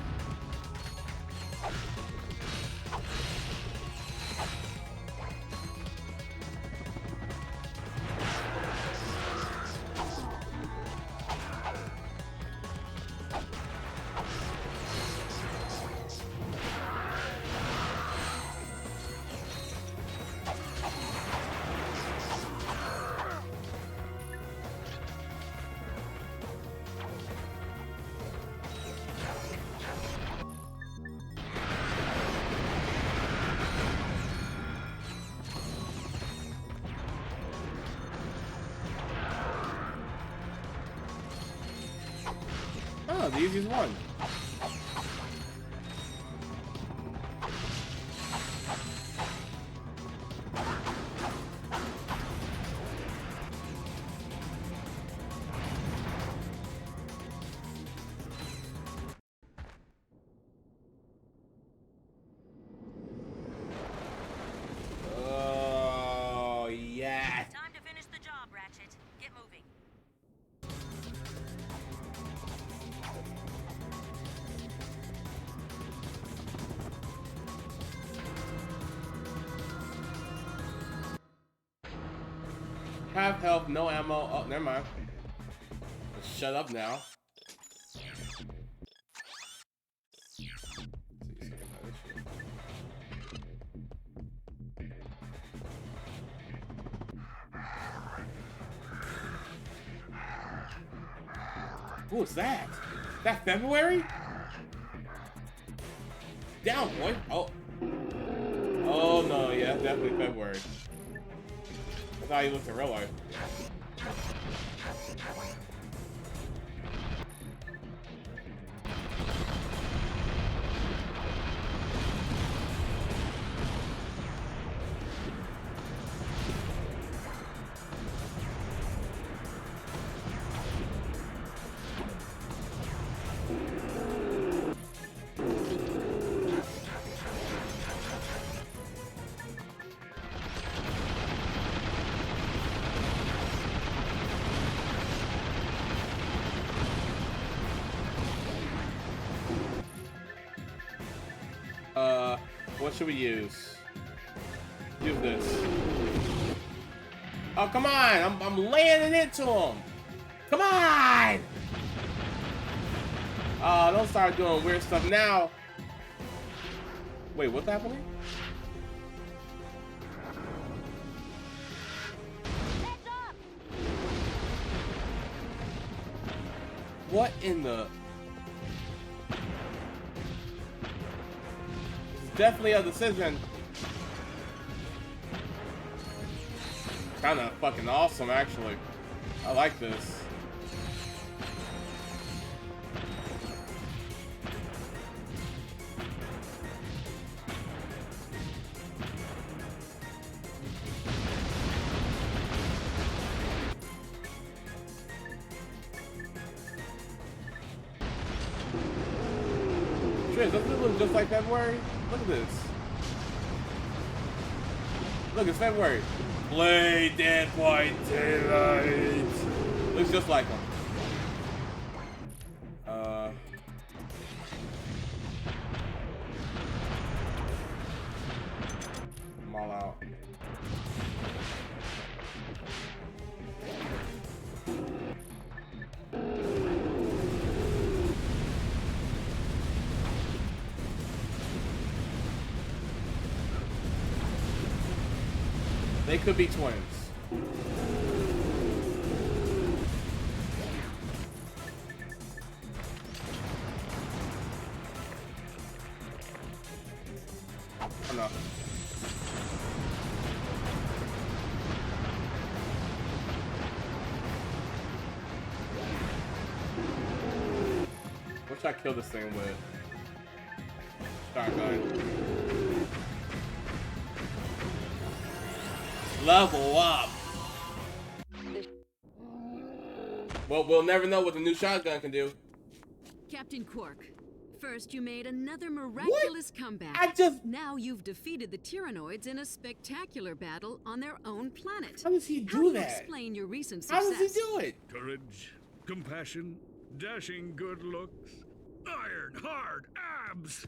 Oh, the easiest one. Oh, yes. Time to finish the job, Ratchet. Get moving. Half health, no ammo. Oh, never mind. Shut up now. Who's that? That February? Down, boy. Oh. Oh no, yeah, definitely February. That's how he looks in real life. What should we use? Use this. Oh, come on! I'm landing into him! Come on! Oh, don't start doing weird stuff now. Wait, what's happening? What in the... It's definitely a decision. Kinda fucking awesome, actually. I like this. Shit, doesn't it look just like February? Look at this. Look, it's February. Play Dead by Daylight. Looks just like him. I'm all out. They could be twins. Oh, no. What should I kill this thing with? Shotgun. Level up. Well, we'll never know what the new shotgun can do. Captain Quark, first you made another miraculous comeback. Now you've defeated the Tyrannoids in a spectacular battle on their own planet. How does he do How do you that? explain your recent success? How does he do it? Courage, compassion, dashing good looks, iron hard abs.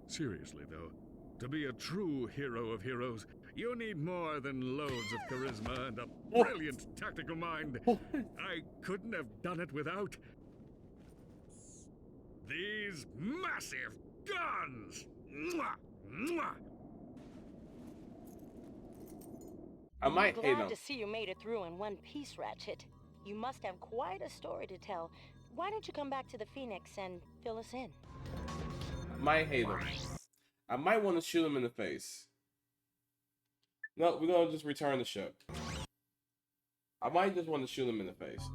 Seriously, though, to be a true hero of heroes, you need more than loads of charisma and a brilliant tactical mind. I couldn't have done it without these massive guns. Mwah! Mwah! I might hate Glad him. to see you made it through in one piece, Ratchet. You must have quite a story to tell. Why don't you come back to the Phoenix and fill us in? I might hate him. I might want to shoot him in the face. No, we're gonna just return the ship. I might just want to shoot him in the face.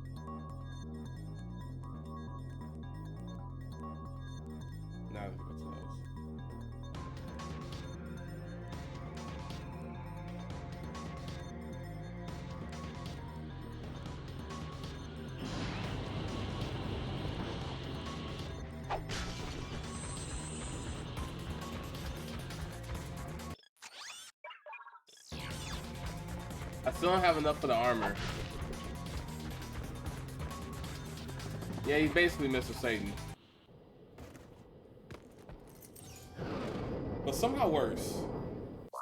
Now it's close. I still don't have enough for the armor. Yeah, he's basically Mr. Satan. But somehow worse.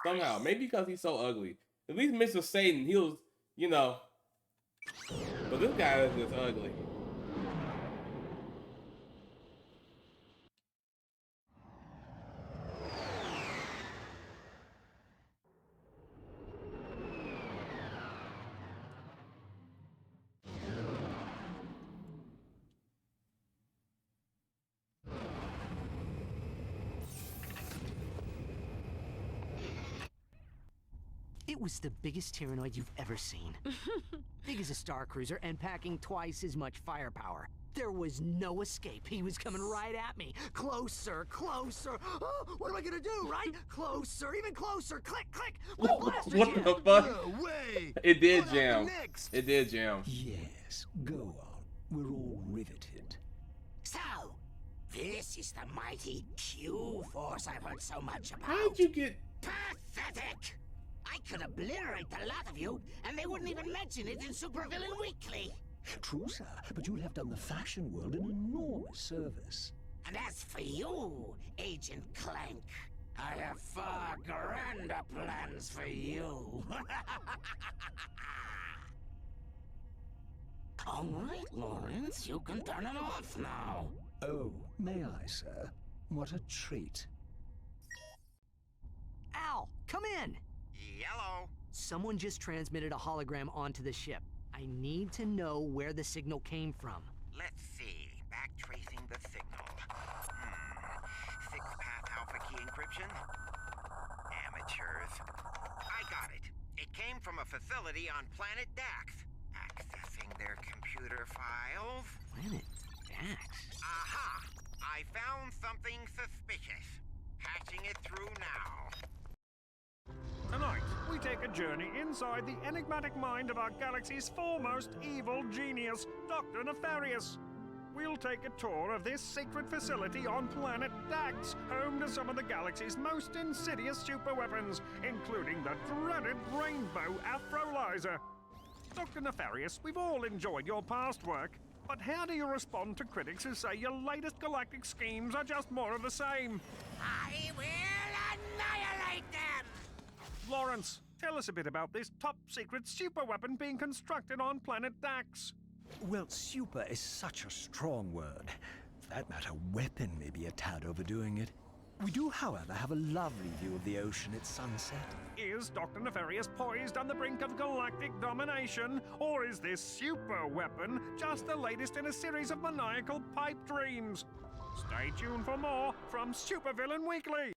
Somehow. Maybe because he's so ugly. At least Mr. Satan, he was, you know. But this guy is just ugly. It was the biggest Tyrannoid you've ever seen. Big as a Star Cruiser and packing twice as much firepower. There was no escape. He was coming right at me. Closer, closer. Oh, what am I gonna do, right? Closer, even closer. Click, click. My blaster What jammed. the fuck? No way. It did jam. It did jam. Yes, go on. We're all riveted. So, this is the mighty Q-Force I've heard so much about. How'd you get... Pathetic! I could obliterate the lot of you, and they wouldn't even mention it in Supervillain Weekly. True, sir, but you'll have done the fashion world an enormous service. And as for you, Agent Clank, I have far grander plans for you. All right, Lawrence, you can turn it off now. Oh, may I, sir? What a treat. Al, come in! Yellow. Someone just transmitted a hologram onto the ship. I need to know where the signal came from. Let's see. Backtracing the signal. Six-path alpha key encryption? Amateurs. I got it. It came from a facility on planet Dax. Accessing their computer files. Planet Dax? Aha! I found something suspicious. Patching it through now. Tonight, we take a journey inside the enigmatic mind of our galaxy's foremost evil genius, Dr. Nefarious. We'll take a tour of this secret facility on planet Dax, home to some of the galaxy's most insidious superweapons, including the dreaded Rainbow Afrolyzer. Dr. Nefarious, we've all enjoyed your past work, but how do you respond to critics who say your latest galactic schemes are just more of the same? I will annihilate them! Lawrence, tell us a bit about this top-secret superweapon being constructed on planet Dax. Well, super is such a strong word. For that matter, weapon may be a tad overdoing it. We do, however, have a lovely view of the ocean at sunset. Is Dr. Nefarious poised on the brink of galactic domination, or is this super weapon just the latest in a series of maniacal pipe dreams? Stay tuned for more from Supervillain Weekly.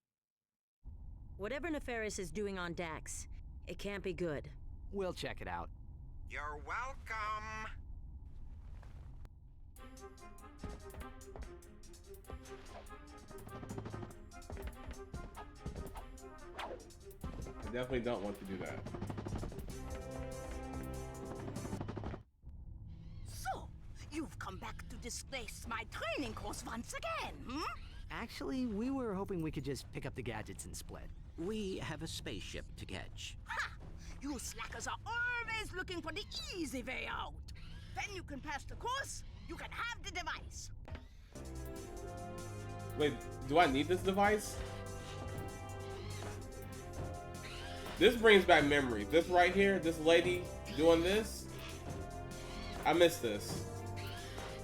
Whatever Nefarious is doing on Dax, it can't be good. We'll check it out. You're welcome. I definitely don't want to do that. So, you've come back to disgrace my training course once again, hmm? Actually, we were hoping we could just pick up the gadgets and split. We have a spaceship to catch. Ha! You slackers are always looking for the easy way out. When you can pass the course, you can have the device. Wait, do I need this device? This brings back memories. This right here, this lady doing this. I missed this.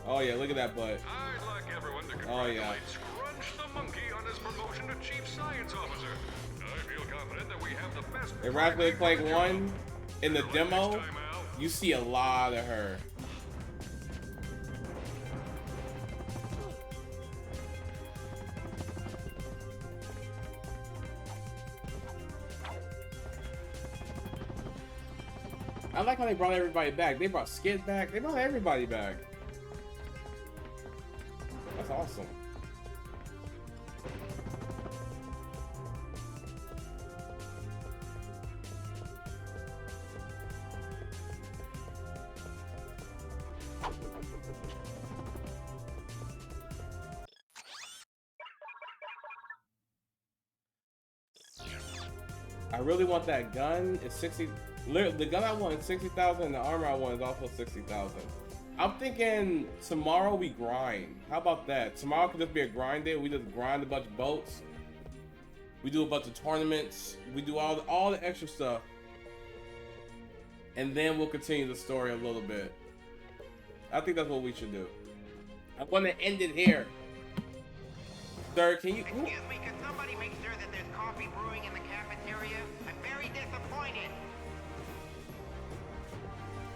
Oh yeah, look at that butt. I'd like everyone to Oh congratulate yeah. Scrunch the Monkey on his promotion to Chief Science Officer. I feel confident that we have the best... In Ratchet and Clank 1, in the demo, you see a lot of her. I like how they brought everybody back. They brought Skid back. They brought everybody back. That's awesome. I really want that gun. It's 60. The gun I want is 60,000, and the armor I want is also 60,000. I'm thinking tomorrow we grind. How about that? Tomorrow could just be a grind day. We just grind a bunch of boats. We do a bunch of tournaments. We do all the extra stuff, and then we'll continue the story a little bit. I think that's what we should do. I want to end it here. Sir, can you? Excuse me, could somebody make sure that there's coffee brewing in the cafeteria? I'm very disappointed.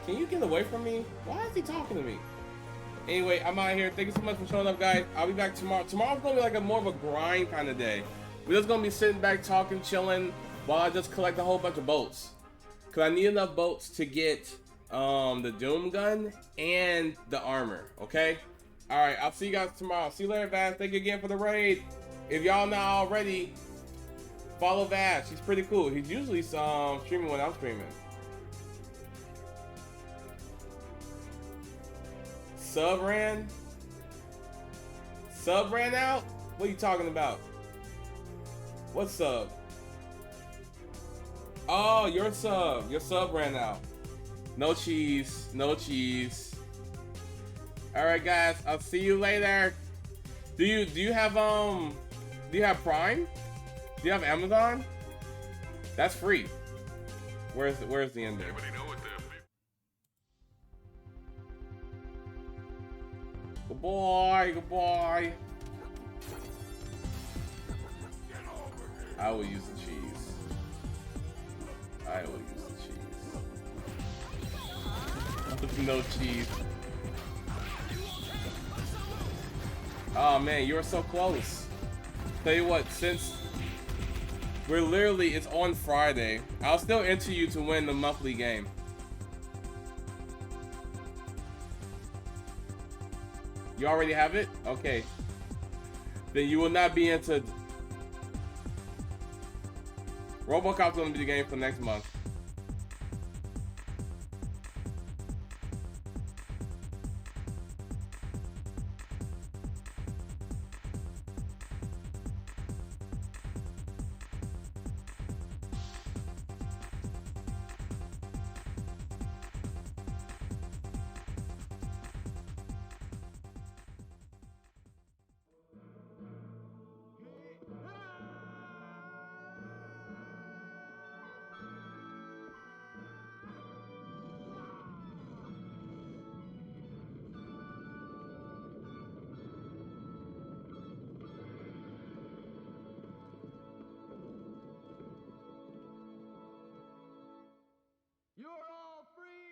Can you get away from me? Why is he talking to me? Anyway, I'm out of here. Thank you so much for showing up, guys. I'll be back tomorrow. Tomorrow's gonna be like more of a grind kind of day. We're just gonna be sitting back talking, chilling, while I just collect a whole bunch of boats. Cause I need enough boats to get the Doom gun and the armor. Okay. All right. I'll see you guys tomorrow. See you later, Vaz. Thank you again for the raid. If y'all not already, follow Vaz. He's pretty cool. He's usually streaming when I'm streaming. Sub ran out? What are you talking about? What sub? Oh, your sub. Your sub ran out. No cheese. No cheese. Alright guys, I'll see you later. Do you have Prime? Do you have Amazon? That's free. Where's the ending? Goodbye, goodbye. I will use the cheese. I will use the cheese. No cheese. Oh man, you were so close. Tell you what, since we're literally, it's on Friday, I'll still enter you to win the monthly game. You already have it? Okay. Then you will not be entered. RoboCop's gonna be the game for next month.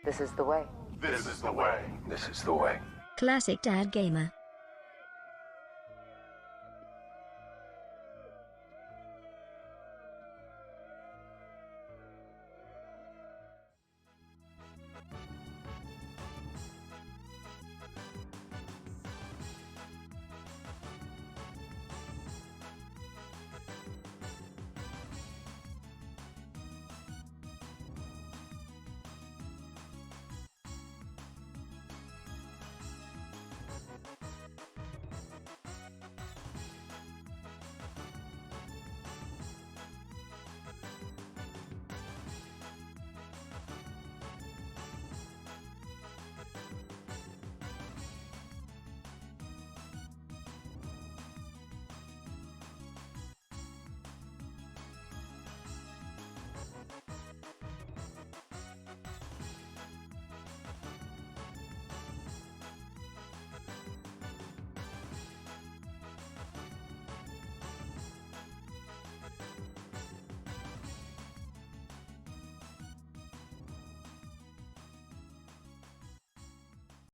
This is the way. This is the way. This is the way. Classic Dad Gamer.